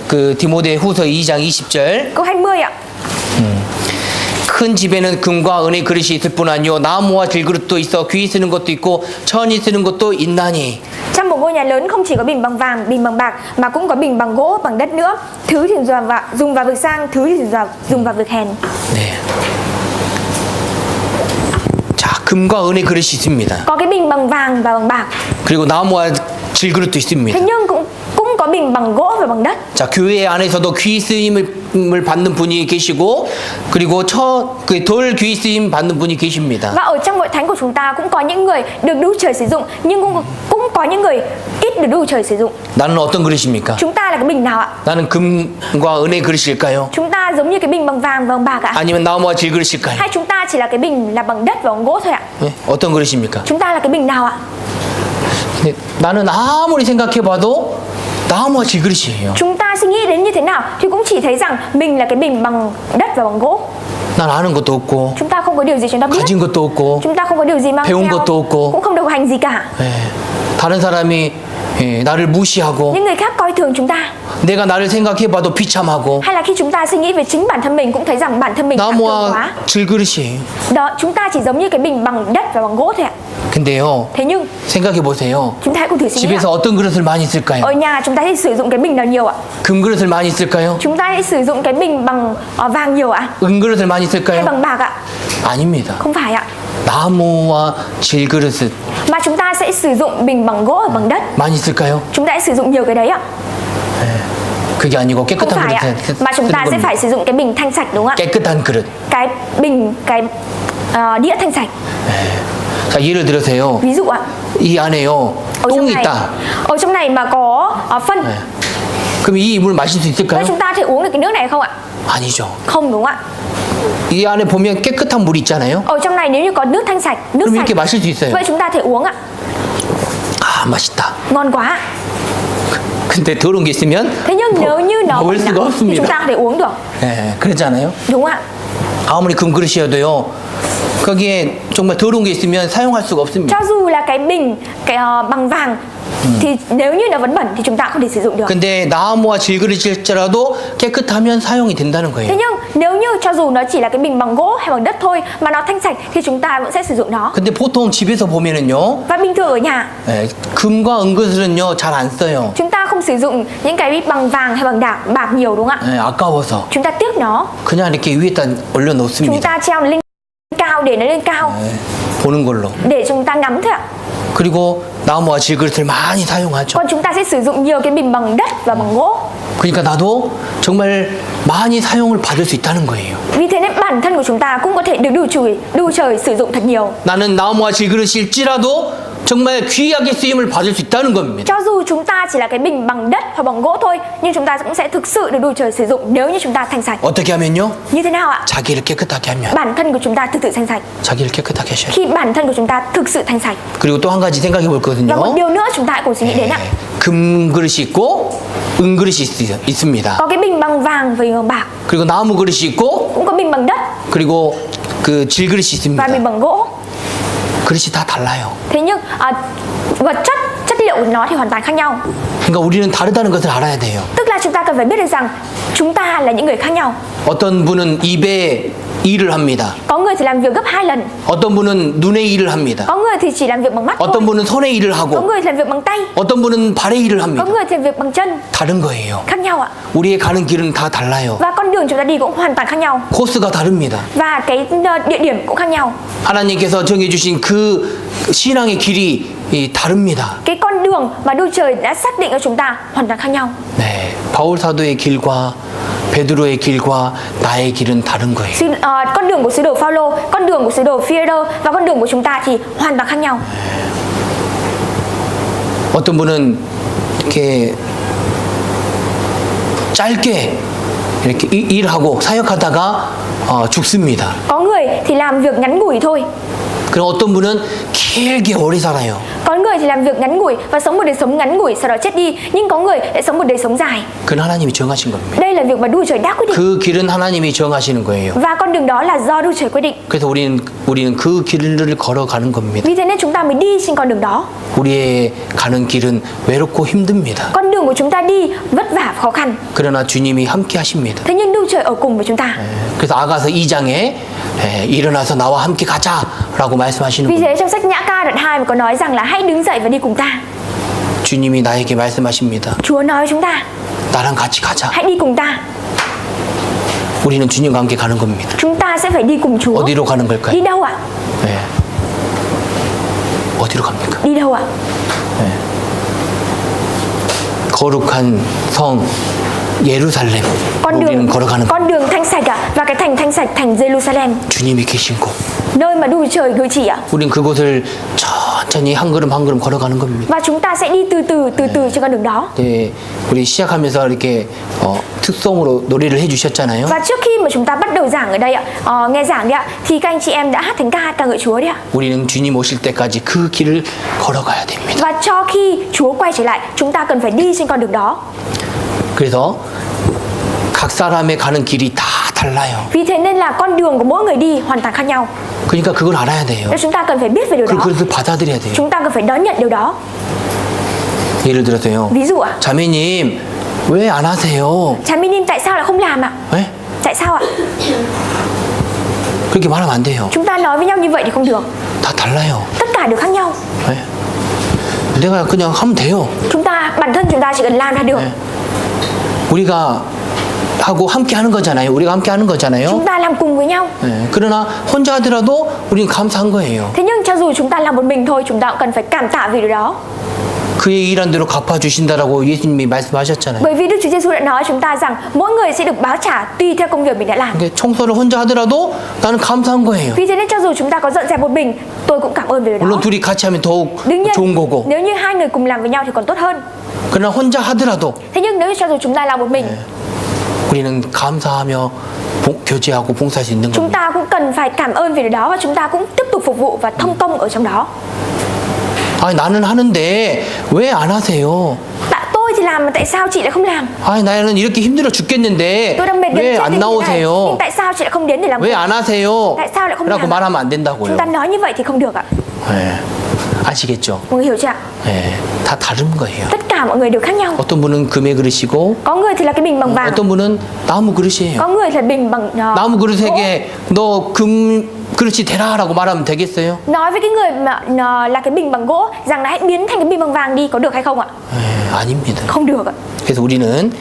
그 디모데 후서 2장 20절. Câu 20 ạ. 큰 집에는 금과 은의 그릇이 있을 뿐 아니요 나무와 질그릇도 있어 귀 쓰는 것도 있고 천이 쓰는 것도 있나니. Trong một ngôi nhà lớn không chỉ có bình bằng vàng, bình bằng bạc mà cũng có bình bằng gỗ, bằng đất nữa. Thứ thì dùng vào việc sang, thứ thì dùng vào việc hèn. 네. 자, 금과 은의 그릇이 있습니다. Có cái bình bằng vàng và bằng bạc. 그리고 나무와 질그릇도 있습니다. Thế nhưng cũng có bình bằng gỗ và bằng đất. 자, 교회 안에서도 귀 쓰임을 받는 분이 계시고 그리고 돌 귀 쓰임 받는 분이 계십니다. Và ở trong hội thánh của chúng ta cũng có những người được Đức Chúa Trời sử dụng, nhưng cũng có những người ít được Đức Chúa Trời sử dụng. 나는 어떤 그릇입니까? Chúng ta là cái bình nào ạ? 나는 금과 은의 그릇일까요? Chúng ta giống như cái bình bằng vàng và bằng bạc ạ? 아니면 나무와 질그릇일까요? Hay chúng ta chỉ là cái bình là bằng đất và bằng gỗ thôi ạ? 네? 어떤 그릇입니까? Chúng ta là cái bình nào ạ? 근데 나는 아무리 생각해봐도 나무와 질그릇이에요. Chúng ta suy nghĩ đến như thế nào thì cũng chỉ thấy rằng mình là cái bình bằng đất và bằng gỗ. 난 아는 것도 없고 Chúng ta không có điều gì chúng ta biết. 가진 것도 없고 Chúng ta không có điều gì mang 배운 theo. 것도 없고 Cũng không được hành gì cả. 예, 다른 사람이 나를 무시하고 Những người khác coi thường chúng ta. 내가 나를 생각해봐도 비참하고 Hay là khi chúng ta suy nghĩ về chính bản thân mình cũng thấy rằng bản thân mình khác thường 나무와 quá. 질그릇이에요. Đó, chúng ta chỉ giống như cái bình bằng đất và bằng gỗ thôi ạ. 근데요, Thế nhưng 생각해보세요. chúng ta hãy cùng thử suy nghĩ 집에서 ạ. 어떤 그릇을 많이 쓸까요? Ở nhà chúng ta sẽ sử dụng cái bình nào nhiều ạ? 금 그릇을 많이 쓸까요? Chúng ta hãy sử dụng cái bình bằng vàng nhiều ạ? 은 그릇을 많이 Hay 쓸까요? bằng bạc ạ? 아닙니다. Không phải ạ. 나무와 질그릇을 Mà chúng ta sẽ sử dụng bình bằng gỗ và bằng đất. 많이 쓸까요? Chúng ta sẽ sử dụng nhiều cái đấy ạ. 그게 아니고 Không 깨끗한 phải ạ. 그릇에 Mà chúng 쓰는 ta sẽ 겁니다. phải sử dụng cái bình thanh sạch đúng không ạ? 깨끗한 그릇. Cái bình, cái đĩa thanh sạch. 자, 예를 들으세요. Ví dụ ạ. 이 안에요 똥이 있다. ở trong này mà có phân, 네. 그럼 이 물을 마실 수 thế 있을까요? chúng ta thể uống được cái nước này không ạ? 아니죠. Không đúng không ạ? 이 안에 보면 깨끗한 물이 있잖아요. Ở trong này nếu như có nước thanh sạch, nước 그럼 sạch, 이렇게 마실 수 있어요. vậy chúng ta thể uống ạ. 아, 맛있다. Ngon quá. 근데 더러운 게 있으면 Thế nhưng nếu như nó 먹을 bẩn 수가 thì 없습니다. chúng ta có thể uống được, 네, 그렇잖아요. đúng không ạ? 아무리 금 그릇이어도요. 거기에 정말 더러운 게 있으면 사용할 수가 없습니다. Cho dù là cái bình bằng vàng thì nếu như nó vẫn bẩn thì chúng ta không thể sử dụng được. 근데 나무와 질그릇일지라도 깨끗하면 사용이 된다는 Thế 거예요. nhưng nếu như cho dù nó chỉ là cái bình bằng gỗ hay bằng đất thôi mà nó thanh sạch thì chúng ta vẫn sẽ sử dụng nó. 근데 보통 집에서 보면은요. Và bình thường ở nhà 네, 금과 은그릇은요 잘 안 써요. chúng ta không sử dụng những cái bằng vàng hay bằng bạc nhiều đúng không ạ? 네, 아까워서 Chúng ta tiếc nó, 그냥 이렇게 위에다 chúng 올려놓습니다. ta treo nó lên cao để nó lên cao 네, 보는 걸로. để chúng ta ngắm thôi ạ. 그리고 나무와 질그릇을 많이 사용하죠. Còn chúng ta sẽ sử dụng nhiều cái bình bằng đất và bằng gỗ. 그러니까 나도 정말 많이 사용을 받을 수 있다는 거예요. Vì thế nên bản thân của chúng ta cũng có thể được Đức Trời sử dụng thật nhiều. 나는 나무와 질그릇일지라도 정말 귀하게 쓰임을 받을 수 있다는 겁니다. Cho dù chúng ta chỉ là cái bình bằng đất hoặc bằng gỗ thôi, nhưng chúng ta cũng sẽ thực sự được Đức Trời sử dụng nếu như chúng ta thanh sạch. 어떻게 하면요? Như thế nào ạ? 자기를 깨끗하게 하면. Bản thân của chúng ta thực sự thanh sạch. 자기를 깨끗하게 하셔야 돼요. Khi bản thân của chúng ta thực sự thanh sạch. 그리고 또 한 가지 생각해 볼 Và một 거거든요. điều nữa chúng ta hãy cùng suy nghĩ đến ạ. 금 그릇이 있고 은 그릇이 있습니다. Có cái bình bằng vàng và bình bằng bạc, 그리고 나무 그릇이 있고 cũng có bình bằng đất 그리고 그 질그릇이 và bình 있습니다. bằng gỗ. 그릇이 다 달라요. Thế nhưng vật chất liệu của nó thì hoàn toàn khác nhau. 그러니까 우리는 다르다는 것을 알아야 돼요. Tức là chúng ta cần phải biết được rằng chúng ta là những người khác nhau. 어떤 분은 입에 일을 합니다. Có người thì làm việc gấp 2 lần, 어떤 분은 눈에 일을 합니다. có người thì chỉ làm việc bằng mắt thôi, 어떤 분은 손에 일을 có 하고 người thì làm việc bằng tay, 어떤 분은 발에 일을 có 합니다. người thì làm việc bằng chân, 다른 거예요. khác nhau ạ. 우리의 가는 길은 다 달라요. Và con đường chúng ta đi cũng hoàn toàn khác nhau, 코스가 다릅니다. và cái địa điểm cũng khác nhau. 하나님께서 정해주신 그 신앙의 길이 다릅니다. Cái con đường mà Đức Trời đã xác định cho chúng ta hoàn toàn khác nhau. 네, 바울 사도의 길과 베드로의 길과 나의 길은 다른 거예요. Con đường của sứ đồ Phaolô, con đường của sứ đồ Phi-e-rơ và con đường của chúng ta thì hoàn toàn khác nhau. 어떤 분은 이렇게 짧게 이렇게 일하고 사역하다가 죽습니다. Có người thì làm việc ngắn ngủi thôi. 그럼 어떤 분은 길게 오래 살아요. Có người thì làm việc ngắn ngủi và sống một đời sống ngắn ngủi sau đó chết đi, nhưng có người lại sống một đời sống dài. 그건 하나님이 정하신 겁니다. Đây là việc mà Đức Chúa Trời đã quyết định. 그 길은 하나님이 정하시는 거예요. Và con đường đó là do Đức Chúa Trời quyết định. 그래서 우리는 그 길을 걸어가는 겁니다. Vì thế nên chúng ta mới đi trên con đường đó. 우리의 가는 길은 외롭고 힘듭니다. Con đường của chúng ta đi vất vả và khó khăn. 그러나 주님이 함께 하십니다. Thế nhưng Đức Chúa Trời ở cùng với chúng ta. 그래서 아가서 2장에 일어나서 나와 함께 가자라고 말씀하시는 Vì 겁니다. thế trong sách Nhã Ca đoạn 2 có nói rằng là hãy đứng dậy và đi cùng ta. 주님이 나에게 말씀하십니다. Chúa nói với chúng ta, 나랑 같이 가자. hãy đi cùng ta. 우리는 주님과 함께 가는 겁니다. Chúng ta sẽ phải đi cùng Chúa. 어디로 가는 걸까요? Đi đâu ạ? 네. 어디로 갑니까? Đi đâu ạ? 거룩한 성 예루살렘. 우리는 걸어가는 Con đường thanh sạch ạ. Và cái thành thanh sạch, thành Jerusalem, 주님이 계신 곳. nơi mà Đức Chúa Trời gửi chỉ ạ. 우린 그곳을 천천히 한 걸음 한 걸음 걸어가는 겁니다. Và chúng ta sẽ đi từ từ trên con đường đó. 네, 우리 시작하면서 이렇게 특송으로 노래를 해주셨잖아요. Và trước khi mà chúng ta bắt đầu giảng ở đây ạ, nghe giảng đi ạ, thì các anh chị em đã hát thánh ca ngợi Chúa đi ạ. 우리는 주님 오실 때까지 그 길을 걸어가야 됩니다. Và cho khi Chúa quay trở lại, chúng ta cần phải đi trên con đường đó. 그래서 각 사람의 가는 길이 다 달라요. Vì thế nên là con đường của mỗi người đi hoàn toàn khác nhau. 그러니까 그걸 알아야 돼요. Nên chúng ta cần phải biết về điều đó. 그걸 받아들여야 돼요. Chúng ta cần phải đón nhận điều đó. 예를 들어서요. Ví dụ ạ, 자매님 왜 안 하세요? Cha Minim tại sao lại không làm ạ? 네? Tại sao ạ? 그렇게 말하면 안 돼요. Chúng ta nói với nhau như vậy thì không được. 다 달라요. Tất cả đều khác nhau. 네? 내가 그냥 하면 돼요. Bản thân chúng ta chỉ cần làm ra được. 네. 우리가 하고 함께 하는 거잖아요. 우리가 함께 하는 거잖아요. Chúng ta làm cùng với nhau. 네. 그러나 혼자 하더라도 우리는 감사한 거예요. Thế nhưng cho dù chúng ta làm một mình thôi, chúng ta cũng cần phải cảm tạ vì điều đó. 그의 일한 대로 갚아주신다라고 예수님이 말씀하셨잖아요. Bởi vì Đức Chúa Giêsu đã nói chúng ta rằng mỗi người sẽ được báo trả tùy theo công việc mình đã làm. 근데 청소를 혼자 하더라도 나는 감사한 거예요. Vì thế nên cho dù chúng ta có dọn dẹp một mình, tôi cũng cảm ơn về điều 물론 đó. 둘이 같이 하면 더욱 Đương nhiên, 좋은 거고. nếu như hai người cùng làm với nhau thì còn tốt hơn. 그러나 혼자 하더라도 Thế nhưng nếu như cho dù chúng ta làm một mình, 우리는 감사하며 교제하고 봉사할 수 있는 chúng 겁니다. ta cũng cần phải cảm ơn về điều đó và chúng ta cũng tiếp tục phục vụ và thông công ở trong đó. 아니 나는 하는데 왜 안 하세요? Tôi thì làm mà tại sao chị lại không làm? 아니 나는 이렇게 힘들어 죽겠는데 Tôi đang mệt gần 왜 chết 안 đi như thế này, 나오세요? nhưng tại sao chị lại không đến để làm? 왜 안 하세요? Tại sao lại không 라고 làm? 말하면 안 Chúng 된다고요. ta nói như vậy thì không được ạ. 네. 아시겠죠? Mọi người hiểu chưa ạ? 네. 다 다른 거예요. Tất cả mọi người đều khác nhau. 어떤 분은 금의 그릇이고 Có người thì là cái bình bằng vàng, 어떤 분은 나무 그릇이에요. có người thì là bình bằng 나무 gỗ. 그릇에게 너 금 그릇이 되라라고 말하면 되겠어요? Nói với cái người mà là cái bình bằng gỗ rằng là hãy biến thành cái bình bằng vàng đi, có được hay không ạ? 네, 아닙니다. Không được ạ. 그래서 우리는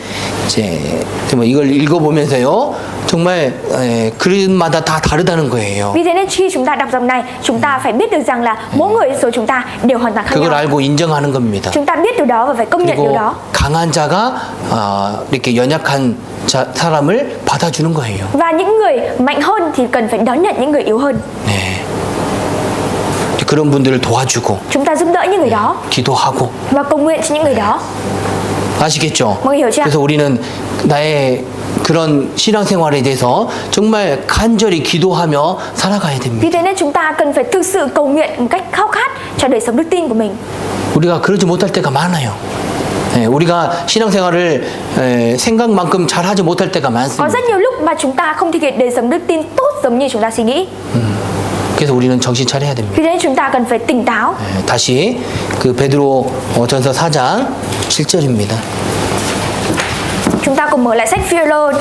이제 정말 이걸 읽어보면서요, 정말 그릇마다 다 다르다는 거예요. Vì thế nên khi chúng ta đọc dòng này, chúng ta phải biết được rằng là mỗi người số chúng ta đều hoàn toàn khác 그걸 nhau. 알고 인정하는 겁니다. Chúng ta biết điều đó và phải công nhận điều 그리고 đó. 강한 자가 이렇게 연약한 사람을 받아주는 거예요. Và những người mạnh hơn thì cần phải đón nhận những người yếu hơn. 네. 그런 분들을 도와주고 Chúng ta giúp đỡ những người đó 기도하고 và cầu nguyện cho những người đó. 아시겠죠? Mọi người hiểu chưa? 그래서 우리는 나의 그런 신앙생활에 대해서 정말 간절히 기도하며 살아가야 됩니다. Vì thế nên chúng ta cần phải thực sự cầu nguyện một cách khao khát cho đời sống đức tin của mình. 우리가 그러지 못할 때가 많아요. 우리가 신앙생활을 생각만큼 잘하지 못할 때가 Có 많습니다. rất nhiều lúc mà chúng ta không thực hiện đời sống đức tin tốt giống như chúng ta suy nghĩ. 그래서 우리는 정신 차려야 됩니다. Vì thế nên chúng ta cần phải tỉnh táo. 다시 그 베드로 전서 4장 7절입니다. Chúng ta cùng mở lại sách Phi-e-rô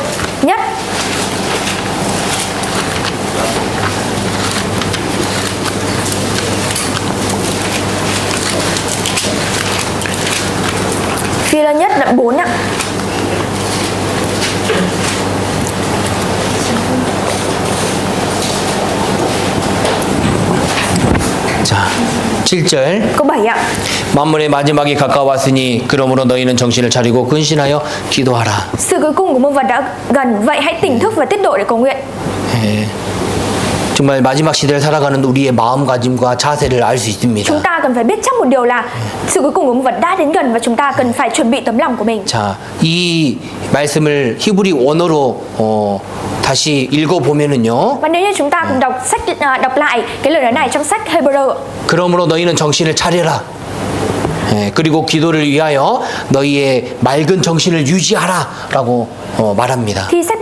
nhất. Phi-e-rô nhất đoạn 4 ạ. 자, 7절. Câu 7 ạ. 만물의 마지막이 가까웠으니 그러므로 너희는 정신을 차리고 근신하여 기도하라. Sự cuối cùng của muôn vật đã gần, vậy hãy tỉnh thức và tiết độ để cầu nguyện. 정말 마지막 시대를 살아가는 우리의 마음가짐과 자세를 알 수 있습니다. Chúng ta cần phải biết chắc một điều là sự cuối cùng của một vật đã đến gần và chúng ta cần phải chuẩn bị tấm lòng của mình. 자, 이 말씀을 히브리 원어로 다시 읽어보면은요. Và nếu như chúng ta cùng đọc lại cái lời nói này trong sách Hebrew. 그러므로 너희는 정신을 차려라. 예, 그리고 기도를 위하여 너희의 맑은 정신을 유지하라라고 말합니다. Thì sách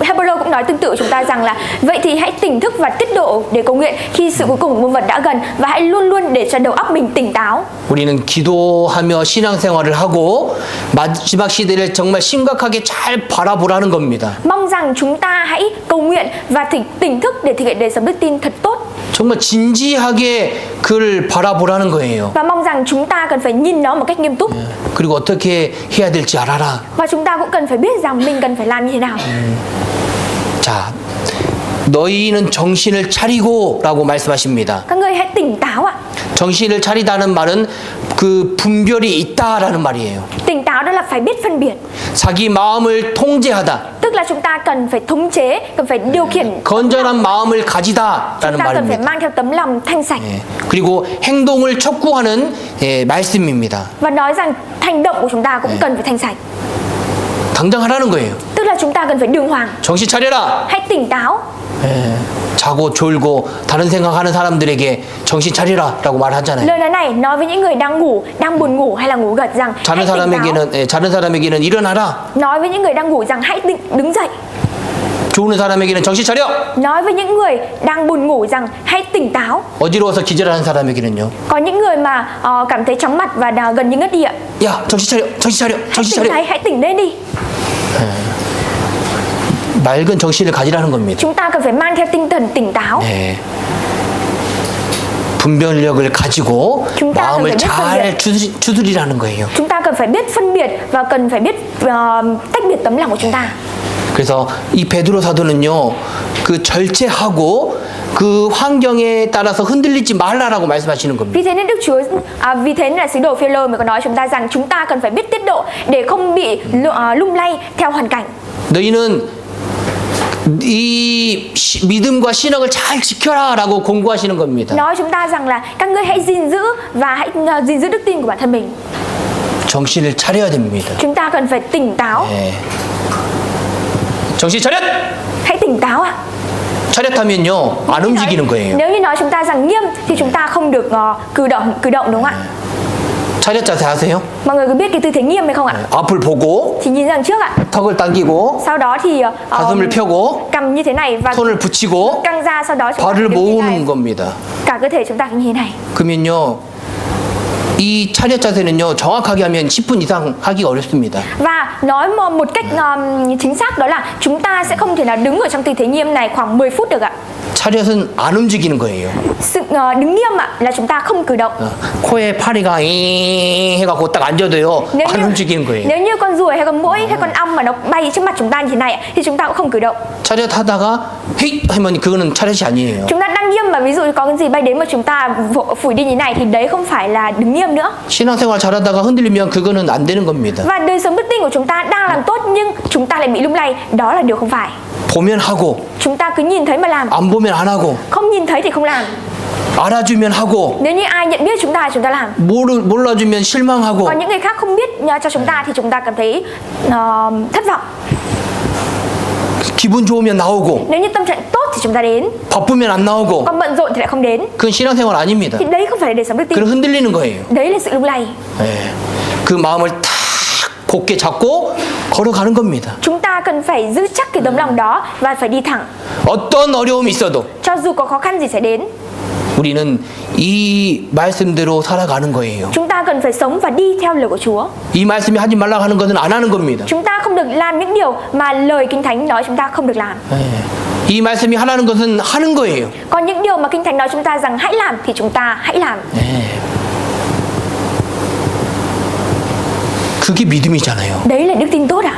Hebrew cũng nói tương tự chúng ta rằng là vậy thì hãy tỉnh thức và tiết độ để cầu nguyện khi sự cuối cùng của muôn vật đã gần, và hãy luôn luôn để cho đầu óc mình tỉnh táo. 우리는 기도하며 신앙생활을 하고 마지막 시대를 정말 심각하게 잘 바라보라는 겁니다. Mong rằng chúng ta hãy cầu nguyện và tỉnh thức để thực hiện đời sống đức tin thật tốt. 정말 진지하게 그를 바라보라는 거예요. Và mong rằng chúng ta cần phải nhìn nó một cách nghiêm túc. 그리고 어떻게 해야 될지 알아라. Và chúng ta cũng cần phải biết rằng mình cần phải làm như thế nào. 자, 너희는 정신을 차리고라고 말씀하십니다. Các ngươi hãy tỉnh táo ạ. 정신을 차리다는 말은 그 분별이 있다라는 말이에요. Tỉnh táo đó là phải biết phân biệt. 자기 마음을 통제하다. Tức là chúng ta cần phải thống chế, cần phải điều khiển. 건전한 마음을 가지다라는 Chúng ta cần phải 말입니다. mang theo tấm lòng thanh sạch. 예, 그리고 행동을 촉구하는 말씀입니다. Và nói rằng hành động của chúng ta cũng cần phải thanh sạch. 당장 하라는 거예요. Tức là chúng ta cần phải đường hoàng. 정신 차려라. Hãy tỉnh táo. 자고 졸고 다른 생각하는 사람들에게 정신 차리라라고 말하잖아요. Lời nói này nói với những người đang ngủ, đang buồn ngủ hay là ngủ gật rằng hãy tỉnh táo. 자는 사람에게는 일어나라. Nói với những người đang ngủ rằng hãy đứng dậy. 좋은 사람에게는 정신 차려. Nói với những người đang buồn ngủ rằng hãy tỉnh táo. 어지러워서 기절하는 사람에게는요. Có những người mà cảm thấy chóng mặt và gần như ngất đi ạ. 야, 정신 차려, 정신 차려, 정신 차려. Hãy tỉnh lên đi. 맑은 정신을 가지라는 겁니다. Chúng ta cần phải mang theo tinh thần tỉnh táo. 네. 분별력을 가지고 chúng ta cần 마음을 phải biết 잘 추스리라는 거예요. Chúng ta cần phải biết phân biệt và cần phải biết tách biệt tấm lòng của chúng ta. 그래서 이 베드로 사도는요, 그 절제하고 그 환경에 따라서 흔들리지 말라라고 말씀하시는 겁니다. Vì thế nên Đức Chúa, vì thế nên là sứ đồ Phêrô mới có nói chúng ta rằng chúng ta cần phải biết tiết độ để không bị lung lay theo hoàn cảnh. 너희는 이 믿음과 신앙을 잘 지켜라라고 공부하시는 겁니다. Nói chúng ta rằng là các ngươi hãy gìn giữ và hãy gìn giữ đức tin của bản thân mình. 정신을 차려야 됩니다. Chúng ta cần phải tỉnh táo. 네. 정신 차렷! Hãy tỉnh táo ạ. 차렷하면요 안 움직이는 거예요. Nếu như nói chúng ta rằng nghiêm thì chúng ta không được cử động đúng không ạ? 차렷 자세 아세요? Mọi người có biết cái tư thế nghiêm hay không ạ? 앞을 보고 Thì nhìn rằng trước ạ. 턱을 당기고 Sau đó thì 가슴을 펴고 cầm như thế này và 손을 붙이고 căng ra, sau đó chúng ta 발을 đứng như thế này. 모으는 겁니다. Cả cơ thể chúng ta như thế này. 그러면요 이 차렷 자세는요 정확하게 하면 10분 이상 하기가 어렵습니다. Và nói một cách chính xác đó là chúng ta sẽ không thể nào đứng ở trong tư thế nghiêm này khoảng 10 phút được ạ. 차렷은 안 움직이는 거예요. Sự đứng nghiêm ạ là chúng ta không cử động. 코에 파리가 잉 해갖고 딱 앉아도요 안 움직이는 거예요. Nếu như con ruồi hay con muỗi hay con ong mà nó bay trước mặt chúng ta như thế này ạ, thì chúng ta cũng không cử động. 차렷하다가 헤이 하면 그거는 차렷이 아니에요. Chúng ta đang nghiêm mà ví dụ có cái gì bay đến mà chúng ta phủi đi như này thì đấy không phải là đứng nghiêm nữa. 신앙생활 잘하다가 흔들리면 그거는 안 되는 겁니다. Và đời sống đức tin của chúng ta đang làm tốt nhưng chúng ta lại bị lung lay, đó là điều không phải. 보면 하고 Chúng ta cứ nhìn thấy mà làm, 안 보면 안 하고 không nhìn thấy thì không làm. 알아주면 하고 Nếu như ai nhận biết chúng ta làm. 몰라주면 실망하고 Còn những người khác không biết cho chúng ta thì chúng ta cảm thấy thất vọng. 기분 좋으면 나오고 Nếu như tâm trạng tốt thì chúng ta đến, 바쁘면 안 나오고 còn bận rộn thì lại không đến. 그건 신앙생활 아닙니다. Thì đấy không phải là đời sống đức tin. 그건 흔들리는 거예요. Đấy là sự lung lay. 네. 그 마음을 탁 곧게 잡고 걸어가는 겁니다. Chúng ta cần phải giữ chắc cái tấm lòng đó và phải đi thẳng. 어떤 어려움이 있어도 Cho dù có khó khăn gì sẽ đến, 우리는 이 말씀대로 살아가는 거예요. chúng ta cần phải sống và đi theo lời của Chúa. 이 말씀이 하지 말라고 하는 것은 안 하는 겁니다. Chúng ta không được làm những điều mà lời Kinh Thánh nói chúng ta không được làm. 네. 이 말씀이 하라는 것은 하는 거예요. Còn những điều mà Kinh Thánh nói chúng ta rằng hãy làm thì chúng ta hãy làm. 네. 그게 믿음이잖아요. Đấy là đức tin tốt ạ.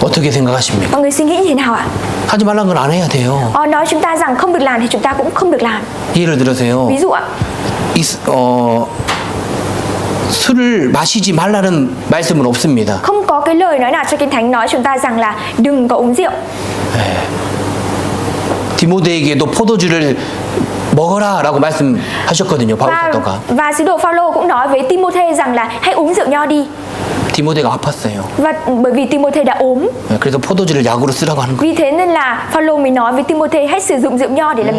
어떻게 생각하십니까? Mọi người suy nghĩ như thế nào ạ? 하지 말라는 건 안 해야 돼요. Nói chúng ta rằng không được làm thì chúng ta cũng không được làm. 예를 들어서요. Ví dụ ạ, 술을 마시지 말라는 말씀은 없습니다. Không có cái lời nói nào trong Kinh Thánh nói chúng ta rằng là đừng có uống rượu. 디모데에게도 포도주를 먹어라라고 말씀하셨거든요. 바울 사도가. Và sứ đồ Phaolô cũng nói với Timôthê rằng là hãy uống rượu nho đi. 디모데가 아팠어요. Và bởi vì Timôthê đã ốm, 그래서 포도주를 약으로 쓰라고 하는 거예요. vì thế nên là Phaolô mới nói với Timôthê hãy sử dụng rượu nho để làm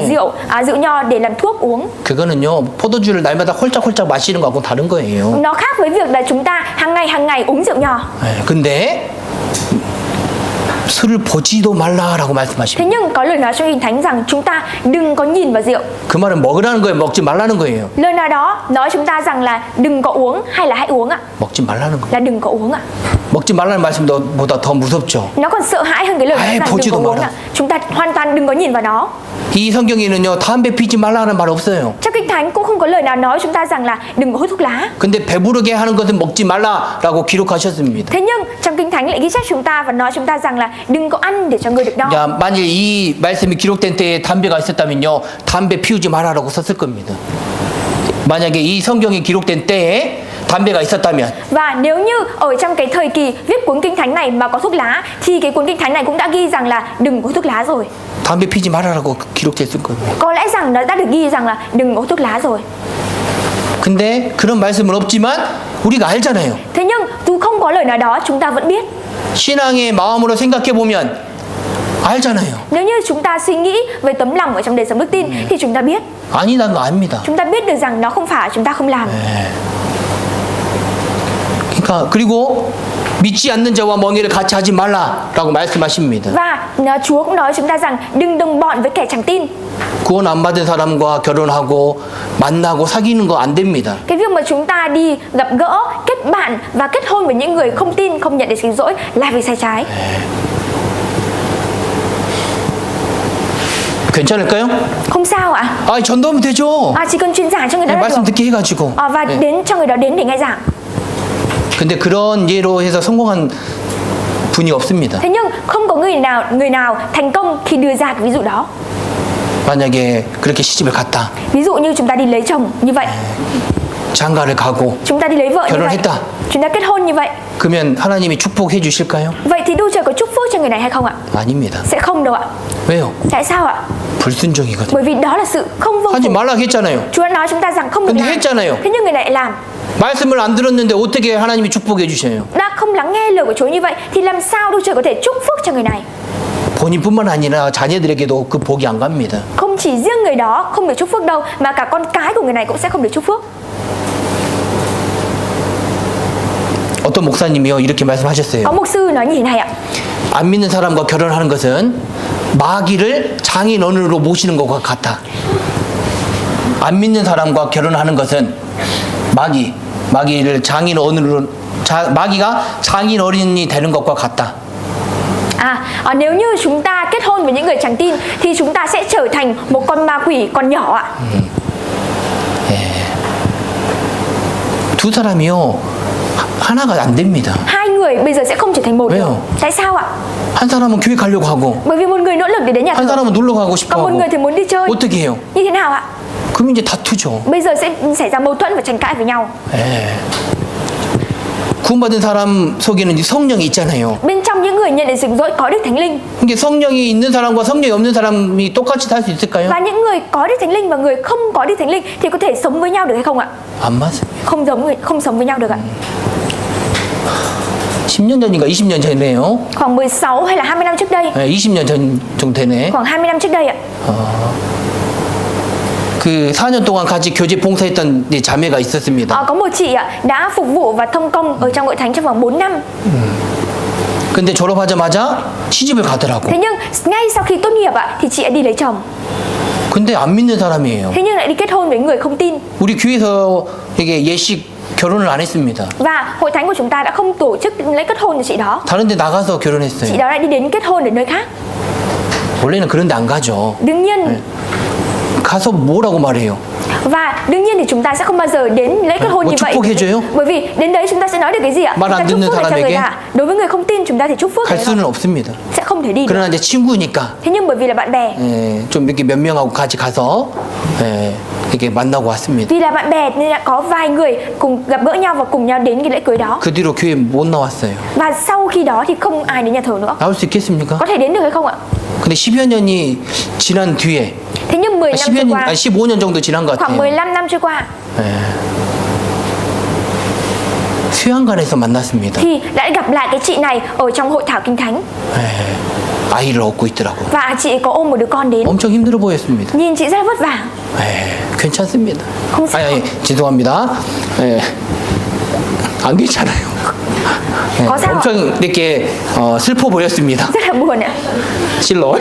rượu nho để làm thuốc uống. 그거는요, 포도주를 날마다 홀짝홀짝 마시는 거하고 다른 거예요. Nó khác với việc là chúng ta hàng ngày uống rượu nho. 근데 술을 보지도 말라라고 말씀하십니다. Thế nhưng có lời nói trong Kinh Thánh rằng chúng ta đừng có nhìn vào rượu. 그 말은 먹으라는 거예요, 먹지 말라는 거예요. Lời nào đó nói chúng ta rằng là đừng có uống hay là hãy uống ạ? 먹지 말라는 거예요. Là đừng có uống ạ. 먹지 말라는 말씀보다 더 무섭죠. Nó còn sợ hãi hơn cái lời nói 아예 rằng đừng 보지도 có uống 마라. ạ. Chúng ta hoàn toàn đừng có nhìn vào nó. 이 성경에는요, 담배 피지 말라는 말 없어요. Trong Kinh Thánh cũng không có lời nào nói chúng ta rằng là đừng có hút thuốc lá. 근데 배부르게 하는 것은 먹지 말라라고 기록하셨습니다. Thế nhưng trong Kinh Thánh lại ghi chép chúng ta và nói chúng ta rằng là đừng có ăn để cho người được no. 야, 만일 이 말씀이 기록된 때에 담배가 있었다면요, 담배 피우지 말아라고 썼을 겁니다. 만약에 이 성경이 기록된 때에 담배가 있었다면 Và nếu như ở trong cái thời kỳ viết cuốn Kinh Thánh này mà có thuốc lá thì cái cuốn Kinh Thánh này cũng đã ghi rằng là đừng có hút thuốc lá rồi. 담배 피지 말아라고 기록됐을 겁니다. Có lẽ rằng nó đã được ghi rằng là đừng có hút thuốc lá rồi. 근데 그런 말씀은 없지만 우리가 알잖아요. Thế nhưng dù không có lời nào đó chúng ta vẫn biết. 신앙의 마음으로 생각해 보면 알잖아요. Nếu như chúng ta suy nghĩ về tấm lòng ở trong đời sống đức tin thì chúng ta biết. 아니라는 거 압니다. Chúng ta biết được rằng nó không phải, chúng ta không làm. 그러니까 그리고 믿지 않는 자와 멍에를 같이 하지 말라라고 말씀하십니다. Và Chúa cũng nói chúng ta rằng đừng đồng bọn với kẻ chẳng tin. 구원 안 받은 사람과 결혼하고 만나고 사귀는 거 안 됩니다. Cái việc mà chúng ta đi gặp gỡ, kết bạn và kết hôn với những người không tin, không nhận được sự dỗi là vì sai trái. 괜찮을까요? Không sao ạ? 아, 전도하면 되죠. Chỉ cần truyền giảng cho người đó là 말씀 được. 듣게 해가지고. Và đến cho người đó đến để nghe giảng. 근데 그런 예로 해서 성공한 분이 없습니다. Thế nhưng không có người nào thành công khi đưa ra cái ví dụ đó. 만약에 그렇게 시집을 갔다, Ví dụ như chúng ta đi lấy chồng như vậy, 장가를 가고 chúng ta đi lấy vợ như vậy, 결혼했다. chúng ta kết hôn như vậy. 그러면 하나님이 축복해 주실까요? Vậy thì Đức Trời có chúc phước cho người này hay không ạ? 아닙니다. Sẽ không đâu ạ. 왜요? Tại sao ạ? 불순종이거든요. Bởi vì đó là sự không vâng 하지 phục. 말라고 했잖아요. Chúa đã nói chúng ta rằng không được 근데 làm. 했잖아요. Thế nhưng người này lại làm. 말씀을 안 들었는데 어떻게 하나님이 축복해 주셔요? Đã không lắng nghe lời của Chúa như vậy thì làm sao Đức Trời có thể chúc phước cho người này? 본인뿐만 아니라 자녀들에게도 그 복이 안 갑니다. Không chỉ riêng người đó không được chúc phước đâu, mà cả con cái của người này cũng sẽ không được chúc phước. 어떤 목사님이요 이렇게 말씀하셨어요. Có mục sư nói như thế này ạ. 안 믿는 사람과 결혼하는 것은 마귀를 장인어른으로 모시는 것과 같아. 안 믿는 사람과 결혼하는 것은 마귀를 장인어른으로 마귀가 장인어른이 되는 것과 같다. Nếu như chúng ta kết hôn với những người chẳng tin thì chúng ta sẽ trở thành một con ma quỷ còn nhỏ ạ. 두 사람이요 하나가 안 됩니다. Hai người bây giờ sẽ không trở thành một 왜요? được. Tại sao ạ? 한 사람은 교회 가려고 하고 Bởi vì một người nỗ lực để đến nhà 한 thờ, 사람은 놀러 가고 싶어 còn một 하고 người thì muốn đi chơi. 어떻게 해요? Như thế nào ạ? 그럼 이제 다투죠. Bây giờ sẽ xảy ra mâu thuẫn và tranh cãi với nhau. 구원받은 사람 속에는 이제 성령이 있잖아요. Bên trong những người nhận được sự dỗi có Đức Thánh Linh. 이게 성령이 있는 사람과 성령이 없는 사람이 똑같이 살 수 있을까요? Và những người có Đức Thánh Linh và người không có Đức Thánh Linh thì có thể sống với nhau được hay không ạ? 안 맞습니다. Không sống với nhau được ạ. 10년 전인가 20년 전이네요. Khoảng 16 hay là 20 năm trước đây. 20년 전 정도 되네. Khoảng 20 năm trước đây ạ. 그 4년 동안 같이 교제 봉사했던 자매가 있었습니다. Có một chị ạ đã phục vụ và thông công ở trong hội thánh trong vòng 4 năm. 근데 졸업하자마자 시집을 가더라고. Thế nhưng ngay sau khi tốt nghiệp ạ thì chị đã đi lấy chồng. 근데 안 믿는 사람이에요. Thế nhưng lại đi kết hôn với người không tin. 우리 교회에서 이게 예식 결혼을 안 했습니다. Và hội thánh của chúng ta đã không tổ chức lễ kết hôn cho chị đó. 다른 데 나가서 Chị 결혼했어요. đó lại đi đến kết hôn ở nơi khác. 원래는 그런 데 안 가죠. Đương nhiên 가서 뭐라고 말해요? Và đương nhiên thì chúng ta sẽ không bao giờ đến lễ kết hôn Một như chúc vậy. phúc 해줘요? Bởi vì đến đấy chúng ta sẽ nói được cái gì ạ? 말 Chúng ta 안 chúc 듣는 phúc để cho người 사람에게 lạ. Đối với người không tin chúng ta thì chúc phúc 갈 để thôi. 수는 없습니다. Sẽ không thể đi được. 그러나 이제 친구니까 Thế nhưng bởi vì là bạn bè, 좀 이렇게 몇 명하고 같이 가서 이렇게 만나고 왔습니다. vì là bạn bè nên đã có vài người cùng gặp gỡ nhau và cùng nhau đến cái lễ cưới đó. 그 뒤로 교회 못 나왔어요. Và sau khi đó thì không ai đến nhà thờ nữa. 나올 수 있겠습니까? Có thể đến được hay không ạ? 근데 10여 년이 지난 뒤에 Thế nhưng 10 năm trôi 10여 년, qua, 15년 정도 지난 것 khoảng 같아요. 15 năm trôi qua 수양관에서 만났습니다. thì đã gặp lại cái chị này ở trong hội thảo kinh thánh 아이를 얻고 있더라고. và chị ấy có ôm một đứa con đến. 엄청 힘들어 보였습니다. Nhìn chị rất là vất vả. 괜찮습니다. không sao. 아니, 죄송합니다. 안 괜찮아요. có sao ạ? 엄청 이렇게 슬퍼 보였습니다. Rất là buồn ạ. 실로.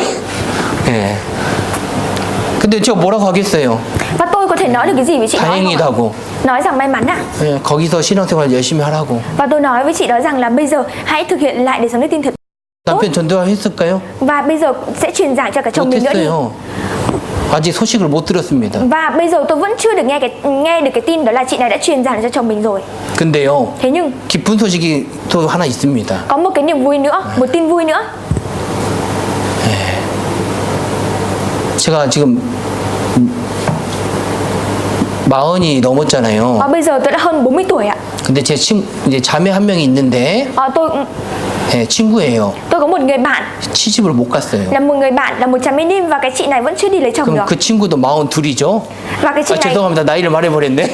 근데 제가 뭐라고 하겠어요? Và tôi có thể nói được cái gì với chị đó không ạ? 다행이다고. Nói rằng may mắn ạ. 거기서 신앙생활 열심히 하라고. Và tôi nói với chị đó rằng là bây giờ hãy thực hiện lại để sống đức tin thật tốt. 남편 전도할 했을까요? Và bây giờ sẽ truyền giảng cho cả chồng mình nữa đi. 못했어요. 아직 소식을 못 들었습니다. Và bây giờ tôi vẫn chưa được nghe được cái tin đó là chị này đã truyền giảng cho chồng mình rồi. 근데요, Thế nhưng 기쁜 소식이 또 하나 있습니다. có một cái niềm vui nữa, một tin vui nữa. 제가 지금 40이 넘었잖아요. Bây giờ tôi đã hơn 40 tuổi ạ. 근데 제 이제 자매 한 명이 있는데, 친구예요. Tôi có một người bạn 시집을 못 갔어요. là một người bạn là một chàng mê nim và cái chị này vẫn chưa đi lấy chồng 그럼 được. 그 친구도 42이죠? Và cái chị này 죄송합니다. 나이를 말해버렸네.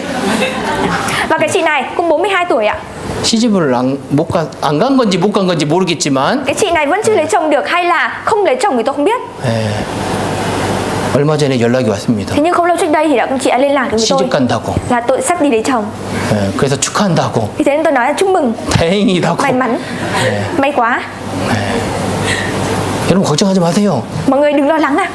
và cái chị này cũng 42 tuổi ạ. 시집을 안 간 건지 못 간 건지 모르겠지만, Cái chị này vẫn chưa lấy chồng được hay là không lấy chồng thì tôi không biết. 얼마 전에 연락이 왔습니다. Thế nhưng không lâu trước đây thì chị đã liên lạc được với tôi 시집 간다고. là tôi sắp đi lấy chồng. 그래서 축하한다고. Thì thế nên tôi nói là chúc mừng, 다행이다고. may mắn, may quá. 여러분 걱정하지 마세요. Mọi người đừng lo lắng ạ.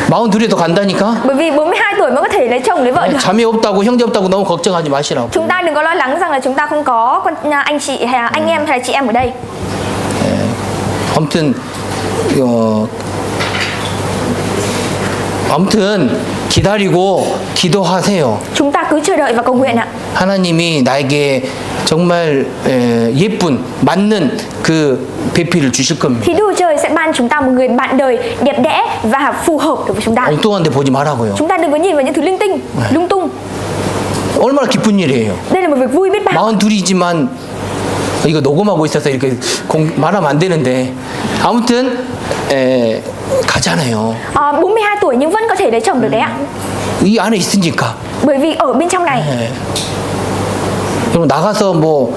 42에도 간다니까. Bởi vì 42 tuổi mới có thể lấy chồng lấy vợ được. 자매 없다고 형제 없다고 너무 걱정하지 마시라고. Chúng ta đừng có lo lắng rằng là chúng ta không có anh chị hay là anh em hay là chị em ở đây. 아무튼 기다리고 기도하세요. Chúng ta cứ chờ đợi và cầu nguyện ạ. 하나님이 나에게 정말 예쁜 맞는 그 배필을 주실 겁니다. Thì Đức Trời sẽ ban chúng ta một người bạn đời đẹp đẽ và phù hợp được với chúng ta. 엉뚱한 데 보지 말라고요. Chúng ta đừng có nhìn vào những thứ linh tinh, lung tung. 얼마나 기쁜 일이에요. Đây là một việc vui biết bao. 42이지만 이거 녹음하고 있어서 이렇게 말하면 안 되는데 아무튼 가잖아요. 42 tuổi nhưng vẫn có thể lấy chồng được đấy ạ. 이 안에 있으니까. Bởi vì ở bên trong này. 그럼 나가서 뭐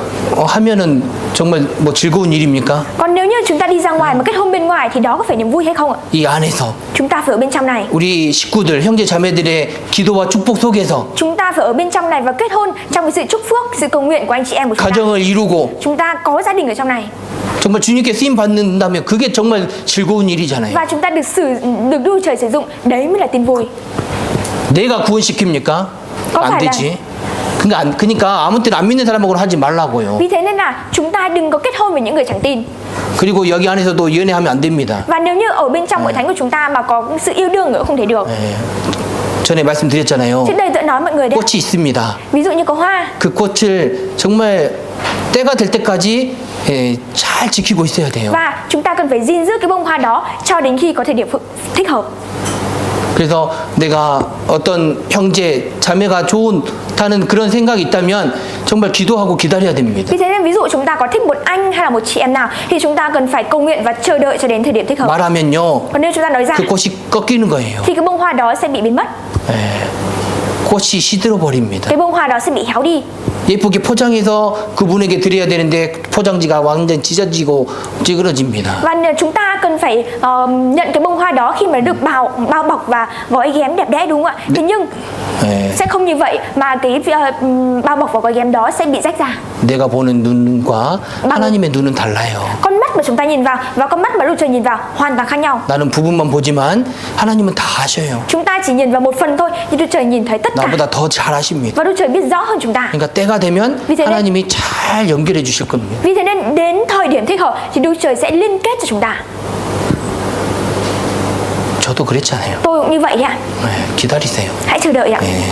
하면은 정말 뭐 즐거운 일입니까? Còn nếu như chúng ta đi ra ngoài mà kết hôn bên ngoài thì đó có phải niềm vui hay không ạ? 이 안에서 Chúng ta phải ở bên trong này. 우리 식구들, 형제 자매들의 기도와 축복 속에서 Chúng ta phải ở bên trong này và kết hôn trong cái sự chúc phước, sự cầu nguyện của anh chị em của chúng ta. 가정을 이루고 Chúng ta có gia đình ở trong này. 정말 주님께 쓰임 받는다면 그게 정말 즐거운 일이잖아요. Và chúng ta được Đức Trời sử dụng, đấy mới là tin vui. 내가 구원시킵니까? có 안 phải là 되지. 그러니까 아무 때나 안 믿는 사람하고는 하지 말라고요. vì thế nên là chúng ta đừng có kết hôn với những người chẳng tin. 그리고 여기 안에서도 연애하면 안 됩니다. Và nếu như ở bên trong hội thánh của chúng ta mà có sự yêu đương nữa không thể được. 전에 말씀드렸잖아요. Trước đây tôi nói mọi người đấy. 꽃이 있습니다. Ví dụ như có hoa. 그 꽃을 정말 때가 될 때까지 잘 지키고 있어야 돼요. Và chúng ta cần phải gìn giữ cái bông hoa đó cho đến khi có thời điểm thích hợp. 그래서 내가 어떤 형제 자매가 좋다는 그런 생각이 있다면 정말 기도하고 기다려야 됩니다. Vì thế nên ví dụ chúng ta có thích một anh hay là một chị em nào thì chúng ta cần phải cầu nguyện và chờ đợi cho đến thời điểm thích hợp. 말하면요. Còn nếu chúng ta nói ra 그 꽃이 꺾이는 거예요. thì cái bông hoa đó sẽ bị biến mất. 꽃이 시들어 버립니다. Cái bông hoa đó sẽ bị héo đi. 예쁘게 포장해서 그분에게 드려야 되는데 포장지가 완전 찢어지고 찌그러집니다. Và chúng ta cần phải nhận cái bông hoa đó khi mà được bao bọc và gói ghém đẹp đẽ đúng không ạ? Thế nhưng sẽ không như vậy mà cái bao bọc và gói ghém đó sẽ bị rách ra. 내가 보는 눈과 하나님의 눈은 달라요. Con mắt mà chúng ta nhìn vào và con mắt mà Đức Trời nhìn vào hoàn toàn khác nhau. 나는 부분만 보지만 하나님은 다 아셔요. Chúng ta chỉ nhìn vào một phần thôi, nhưng Đức Trời nhìn thấy tất cả. 나보다 더 잘 아십니다. Và Đức Trời biết rõ hơn chúng ta. 그러니까 때가 되면 vì thế 하나님이 잘 연결해 주실 겁니다. Vì thế nên đến thời điểm thích hợp thì Đức Trời sẽ liên kết cho chúng ta. 저도 그랬잖아요. Tôi cũng như vậy đấy ạ. 네, 기다리세요. Hãy chờ đợi ạ. 네,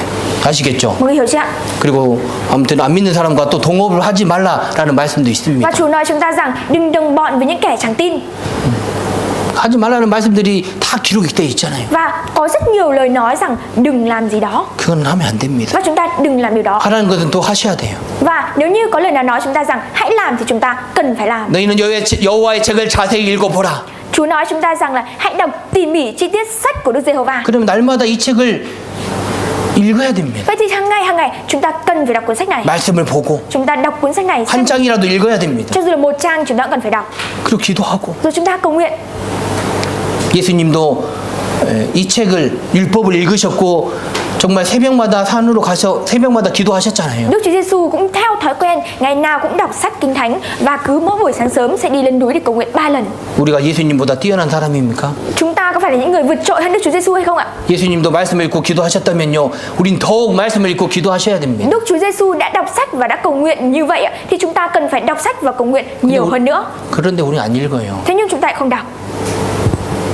아시겠죠? Mọi người hiểu chưa ạ? 그리고 아무튼 안 믿는 사람과 또 동업을 하지 말라라는 말씀도 있습니다. Và Chúa nói chúng ta rằng đừng đồng bọn với những kẻ chẳng tin. 하지 말라는 말씀들이 다 기록이 돼 있잖아요. Và có rất nhiều lời nói rằng đừng làm gì đó. 그건 하면 안 됩니다. Và chúng ta đừng làm điều đó. 하라는 것은 또 하셔야 돼요. Và nếu như có lời nào nói chúng ta rằng hãy làm thì chúng ta cần phải làm. 너희는 여호와의 책을 자세히 읽어보라. Chúa nói chúng ta rằng là hãy đọc tỉ mỉ chi tiết sách của Đức Giê-hô-va. 그러면 날마다 이 책을 읽어야 됩니다. Vậy thì hàng ngày chúng ta cần phải đọc cuốn sách này. 말씀을 보고 Chúng ta đọc cuốn sách này 한 장이라도 읽어야 됩니다. cho dù là một trang chúng ta cũng cần phải đọc. 그리고 기도하고 Rồi chúng ta cầu nguyện. 예수님도 이 책을 율법을 읽으셨고 정말 새벽마다 산으로 가서 새벽마다 기도하셨잖아요. Đức Chúa Giêsu cũng theo thói quen ngày nào cũng đọc sách Kinh Thánh và cứ mỗi buổi sáng sớm sẽ đi lên núi để cầu nguyện 3 lần. 우리가 예수님보다 뛰어난 사람입니까? Chúng ta có phải là những người vượt trội hơn Đức Chúa Giêsu hay không ạ? 예수님도 말씀을 읽고 기도하셨다면요, 우린 더욱 말씀을 읽고 기도하셔야 됩니다. Đức Chúa Giêsu đã đọc sách và đã cầu nguyện như vậy ạ, thì chúng ta cần phải đọc sách và cầu nguyện nhiều hơn nữa. 그런데 우리 안 읽어요. Thế nhưng chúng ta lại không đọc.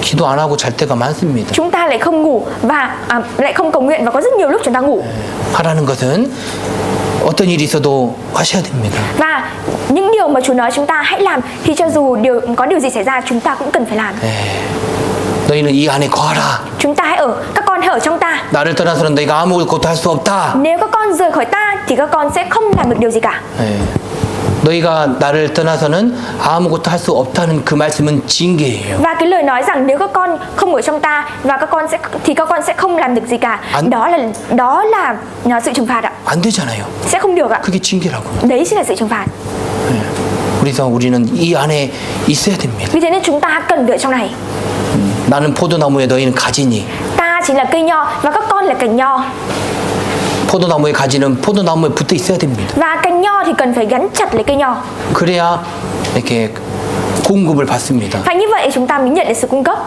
기도 안 하고 잘 때가 많습니다. Chúng ta lại không ngủ và lại không cầu nguyện và có rất nhiều lúc chúng ta ngủ. 하라는 것은 어떤 일이 있어도 하셔야 됩니다. Và những điều mà Chúa nói chúng ta hãy làm thì cho dù có điều gì xảy ra chúng ta cũng cần phải làm. 너희는 이 안에 거하라. Chúng ta hãy các con hãy ở trong ta. 나를 떠나서는 너희가 아무것도 할 수 없다. Nếu các con rời khỏi ta thì các con sẽ không làm được điều gì cả. 너희가 나를 떠나서는 아무것도 할 수 없다는 그 말씀은 징계예요. Và cái lời nói rằng nếu các con không ở trong ta và các con sẽ không làm được gì cả. Đó là sự trừng phạt ạ. 안 되잖아요. Sẽ không được ạ. 그게 징계라고. Đấy chính là sự trừng phạt. 그래서 우리는 이 안에 있어야 됩니다. Vì thế nên chúng ta cần ở trong này. 나는 포도나무에 너희는 가지니. Ta chính là cây nho và các con là cành nho. 포도나무의 가지는 포도나무에 붙어 있어야 됩니다. Và cành nho thì cần phải gắn chặt lấy cây nho. 그래야 이렇게 공급을 받습니다. Và như vậy chúng ta mới nhận được sự cung cấp.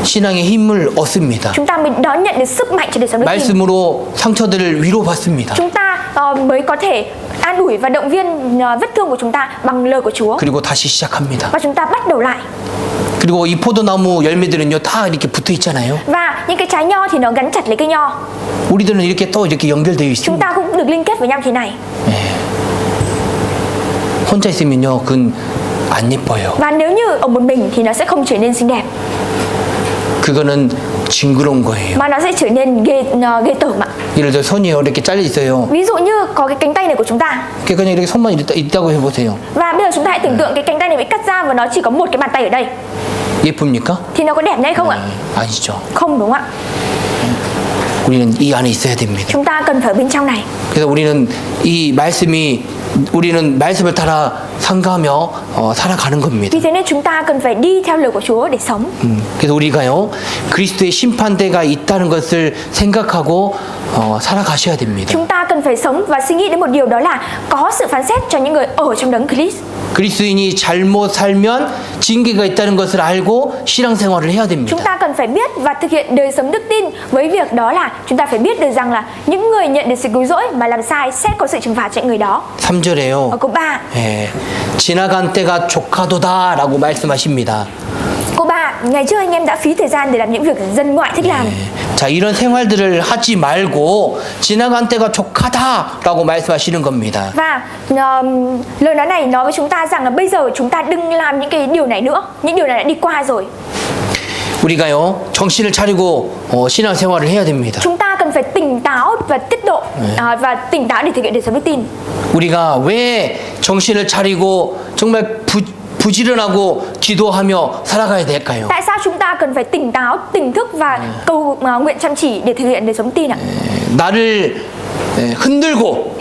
신앙의 힘을 얻습니다. Chúng ta mới đón nhận được sức mạnh cho đời sống đức tin. 말씀으로 상처들을 위로받습니다. Chúng ta mới có thể an ủi và động viên vết thương của chúng ta bằng lời của Chúa. 그리고 다시 시작합니다. Và chúng ta bắt đầu lại. 그리고 이 포도나무 열매들은요 다 이렇게 붙어 있잖아요. Và những cái trái nho thì nó gắn chặt lấy cây nho. 우리들은 이렇게 또 이렇게 연결되어 Chúng 있습니다. ta cũng được liên kết với nhau thế này. 혼자 있으면요 그건 안 예뻐요. Và nếu như ở một mình thì nó sẽ không trở nên xinh đẹp. 그거는 징그러운 거예요. Mà nó sẽ trở nên ghê tởm ạ. 예를 들어 손이 이렇게 잘려 있어요. Ví dụ như có cái cánh tay này của chúng ta. 그냥 이렇게 손만 있다고 해보세요. Và bây giờ chúng ta hãy tưởng tượng cái cánh tay này bị cắt ra và nó chỉ có một cái bàn tay ở đây. 예쁩니까? Thì nó có đẹp hay không ạ? 아니죠. Không đúng ạ. 우리는 이 안에 있어야 됩니다. Chúng ta cần phải ở bên trong này. 그래서 우리는 말씀을 따라 상가하며 살아가는 겁니다. Vì thế nên chúng ta cần phải đi theo lời của Chúa để sống. 그래서 우리가요 그리스도의 심판대가 있다는 것을 생각하고 살아가셔야 됩니다. Chúng ta cần phải sống và suy nghĩ đến một điều, đó là có sự phán xét cho những người ở trong đấng Christ. 그리스도인이 잘못 살면 징계가 있다는 것을 알고 신앙생활을 해야 됩니다. Chúng ta cần phải biết và thực hiện đời sống đức tin với việc đó là chúng ta phải biết được rằng là những người nhận được sự cứu rỗi mà làm sai sẽ có sự trừng phạt cho những người đó. 3절에요. Ở câu 3. 지나간 때가 족하도다라고 말씀하십니다. Câu 3, ngày trước anh em đã phí thời gian để làm những việc dân ngoại thích làm. 자, 이런 생활들을 하지 말고 지나간 때가 족하다라고 말씀하시는 겁니다. Và lời nói này nói với chúng ta rằng là bây giờ chúng ta đừng làm những cái điều này nữa. Những điều này đã đi qua rồi. 우리가요 정신을 차리고 신앙생활을 해야 됩니다. Chúng ta cần phải tỉnh táo và tiết độ và tỉnh táo để thực hiện đời sống đức tin. 우리가 왜 정신을 차리고 정말 부지런하고 기도하며 살아가야 될까요? Tại sao chúng ta cần phải tỉnh táo, tỉnh thức và cầu nguyện chăm chỉ để thực hiện đời sống tin ạ? 나를 흔들고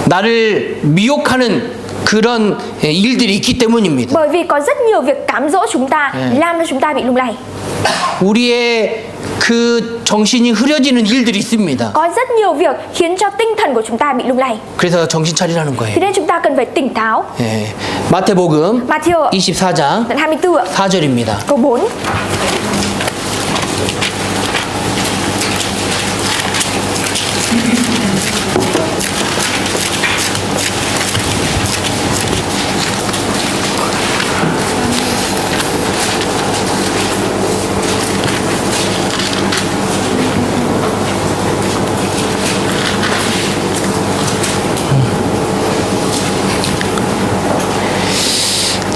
나를 미혹하는 그런 일들이 있기 때문입니다. Bởi vì có rất nhiều việc cám dỗ chúng ta, làm cho chúng ta bị lung lay. 우리의 그 정신이 흐려지는 일들이 있습니다. Có rất nhiều việc khiến cho tinh thần của chúng ta bị lung lay. 그래서 정신 차리라는 Thế 거예요. nên chúng ta cần phải tỉnh táo. 마태복음 Matthew 24장 đoạn 24 ạ, 4절입니다. câu 4.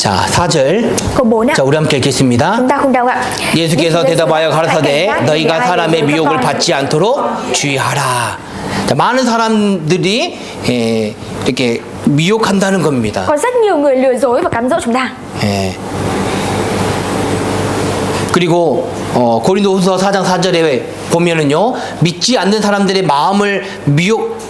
자, 4절. Câu 4 ạ. 자, 우리 함께 읽겠습니다. Chúng ta cùng đọc ạ. 예수께서 대답하여 가라사대 너희가 사람의 미혹을 받지 않도록 주의하라. 자, 많은 사람들이 이렇게 미혹한다는 겁니다. Có rất nhiều người lừa dối và cám dỗ chúng ta. 예. 그리고 고린도후서 4장 4절에 보면은요, 믿지 않는 사람들의 마음을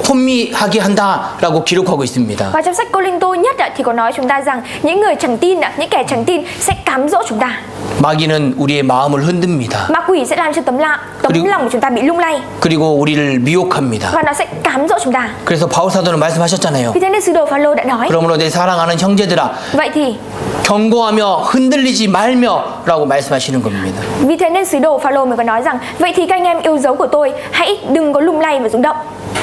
혼미하게 한다라고 기록하고 있습니다. Và trong sách Cô Linh Tô nhất ạ, thì có nói chúng ta rằng những người chẳng tin ạ, những kẻ chẳng tin sẽ cám dỗ chúng ta. 마귀는 우리의 마음을 흔듭니다. Ma quỷ sẽ làm cho tấm lòng của chúng ta bị lung lay 그리고 우리를 미혹합니다. và nó sẽ cám dỗ chúng ta. 그래서 바울 사도는 말씀하셨잖아요. Vì thế nên sứ đồ Phaolô đã nói. 그러므로 내 사랑하는 형제들아, Vậy thì 경고하며 흔들리지 말며라고 말씀하시는 겁니다. vì thế nên sứ đồ Phaolô mới có nói rằng vậy thì các anh em yêu dấu của tôi hãy đừng có lung lay và rung động.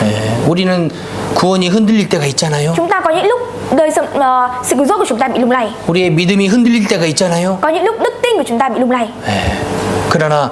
예, 우리는 구원이 흔들릴 때가 있잖아요. Chúng ta có những lúc sự cứu rỗi của chúng ta bị lung lay. 우리의 믿음이 흔들릴 때가 있잖아요. Có những lúc đức tin của chúng ta bị lung lay. 예, 그러나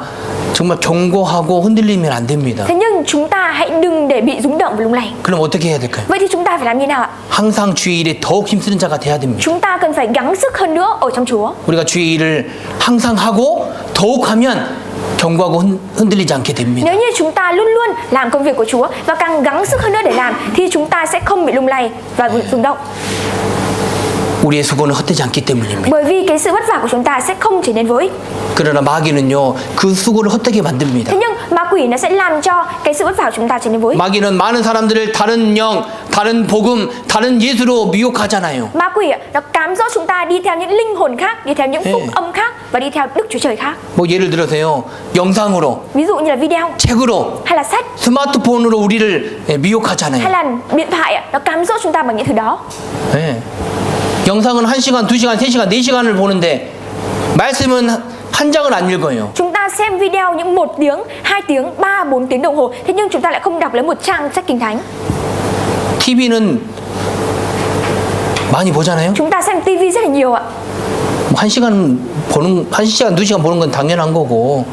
정말 경고하고 흔들리면 안 됩니다. Thế nhưng chúng ta hãy đừng để bị rung động và lung lay. 그럼 어떻게 해야 될까요? Vậy thì chúng ta phải làm như nào ạ? 항상 주의 일에 더욱 힘쓰는 자가 돼야 됩니다. Chúng ta cần phải gắng sức hơn nữa ở trong Chúa. 우리가 주의 일을 항상 하고 더욱 하면 경고하고 흔들리지 않게 됩니다. Nếu như chúng ta luôn luôn làm công việc của Chúa và càng gắng sức hơn nữa để làm thì chúng ta sẽ không bị lung lay và bị rung động. 우리의 수고는 헛되지 않기 때문입니다. Bởi vì cái sự vất vả của chúng ta sẽ không trở nên vô ích. 그러나 마귀는요, 그 수고를 헛되게 만듭니다. Thế nhưng ma quỷ nó sẽ làm cho cái sự vất vả của chúng ta trở nên vô ích. 마귀는 많은 사람들을 다른 영, 다른 복음, 다른 예수로 미혹하잖아요. Ma quỷ nó cám dỗ chúng ta đi theo những linh hồn khác, đi theo những phúc âm khác và đi theo Đức Chúa Trời khác. 뭐 예를 들어서요, 영상으로, Ví dụ như là video 책으로, hay là sách 스마트폰으로 우리를 hay 미혹하잖아요. là điện thoại nó cám dỗ chúng ta bằng những thứ đó. 네. 영상은 1시간, 2시간, 3시간, 4시간을 보는데 말씀은 한 장을 안 읽어요. Chúng ta xem video những 1 tiếng, 2 tiếng, 3, 4 tiếng đồng hồ. Thế nhưng chúng ta lại không đọc lấy một trang sách Kinh Thánh. TV는 많이 보잖아요. Chúng ta xem TV rất là nhiều ạ. 1시간, 2시간 보는 건 당연한 거고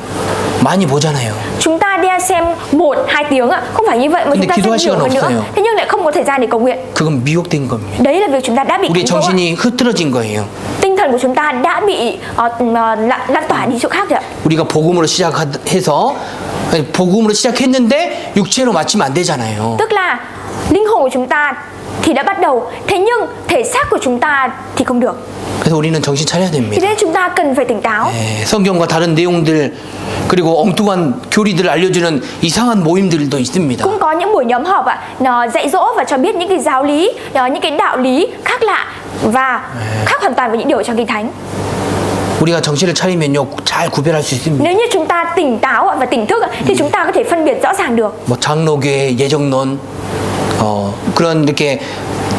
많이 보잖아요. Chúng ta đi xem 1, 2 tiếng ạ. Không phải như vậy mà 근데 chúng ta 기도할 xem nhiều 시간 hơn nữa. 없어요. Thế nhưng lại không có thời gian để cầu nguyện. 그건 미혹된 겁니다. Đấy là việc chúng ta đã bị 우리 cám dỗ ạ. 정신이 흐트러진 거예요. Tinh thần của chúng ta đã bị lan tỏa đi chỗ khác rồi ạ. 우리가 복음으로 시작했는데 육체로 마치면 안 되잖아요. Tức là linh hồn của chúng ta thì đã bắt đầu, thế nhưng thể xác của chúng ta thì không được. 그래서 우리는 정신 차려야 Thế 됩니다. nên chúng ta cần phải tỉnh táo. 예, 성경과 다른 내용들 그리고 엉뚱한 교리들을 알려주는 이상한 모임들도 있습니다. Cũng có những buổi nhóm họp ạ, nó dạy dỗ và cho biết những cái giáo lý, những cái đạo lý khác lạ và khác hoàn toàn với những điều ở trong Kinh Thánh. 우리가 정신을 차리면요, 잘 구별할 수 있습니다. Nếu như chúng ta tỉnh táo và tỉnh thức thì chúng ta có thể phân biệt rõ ràng được. 뭐 장로교의 예정론, 그런 이렇게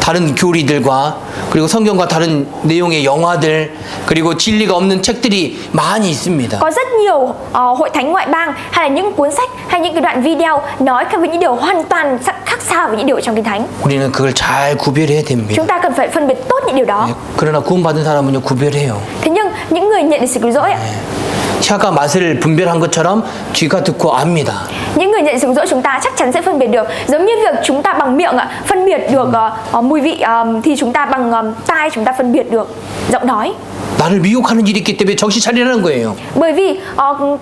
다른 교리들과 그리고 성경과 다른 내용의 영화들 그리고 진리가 없는 책들이 많이 있습니다. Có rất nhiều hội thánh ngoại bang hay là những cuốn sách hay những cái đoạn video nói với những điều hoàn toàn khác xa với những điều ở trong Kinh Thánh. 우리는 그걸 잘 구별해야 됩니다. Chúng ta cần phải phân biệt tốt những điều đó. 그러나 구원받은 사람은요, 구별해요. Thế nhưng những người nhận được sự cứu rỗi ạ, 혀가 맛을 분별한 것처럼 귀가 듣고 압니다. những người nhận sự cứu rỗi chúng ta chắc chắn sẽ phân biệt được. Giống như việc chúng ta bằng miệng ạ, phân biệt được mùi vị thì chúng ta bằng tai chúng ta phân biệt được giọng nói. 나를 미혹하는 일이 있기 때문에 정신 차리라는 거예요. Bởi vì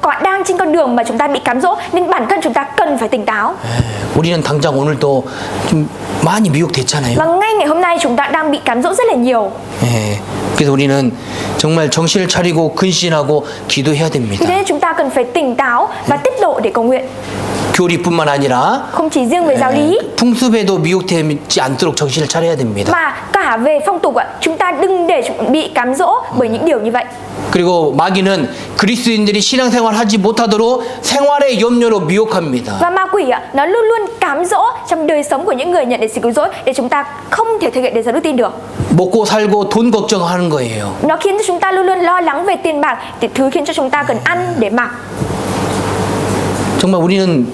còn đang trên con đường mà chúng ta bị cám dỗ nên bản thân chúng ta cần phải tỉnh táo. 우리는 당장 오늘도 좀 많이 미혹됐잖아요. Và ngay ngày hôm nay chúng ta đang bị cám dỗ rất là nhiều. 예, 그래서 우리는 정말 정신을 차리고 근신하고 기도해야 Vì 됩니다. thế nên chúng ta cần phải tỉnh táo và tiết lộ để cầu nguyện. 교리뿐만 아니라 Không chỉ riêng về giáo lý 풍습에도 미혹되지 않도록 정신을 차려야 됩니다. mà cả về phong tục ạ, chúng ta đừng để bị cám dỗ bởi những điều như vậy. 그리고 마귀는 그리스도인들이 신앙생활 하지 못하도록 생활의 염려로 미혹합니다. Và ma quỷ ạ, nó luôn luôn cám dỗ trong đời sống của những người nhận được sự cứu rỗi để chúng ta không thể thực hiện đời sống đức tin được. 먹고 살고 돈 걱정하는 거예요. Nó khiến cho chúng ta luôn luôn lo lắng về tiền bạc, thứ khiến cho chúng ta cần ăn để mặc. 정말 우리는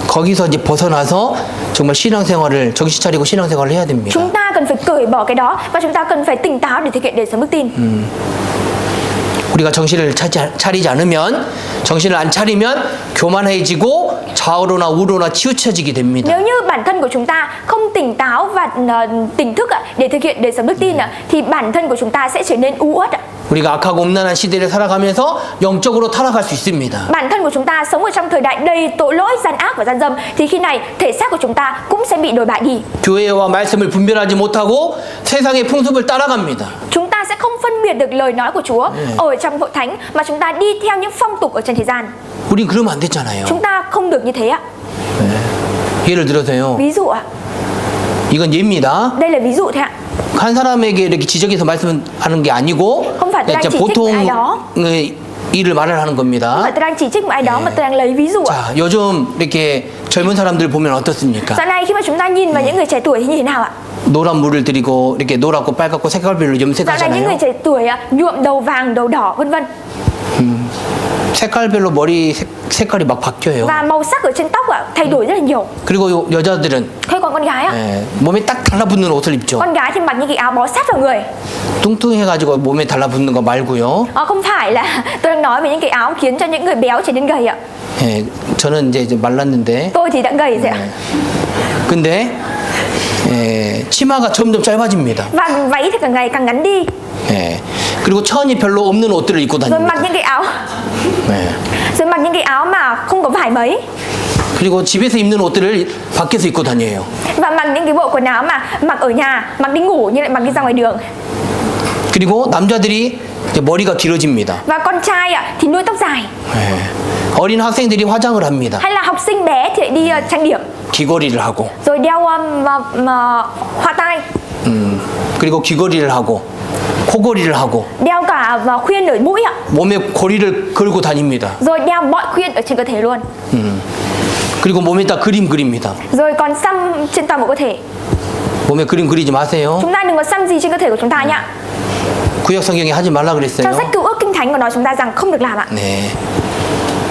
거기서 이제 벗어나서 정말 신앙생활을 정신 차리고 신앙생활을 해야 됩니다. Chúng ta cần phải cởi bỏ cái đó và chúng ta cần phải tỉnh táo để thực hiện đời sống đức tin. 우리가 정신을 차리지 않으면, 정신을 안 차리면 교만해지고 좌우로나 우로나 치우쳐지게 됩니다. Nếu như bản thân của chúng ta không tỉnh táo và tỉnh thức để thực hiện đời sống đức tin thì bản thân của chúng ta sẽ trở nên u uất. 우리가 악하고 음란한 시대를 살아가면서 영적으로 타락할 수 있습니다. Bản thân của chúng ta sống ở trong thời đại đầy tội lỗi, gian ác và gian dâm thì khi này thể xác của chúng ta cũng sẽ bị đồi bại đi. 교회와 말씀을 분별하지 못하고 세상의 풍습을 따라갑니다. Chúng ta sẽ không phân biệt được lời nói của Chúa ở trong hội thánh mà chúng ta đi theo những phong tục ở trên thế gian. 우린 그러면 안 됐잖아요. Chúng ta không được như thế ạ. 예를 들어서요. Ví dụ ạ. 이건 예입니다. Đây là ví dụ thôi ạ. 한 사람에게 이렇게 지적해서 말씀하는 게 아니고 Không phải tôi đang 진짜 chỉ trích 보통 ai đó. 일을 말을 하는 Không 겁니다. phải tôi đang chỉ trích một ai đó mà tôi đang lấy ví dụ ạ. 자, 요즘 이렇게 젊은 사람들 보면 어떻습니까? Dạo này khi mà chúng ta nhìn vào những người trẻ tuổi thì như thế nào ạ? 노란 물을 들이고 이렇게 노랗고 빨갛고 색깔별로 Dạo này những người 염색하잖아요. trẻ tuổi nhuộm đầu vàng, đầu đỏ vân vân. 색깔별로 머리 색깔이 막 바뀌어요. Và màu sắc ở trên tóc thay đổi rất là nhiều. 그리고 여자들은 Thế còn con gái 몸에 딱 달라붙는 옷을 입죠. con gái thì mặc những cái áo bó sát vào người. 뚱뚱해가지고 몸에 달라붙는 거 말고요. Không phải là tôi đang nói về những cái áo khiến cho những người béo trở nên gầy ạ. 예, 저는 이제 말랐는데, Tôi thì đã gầy rồi ạ. 근데 치마가 점점 짧아집니다. Và váy thì càng ngày càng ngắn đi. 예, 그리고 천이 별로 없는 옷들을 입고 Rồi mặc 다닙니다. những cái áo 예, rồi mặc những cái áo mà không có vải mấy. 그리고 집에서 입는 옷들을 밖에서 입고 다녀요. Và mặc những cái bộ quần áo mà mặc ở nhà, mặc đi ngủ nhưng lại mặc đi ra ngoài đường. 그리고 남자들이 이제 머리가 길어집니다. Và con trai thì nuôi tóc dài. 예, 어린 학생들이 화장을 합니다. Hay là học sinh bé thì lại đi trang điểm. 귀걸이를 하고, Rồi đeo hoa tai. 그리고 귀걸이를 하고, 코걸이를 하고, Đeo cả vào khuyên ở mũi ạ. 몸에 고리를 걸고 다닙니다. Rồi đeo mọi khuyên ở trên cơ thể luôn. 그리고 몸에다 그림 그립니다. Rồi còn xăm trên toàn bộ cơ thể. 몸에 그림 그리지 마세요. Chúng ta đừng có xăm gì trên cơ thể của chúng ta nhá. 구약 성경에 하지 말라 Trong 그랬어요. sách Cựu Ước Kinh Thánh có nói chúng ta rằng không được làm ạ. 네.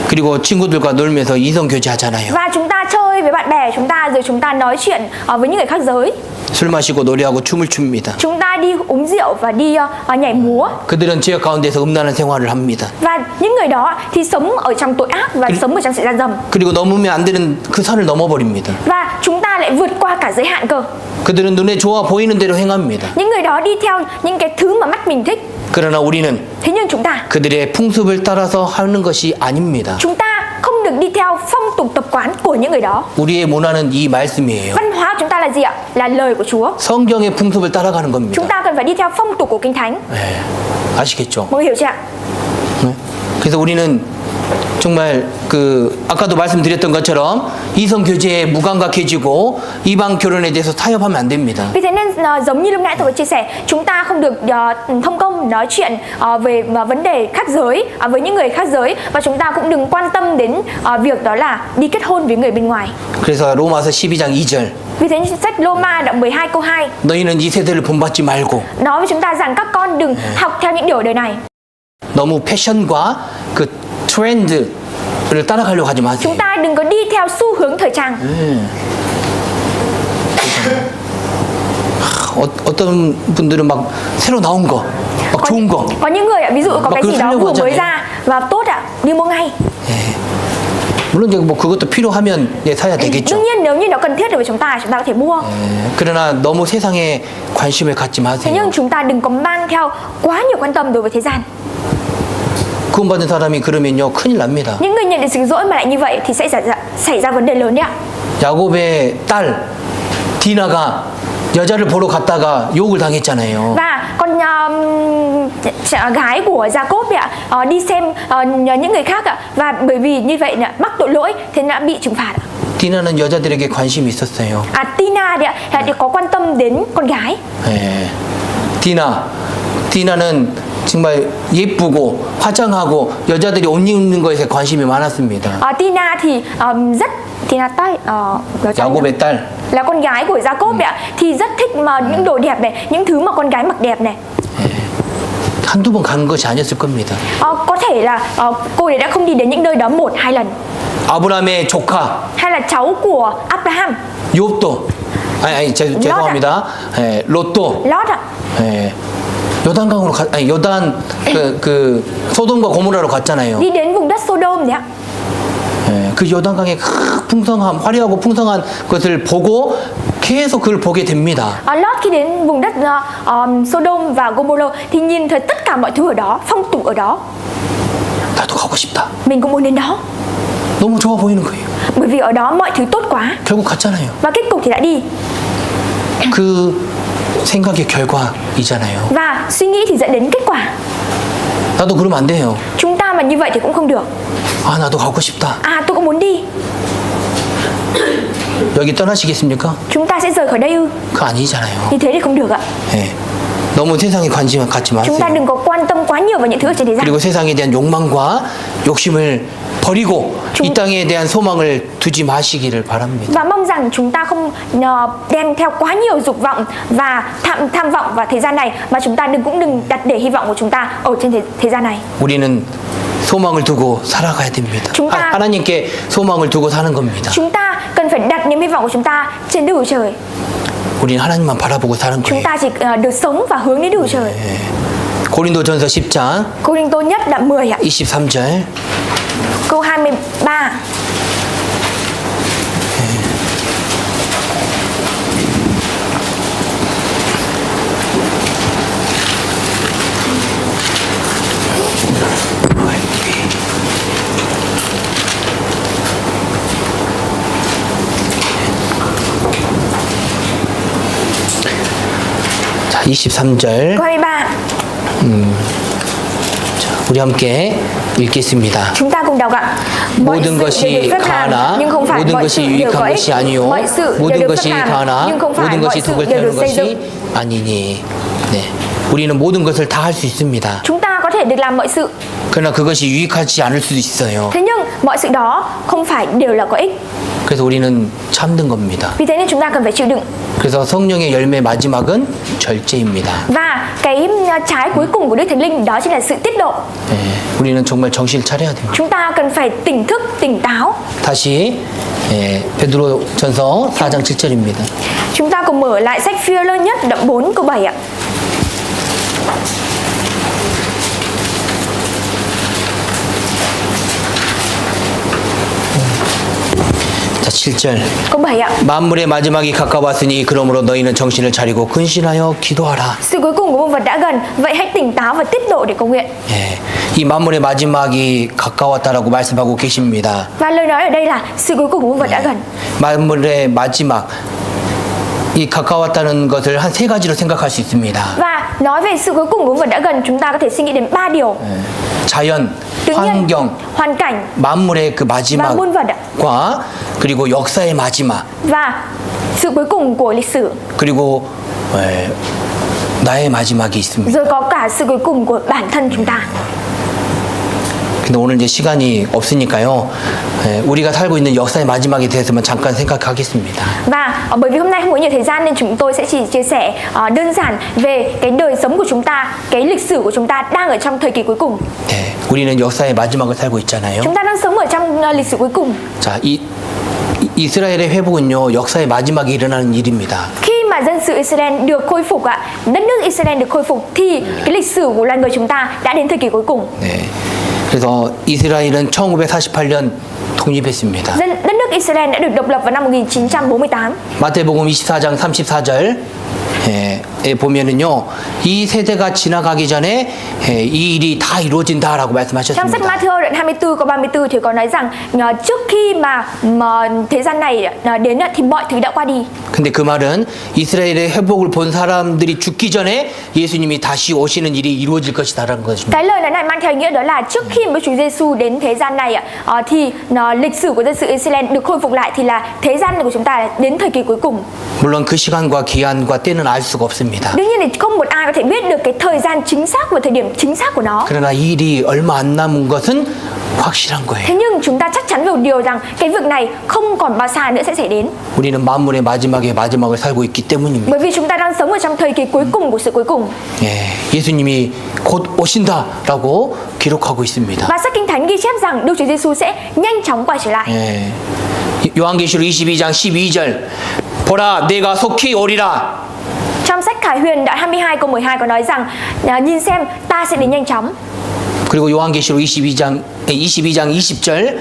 그리고 친구들과 놀면서 이성 교제하잖아요. Và chúng ta chơi với bạn bè chúng ta rồi chúng ta nói chuyện với những người khác giới. 술 마시고 노래하고 춤을 춥니다. Chúng ta đi uống rượu và đi nhảy múa. 그들은 지역 가운데서 음란한 생활을 합니다. Và những người đó thì sống ở trong tội ác và sống ở trong sự gian dâm. 그리고 넘으면 안 되는 그 선을 넘어버립니다. Và chúng ta lại vượt qua cả giới hạn cơ. 그들은 눈에 좋아 보이는 대로 행합니다. Những người đó đi theo những cái thứ mà mắt mình thích. 그러나 우리는 Thế nhưng chúng ta 그들의 풍습을 따라서 하는 것이 아닙니다. chúng ta không được đi theo phong tục tập quán của những người đó. 우리의 문화는 이 말씀이에요. Văn hóa của chúng ta là gì ạ? Là lời của Chúa. 성경의 풍습을 따라가는 겁니다. Chúng ta cần phải đi theo phong tục của Kinh Thánh. 네, 아시겠죠? Mọi người hiểu chưa ạ? 네. 그래서 우리는 정말 아까도 말씀드렸던 것처럼 이성 교제에 무감각해지고 이방 결혼에 대해서 타협하면 안 됩니다. Vì thế nên giống như lúc nãy tôi có chia sẻ, chúng ta không được thông công nói chuyện về vấn đề khác giới với những người khác giới, và chúng ta cũng đừng quan tâm đến việc đó là đi kết hôn với người bên ngoài. 그래서 로마서 12장 2절 Vì thế sách Roma đoạn 12 câu 2 너희는 이 세대를 본받지 말고 nói với chúng ta rằng các con đừng học theo những điều đời này. 너무 패션과 그 트렌드를 따라가려고 하지 마세요. Chúng ta đừng có đi theo xu hướng thời trang. 어떤 분들은 막 새로 나온 거, 막 좋은 거. Có những người ví dụ có Mà cái cứ gì đó 살려고 vừa mới 하잖아요. ra và tốt đi mua ngay. 물론 이제 뭐 그것도 필요하면 사야 되겠죠. Đương nhiên nếu như nó cần thiết đối với chúng ta có thể mua. 그러나 너무 세상에 관심을 갖지 Thế 마세요. nhưng chúng ta đừng có mang theo quá nhiều quan tâm đối với thế gian. 구원받은 사람이 그러면요 큰일 납니다. Những người nhận được sự dỗi mà lại như vậy thì sẽ xảy ra vấn đề lớn đấy ạ. 야곱의 딸 디나가 여자를 보러 갔다가 욕을 당했잖아요. Và con gái của Jacob đi xem những người khác và bởi vì như vậy mắc tội lỗi thế đã bị trừng phạt. 디나는 여자들에게 관심이 있었어요. Tina thì có quan tâm đến con gái. 네. 디나는 정말 예쁘고 화장하고 여자들이 옷 입는 것에 관심이 많았습니다. Tina thì Tina 야곱의 딸. là con gái của Jacob thì rất thích mà những đồ đẹp này, những thứ mà con gái mặc đẹp này. 한두 번 간 것이 아니었을 겁니다. Có thể là cô ấy đã không đi đến những nơi đó 1-2 lần. 아브라함의 조카 Hay là cháu của Abraham, 욥도 죄송합니다. 롯도 Lot ạ. 요단강으로 요단 그 소돔과 고모라로 갔잖아요. Đi đến vùng đất Sodom đấy ạ. 그 요단강의 풍성함, 화려하고 풍성한 것을 보고 계속 그걸 보게 됩니다. Lót khi đến vùng đất Sodom và Gomorrah thì nhìn thấy tất cả mọi thứ ở đó, phong tục ở đó. 나도 가고 싶다. Mình cũng muốn đến đó. 너무 좋아 보이는 거예요. Bởi vì ở đó mọi thứ tốt quá. 결국 갔잖아요. Và kết cục thì đã đi. 그 생각의 결과이잖아요. Và suy nghĩ thì dẫn đến kết quả. 나도 그러면 안 돼요. Chúng ta mà như vậy thì cũng không được. 아, 나도 가고 싶다. Tôi cũng muốn đi. 여기 떠나시겠습니까? Chúng ta sẽ rời khỏi đây ư? 그거 아니잖아요. Như thế thì không được ạ. 예. 너무 세상에 관심 갖지 Chúng ta 마세요. đừng có quan tâm quá nhiều vào những thứ ở trên thế gian. 그리고 세상에 대한 욕망과 욕심을 버리고 이 땅에 대한 소망을 두지 마시기를 바랍니다. Và mong rằng chúng ta không đem theo quá nhiều dục vọng và tham vọng vào thế gian này, mà chúng ta cũng đừng đặt để hy vọng của chúng ta ở trên thế gian này. 우리는 소망을 두고 살아가야 됩니다. 하나님께 소망을 두고 사는 겁니다. Chúng ta cần phải đặt niềm hy vọng của chúng ta trên Đức Chúa Trời. 우리는 하나님만 바라보고 사는 Chúng 거예요. ta chỉ được sống và hướng đến Đức Chúa Trời. 고린도전서 10장 Cô-rinh-tô nhất đoạn 10 ạ. 23절. Câu 23. 자, 23절. Câu 23. 우리 함께 읽겠습니다. Chúng ta cùng đọc ạ. 모든 것이 가하나 모든 것이 유익한 것이 아니요 모든 것이 가하나 모든 것이 덕을 태우는 것이 아니니. 네. 우리는 모든 것을 다 할 수 있습니다. Chúng ta có thể được làm mọi sự. 그러나 그것이 유익하지 않을 수도 있어요. Thế nhưng mọi sự đó không phải đều là có ích. 그래서 우리는 참는 겁니다. Vì thế nên chúng ta cần phải chịu đựng. 그래서 성령의 열매 마지막은 절제입니다. Và cái trái cuối cùng của Đức Thánh Linh đó chính là sự tiết độ. 네, 우리는 정말 정신을 차려야 됩니다. Chúng ta cần phải tỉnh thức, tỉnh táo. 다시 베드로전서 4장 7절입니다. Chúng ta cùng mở lại sách Phi-e-rơ nhất đoạn 4 câu 7 ạ. 자, 7절. Câu 7 ạ. 만물의 마지막이 가까웠으니 그러므로 너희는 정신을 차리고 근신하여 기도하라. Sự cuối cùng của muôn vật đã gần, vậy hãy tỉnh táo và tiết độ để cầu nguyện. 예, 이 만물의 마지막이 가까웠다라고 말씀하고 계십니다. Và lời nói ở đây là sự cuối cùng của muôn vật đã gần. 만물의 마지막 이 가까웠다는 것을 한 세 가지로 생각할 수 있습니다. Và nói về sự cuối cùng của muôn vật đã gần, chúng ta có thể suy nghĩ đến 3 điều. 자연, Tự nhiên, 환경, hoàn cảnh 만물의 그 và muôn vật ạ. 마지막과 그리고 역사의 마지막 Và sự cuối cùng của lịch sử. 그리고 나의 마지막이 있습니다. Rồi có cả sự cuối cùng của bản thân chúng ta. 근데 오늘 이제 시간이 없으니까요. 우리가 살고 있는 역사의 마지막에 대해서만 잠깐 생각하겠습니다. Và bởi vì hôm nay không có nhiều thời gian nên chúng tôi sẽ chỉ chia sẻ đơn giản về cái đời sống của chúng ta, cái lịch sử của chúng ta đang ở trong thời kỳ cuối cùng. 네, 우리는 역사의 마지막을 살고 있잖아요. Chúng ta đang sống ở trong lịch sử cuối cùng. 자, 이스라엘의 회복은요, 역사의 마지막에 일어나는 일입니다. Khi mà dân sự Israel được khôi phục ạ, đất nước Israel được khôi phục thì cái lịch sử của loài người chúng ta đã đến thời kỳ cuối cùng. 네, 그래서 이스라엘은 1948년 독립했습니다. Đất nước Israel đã được độc lập vào năm 1948. 마태복음 24장 34절 에 보면은요, 이 세대가 지나가기 전에 이 일이 다 이루어진다라고 Trong sách 말씀하셨습니다. Matthew đoạn 24 câu 34 thì có nói rằng trước khi mà thế gian này đến thì mọi thứ đã qua đi. 근데 그 말은 이스라엘의 회복을 본 사람들이 죽기 전에 예수님이 다시 오시는 일이 이루어질 것이다라는 것입니다. Cái lời này mang theo ý nghĩa đó là trước khi mà Chúa Giêsu đến thế gian này thì lịch sử của dân sự Israel được khôi phục lại, thì là thế gian này của chúng ta đến thời kỳ cuối cùng. 물론 그 시간과 기한과 때는 알 수가 없습니다. Đương nhiên thì không một ai có thể biết được cái thời gian chính xác và thời điểm chính xác của nó. 그러나 이 일이 얼마 안 남은 것은 확실한 거예요. Thế nhưng chúng ta chắc chắn về một điều rằng cái việc này không còn bao xa nữa sẽ xảy đến. 우리는 만물의 마지막의 마지막을 살고 있기 때문입니다. Bởi vì chúng ta đang sống ở trong thời kỳ cuối cùng của sự cuối cùng. 예, 예수님이 곧 오신다라고 기록하고 있습니다. Và sách Kinh Thánh ghi chép rằng Đức Chúa Giêsu sẽ nhanh chóng quay trở lại. 예, 요한계시록 22장 12절 보라 내가 속히 오리라. Trong sách Khải Huyền đoạn 22 câu 12 có nói rằng nhìn xem ta sẽ đến nhanh chóng. 그리고 요한계시록 22장 20절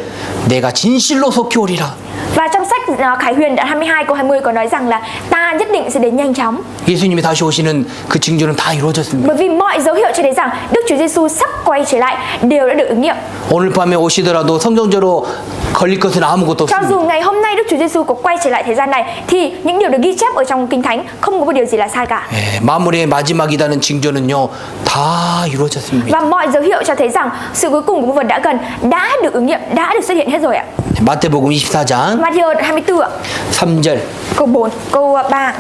내가 진실로 속히 오리라. Và trong sách Khải Huyền đoạn 22 câu 20 có nói rằng là ta nhất định sẽ đến nhanh chóng. 예수님이 다시 오시는 그 징조는 다 이루어졌습니다. Bởi vì mọi dấu hiệu cho thấy rằng Đức Chúa Giêsu sắp quay trở lại đều đã được ứng nghiệm. 오늘 밤에 오시더라도 성경적으로 걸릴 것은 아무것도 Cho 없습니다. dù ngày hôm nay Đức Chúa Giêsu có quay trở lại thế gian này thì những điều được ghi chép ở trong Kinh Thánh không có một điều gì là sai cả. 예, 만물의 마지막이라는 징조는요 다 이루어졌습니다. Và mọi dấu hiệu cho thấy rằng sự cuối cùng của vượt đã gần đã được ứng nghiệm, đã được xuất hiện hết rồi ạ. 마태복음 24장 Matthew đoạn 24 ạ. 3절 Câu 4, câu 3.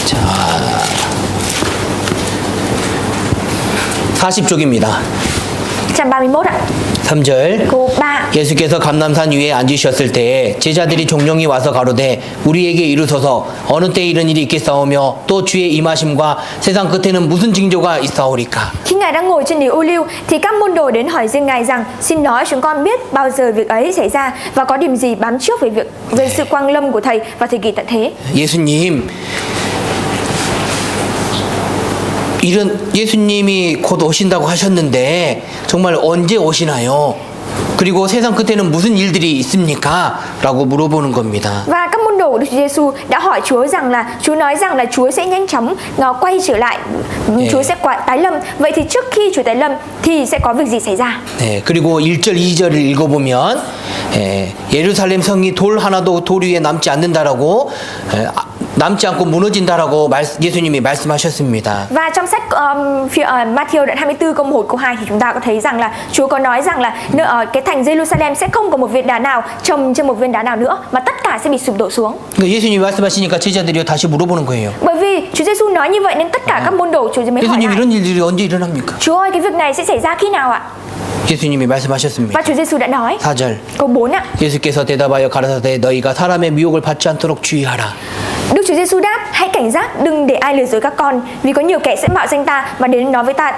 자 40쪽입니다. Trang 31 ạ. 3절 Câu 3. 예수께서 감람산 위에 앉으셨을 때에 제자들이 종종이 와서 가로되 우리에게 이르소서 어느 때 이런 일이 있겠사오며 또 주의 임하심과 세상 끝에는 무슨 징조가 있사오리까. Khi Ngài đang ngồi trên đỉnh Ô Liu thì các môn đồ đến hỏi riêng Ngài rằng xin nói chúng con biết bao giờ việc ấy xảy ra và có điểm gì bám trước về sự quang lâm của Thầy và thời kỳ tận thế. 예수님이 곧 오신다고 하셨는데 정말 언제 오시나요? 그리고 세상 끝에는 무슨 일들이 있습니까? 라고 물어보는 겁니다. Và các môn đồ của Đức Chúa Giêsu đã hỏi Chúa rằng là Chúa nói rằng là Chúa sẽ nhanh chóng quay trở lại, Chúa sẽ tái lâm. Vậy thì trước khi Chúa tái lâm thì sẽ có việc gì xảy ra? 네, 그리고 1절 2절을 읽어보면 예루살렘 성이 돌 하나도 돌 위에 남지 않는다라고 남지 않고 무너진다라고 예수님이 말씀하셨습니다. Và trong sách Matthew đoạn 24 câu 1 câu 2 thì chúng ta có thấy rằng là Chúa có nói rằng là cái thành Jerusalem sẽ không có một viên đá nào trồng trên một viên đá nào nữa mà tất cả sẽ bị sụp đổ xuống. 예수님이 말씀하시니까 제자들이 다시 물어보는 거예요. Bởi vì Chúa Giêsu nói như vậy nên tất cả các môn đồ Chúa mới hỏi 예수님 lại. 이런 일들이 언제 일어납니까? Chúa ơi, cái việc này sẽ xảy ra khi nào ạ? 예수님이 말씀하셨습니다. Và Chúa Giêsu đã nói. 4절 Câu 4 ạ. 예수께서 대답하여 가라사대 너희가 사람의 미혹을 받지 않도록 주의하라. Đức Chúa Giêsu đáp: hãy cảnh giác, đừng để ai lừa dối các con, vì có nhiều kẻ sẽ mạo danh ta và đến nói với ta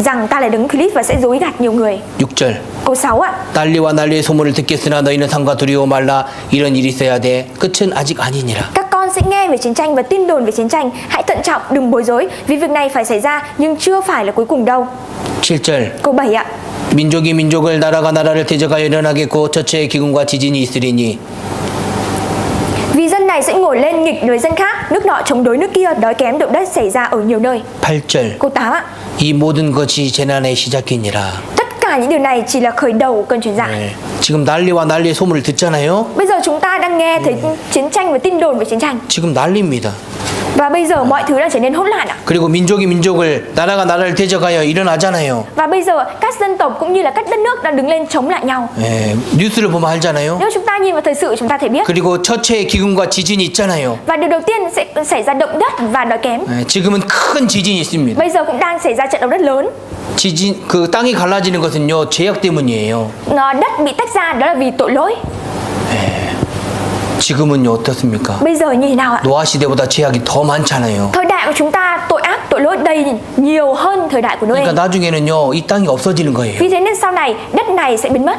rằng ta là Đấng Christ và sẽ dối gạt nhiều người. 6절 Câu 6 ạ. 난리와 난리의 소문을 듣겠으나 너희는 삼가 두려워 말라. 이런 일이 있어야 돼. 끝은 아직 아니니라. Các con sẽ nghe về chiến tranh và tin đồn về chiến tranh, hãy thận trọng, đừng bối rối, vì việc này phải xảy ra nhưng chưa phải là cuối cùng đâu. 7절 Câu 7 ạ. 민족이 민족을 나라가 나라를 대적하여 일어나겠고 저체의 기근과 지진이 있으리니. Vì dân này sẽ ngồi lên nghịch với dân khác, nước nọ chống đối nước kia, đói kém động đất xảy ra ở nhiều nơi. 8절 Câu 8 ạ. 이 모든 것이 재난의 시작이니라. Tất cả những điều này chỉ là khởi đầu của cơn chuyển dạ. 네. 지금 난리와 난리의 소문을 듣잖아요. Bây giờ chúng ta đang nghe thấy chiến tranh và tin đồn về chiến tranh. 지금 난리입니다. Và bây giờ mọi thứ đang trở nên hỗn loạn ạ. 그리고 민족이 민족을 나라가 나라를 대적하여 일어나잖아요. Và bây giờ các dân tộc cũng như là các đất nước đang đứng lên chống lại nhau. 네. 뉴스를 보면 알잖아요. Nếu chúng ta nhìn vào thời sự chúng ta thể biết. 그리고 처체의 기근과 지진이 있잖아요. Và điều đầu tiên sẽ xảy ra động đất và đói kém. 네. 지금은 큰 지진이 있습니다. Bây giờ cũng đang xảy ra trận động đất lớn. 지진 그 땅이 갈라지는 것은요 죄악 때문이에요. Đất bị tách ra đó là vì tội lỗi. 지금은요 어떻습니까? Bây giờ như thế nào ạ? 노아 시대보다 죄악이 더 많잖아요. Thời đại của chúng ta tội ác, tội lỗi đầy nhiều hơn thời đại của Noe. 그러니까 나중에는요 이 땅이 없어지는 거예요. Vì thế nên sau này đất này sẽ biến mất.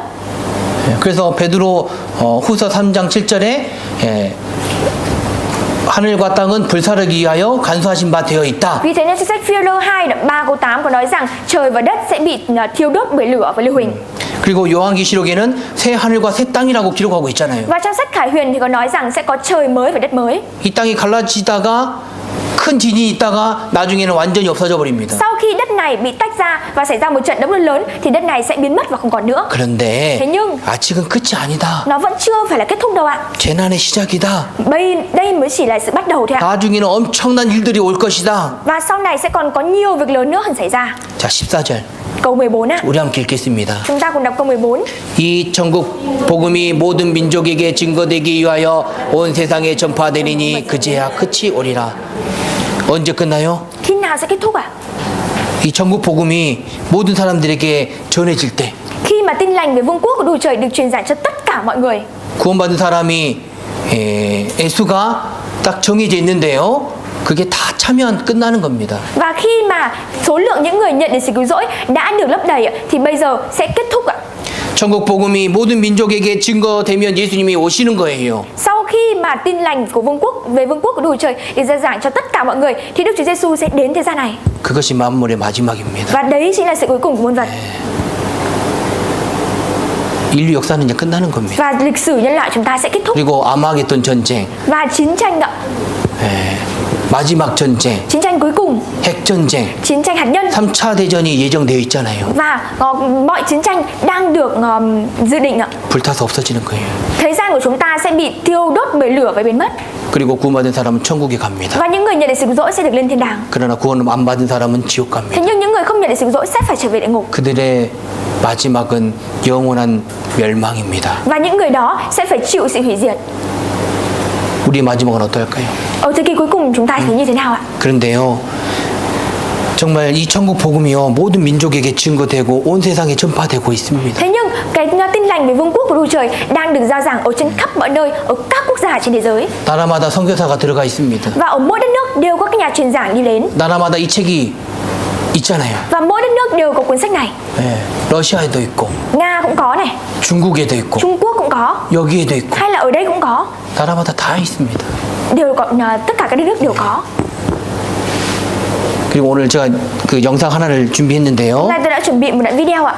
그래서 베드로 후서 3장 7절에 하늘과 땅은 불사르기 위하여 간수하신 바 되어 있다. Vì thế nên trong sách Phi-e-rơ 2 đoạn 3 câu 8 có nói rằng trời và đất sẽ bị thiêu đốt bởi lửa và lưu huỳnh. 그리고 요한계시록에는 새 하늘과 새 땅이라고 기록하고 있잖아요. Và trong sách Khải Huyền thì có nói rằng sẽ có trời mới và đất mới. 이 땅이 갈라지다가 큰 지진이 있다가 나중에는 완전히 없어져 버립니다. Sau khi đất này bị tách ra và xảy ra một trận động đất lớn thì đất này sẽ biến mất và không còn nữa. 그런데 Thế nhưng 아직은 끝이 아니다. nó vẫn chưa phải là kết thúc đâu ạ. 재난의 시작이다. Đây mới chỉ là sự bắt đầu thôi ạ. 나중에는 엄청난 일들이 올 것이다. Và sau này sẽ còn có nhiều việc lớn nữa hơn xảy ra. 자, 14절. Câu 14 ạ. 우리 함께 읽겠습니다. Chúng ta cùng đọc câu 14. 이 천국 복음이 모든 민족에게 증거되기 위하여 온 세상에 전파되리니 그제야 끝이 오리라. 언제 끝나요? Khi nào sẽ kết thúc ạ? 이 천국 복음이 모든 사람들에게 전해질 때 Khi mà tin lành về vương quốc của Đức Trời được truyền giải cho tất cả mọi người. 구원받은 사람이 수가 딱 정해져 있는데요. 그게 다 차면 끝나는 겁니다. Và khi mà số lượng những người nhận được sự cứu rỗi đã được lấp đầy ạ, thì bây giờ sẽ kết thúc ạ. 천국 복음이 모든 민족에게 증거되면 예수님이 오시는 거예요. Sau khi mà tin lành của vương quốc về vương quốc của Đức Chúa Trời được rao giảng cho tất cả mọi người thì Đức Chúa Giêsu sẽ đến thế gian này. 그것이 만물의 마지막입니다. Và đấy chính là sự cuối cùng của muôn vật. 인류 역사는 이제 끝나는 겁니다. Và lịch sử nhân loại chúng ta sẽ kết thúc. 그리고 아마겟돈 전쟁, Và chiến tranh ạ, 마지막 전쟁, chiến tranh cuối cùng, 핵전쟁, chiến tranh hạt nhân. 3차 대전이 예정되어 있잖아요. Và mọi chiến tranh đang được dự định ạ. 불타서 없어지는 거예요. Thời gian của chúng ta sẽ bị thiêu đốt bởi lửa và biến mất. 그리고 구원받은 사람은 천국에 갑니다. Và những người nhận được sự cứu rỗi sẽ được lên thiên đàng. 그러나 구원 안 받은 사람은 지옥 Thế 갑니다. nhưng những người không nhận được sự cứu rỗi sẽ phải trở về địa ngục. 그들의 마지막은 영원한 멸망입니다. Và những người đó sẽ phải chịu sự hủy diệt. 우리의 마지막은 어떨까요? Ở thời kỳ cuối cùng chúng ta thấy như thế nào ạ? 그런데요, 정말 이 천국 복음이요 모든 민족에게 증거되고 온 세상에 전파되고 있습니다. Thế nhưng cái tin lành về vương quốc của Đức Chúa Trời đang được rao giảng ở trên khắp mọi nơi, ở các quốc gia trên thế giới. 나라마다 선교사가 들어가 있습니다. Và ở mỗi đất nước đều có các nhà truyền giảng đi đến. 나라마다 이 책이 있잖아요. Và mỗi đất nước đều có cuốn sách này. 예, 러시아에도 있고, Nga cũng có này, 중국에도 있고, Trung Quốc cũng có, 여기에도 있고, hay là ở đây cũng có. 나라마다 다 있습니다. Đều có, tất cả các đất nước đều có. 그리고 오늘 제가 그 영상 하나를 준비했는데요. Hôm nay tôi đã chuẩn bị một đoạn video ạ.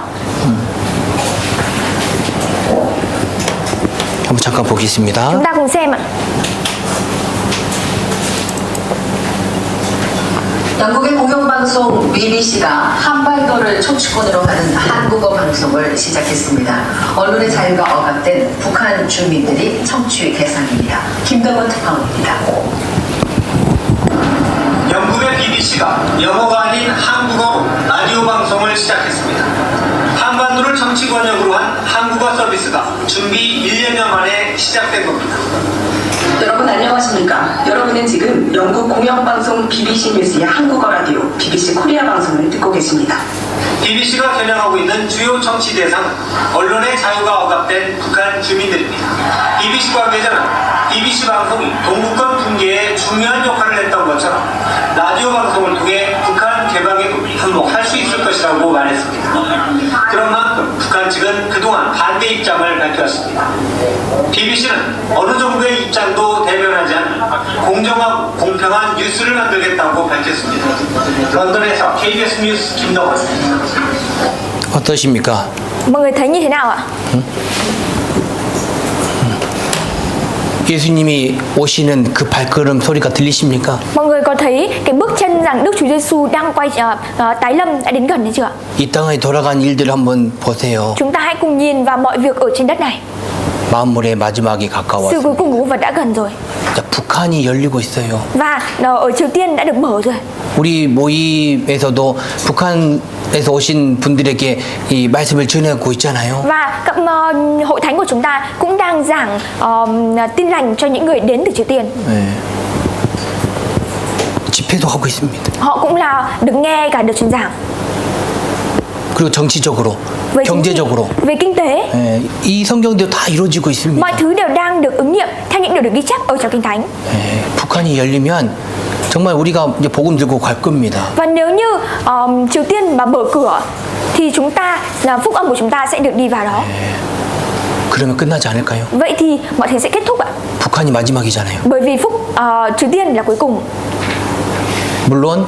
한번 잠깐 보겠습니다. Chúng ta cùng xem ạ. 영국의 공영방송 BBC가 한반도를 초축권으로 하는 한국어 방송을 시작했습니다. 언론의 자유가 억압된 북한 주민들이 청취 대상입니다. 김덕원 특파원입니다. 영국의 BBC가 영어가 아닌 한국어로 라디오 방송을 시작했습니다. 한반도를 정치 권역으로 한 한국어 서비스가 준비 1년여 만에 시작된 겁니다. 여러분 안녕하십니까? 여러분은 지금 영국 공영방송 BBC 뉴스의 한국어 라디오 BBC 코리아 방송을 듣고 계십니다. BBC가 겨냥하고 있는 주요 정치 대상은 언론의 자유가 억압된 북한 주민들입니다. BBC 관계자는 BBC 방송이 동북권 붕괴에 중요한 역할을 했던 것처럼 라디오 방송을 통해 북한 개방에도 한몫할 수 있을 것이라고 말했습니다. 그런 만큼 북한 측은 그동안 반대 입장을 밝혔습니다. BBC는 어느 정부의 입장도 대변하지 않는 공정하고 공평한 뉴스를 만들겠다고 밝혔습니다. 런던에서 KBS 뉴스 김덕원입니다. 어떠십니까? Mọi người thấy như thế nào ạ? 예수님이 오시는 그 발걸음 소리가 들리십니까? Mọi người có thấy cái bước chân rằng Đức Chúa Giêsu đang quay tái lâm đã đến gần đấy chưa ạ? 이 땅에 돌아간 일들을 한번 보세요. Chúng ta hãy cùng nhìn vào mọi việc ở trên đất này. 만물의 마지막이 Sự 가까웠습니다. cuối cùng của vật đã gần rồi. 자, 북한이 열리고 있어요. Và ở Triều Tiên đã được mở rồi. 우리 모임에서도 북한에서 오신 분들에게 이 말씀을 전하고 있잖아요. Và các hội thánh của chúng ta cũng đang giảng tin lành cho những người đến từ Triều Tiên. 네. 집회도 하고 있습니다. Họ cũng là được nghe cả được truyền giảng. 그리고 정치적으로, Về chính trị, 경제적으로 về kinh tế, 예, 이 성경대로 다 이루어지고 있습니다. mọi thứ đều đang được ứng nghiệm theo những điều được ghi chép ở trong Kinh Thánh. 예, 북한이 열리면 정말 우리가 이제 복음 들고 갈 겁니다. Và nếu như Triều Tiên mà mở cửa thì chúng ta là phúc âm của chúng ta sẽ được đi vào đó. 그러면 끝나지 않을까요? Vậy thì mọi thứ sẽ kết thúc ạ. 북한이 마지막이잖아요. Bởi vì Triều Tiên là cuối cùng. 물론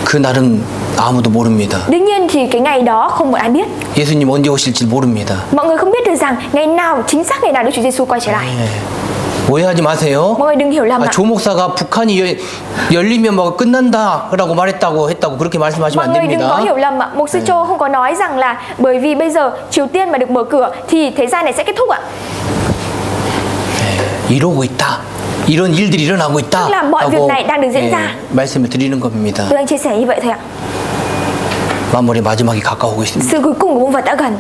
그 날은 아무도 모릅니다. Đương nhiên thì cái ngày đó không một ai biết. 예수님 언제 오실지 모릅니다. Mọi người không biết được rằng ngày nào chính xác ngày nào Đức Chúa Giêsu quay trở lại. 예. 오해하지 마세요. Mọi người đừng hiểu lầm ạ. 조 목사가 북한이 열리면 뭐 끝난다라고 했다고 그렇게 말씀하시면 Mọi 안 người đừng có 됩니다. hiểu lầm ạ. Mục sư Châu không có nói rằng là bởi vì bây giờ Triều Tiên mà được mở cửa thì thế gian này sẽ kết thúc ạ. 이러고 있다. 이런 일들이 일어나고 있다. Tức là mọi việc này đang được diễn ra. 말씀을 드리는 겁니다. Tôi đang chia sẻ như vậy thôi ạ. 만물의 마지막이 가까우고 있습니다. Sự cuối cùng của muôn vật đã gần.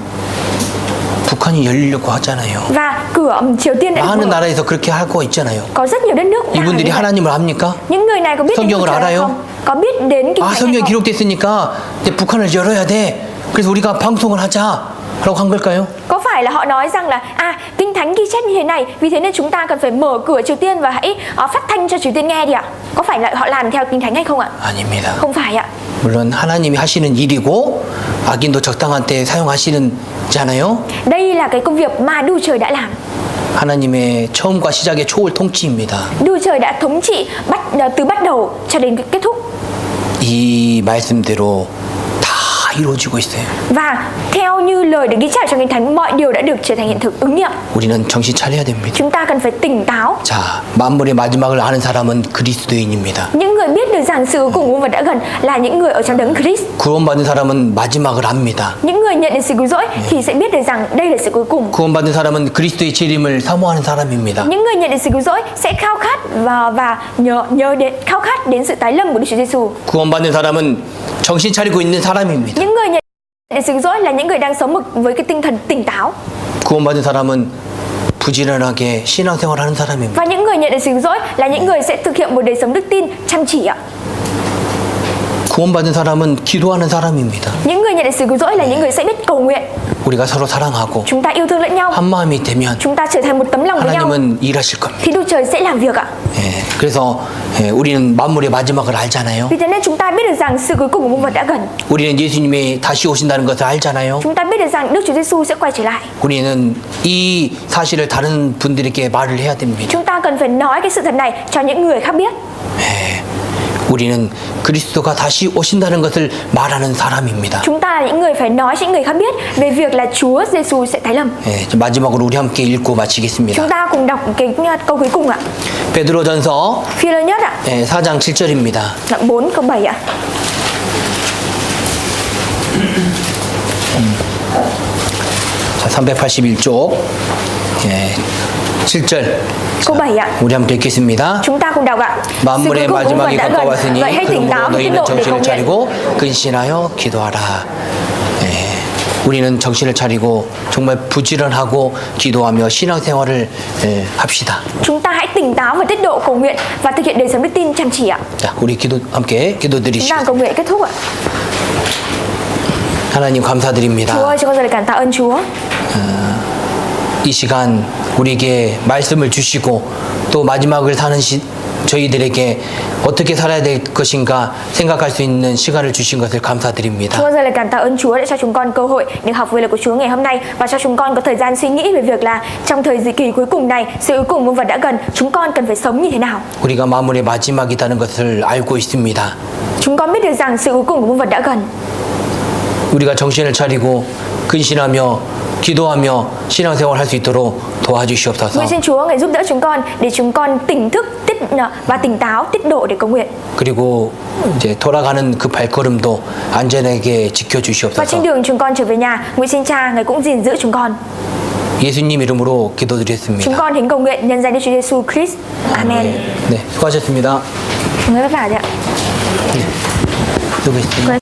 북한이 열리려고 하잖아요. Và cửa Triều Tiên đã được 많은 mở. 나라에서 그렇게 하고 있잖아요. Có rất nhiều đất nước cũng đang làm 이분들이 như vậy. 하나님을 압니까? Những người này có biết đến 성경을 Chúa Trời hay 알아요? không? Có biết đến Kinh 아, Thánh hay 성경에 không? 기록됐으니까 이제 북한을 열어야 돼. 그래서 우리가 방송을 하자라고 한 걸까요? Có phải phải là họ nói rằng là Kinh Thánh ghi chép như thế này, vì thế nên chúng ta cần phải mở cửa Triều Tiên và hãy phát thanh cho Triều Tiên nghe đi ạ. Có phải là họ làm theo Kinh Thánh hay không ạ? 아닙니다. Không phải ạ. 물론 하나님이 하시는 일이고 악인도 적당한 때 사용하시는잖아요. Đây là cái công việc mà Đức Trời đã làm. 하나님의 처음과 시작의 초월 통치입니다. Đức Trời đã thống trị từ bắt đầu cho đến kết thúc. 이 말씀대로 다 이루어지고 있어요. Và theo như lời được ghi chép trong Kinh Thánh, mọi điều đã được trở thành hiện thực, ứng nghiệm. 우리는 정신 차려야 됩니다. Chúng ta cần phải tỉnh táo. 자, 만물의 마지막을 아는 사람은 그리스도인입니다. Những người biết được rằng sự cuối cùng của vật đã gần là những người ở trong đấng Christ. 구원받은 사람은 마지막을 압니다. Những người nhận được sự cứu rỗi thì sẽ biết được rằng đây là sự cuối cùng. 구원받은 사람은 그리스도의 재림을 사모하는 사람입니다. Những người nhận được sự cứu rỗi sẽ khao khát và khao khát đến sự tái lâm của Đức Chúa Giêsu. 구원받는 사람은 정신 차리고 있는 사람입니다. Những người nhận được sự cứu rỗi là những người đang sống với cái tinh thần tỉnh táo. 구원받은 사람은 부지런하게 신앙생활하는 사람입니다. Và những người nhận được sự cứu rỗi là những người sẽ thực hiện một đời sống đức tin chăm chỉ ạ. 구원받은 사람은 기도하는 사람입니다. Những người nhận được sự cứu rỗi là những người sẽ biết cầu nguyện. 우리가 서로 사랑하고 Chúng ta yêu thương lẫn nhau. 한 마음이 되면 Chúng ta trở thành một tấm lòng với nhau. 하나님은 일하실 겁니다. Thì Đức Trời sẽ làm việc ạ. 그래서 우리는 만물의 마지막을 알잖아요. Vì thế nên chúng ta biết được rằng sự cuối cùng của muôn vật đã gần. 우리는 예수님이 다시 오신다는 것을 알잖아요. Chúng ta biết được rằng Đức Chúa Giêsu sẽ quay trở lại. 우리는 이 사실을 다른 분들에게 말을 해야 됩니다. Chúng ta cần phải nói cái sự thật này cho những người khác biết. 우리는 그리스도가 다시 오신다는 것을 말하는 사람입니다. Chúng ta là những người phải nói cho những người khác biết về việc là Chúa Giêsu sẽ tái lâm. 마지막으로 우리 함께 읽고 마치겠습니다. Chúng ta cùng đọc cái câu cuối cùng ạ. 베드로전서 Phi-lơ nhất ạ. 4장 7절입니다. Đoạn 4 câu 7 ạ. 자, 381쪽 7절. Câu 7 ạ. 우리 함께 읽겠습니다. Chúng ta cùng đọc ạ. Sự cuối 만물의 cùng của muôn vật 마지막이 đã gần. 가까웠으니 Vậy hãy tỉnh táo 그러므로 và tiết 너희는 độ để cầu 정신을 nguyện. 차리고 근신하여 기도하라. 우리는 정신을 차리고 정말 부지런하고 기도하며 신앙생활을 합시다. Chúng ta hãy tỉnh táo và tiết độ cầu nguyện và thực hiện đời sống đức tin chăm chỉ ạ. 자, 우리 함께 Chúng 기도드리시죠. ta cầu nguyện kết thúc ạ. 하나님 Chúa 감사드립니다. ơi, chúng con rất là cảm tạ ơn Chúa. 이 시간 우리에게 말씀을 주시고 또 마지막을 사는 저희들에게 어떻게 살아야 될 것인가 생각할 수 있는 시간을 주신 것을 감사드립니다. Chúng con rất là cảm tạ ơn Chúa đã cho chúng con cơ hội được học về lời của Chúa ngày hôm nay và cho chúng con có thời gian suy nghĩ về việc là trong thời kỳ cuối cùng này, sự cuối cùng muôn vật đã gần, chúng con cần phải sống như thế nào. 우리가 마물의 마지막이라는 것을 알고 있습니다. Chúng con biết được rằng sự cuối cùng của muôn vật đã gần. 우리가 정신을 차리고 근신하며 기도하며 신앙생활 할 수 있도록 도와주시옵소서. Nguyện xin Chúa ngài giúp đỡ chúng con để chúng con tỉnh thức và tỉnh táo, tiết độ để cầu nguyện. 그리고 이제 돌아가는 그 발걸음도 안전하게 Và trên 지켜주시옵소서. đường chúng con trở về nhà, nguyện xin Cha ngài cũng gìn giữ chúng con. 예수님 이름으로 Chúng 기도드렸습니다. con thỉnh cầu nguyện nhân danh Đức Chúa Giêsu Christ. Amen. 네, 수고하셨습니다. Người vất vả ạ. 수고했습니다.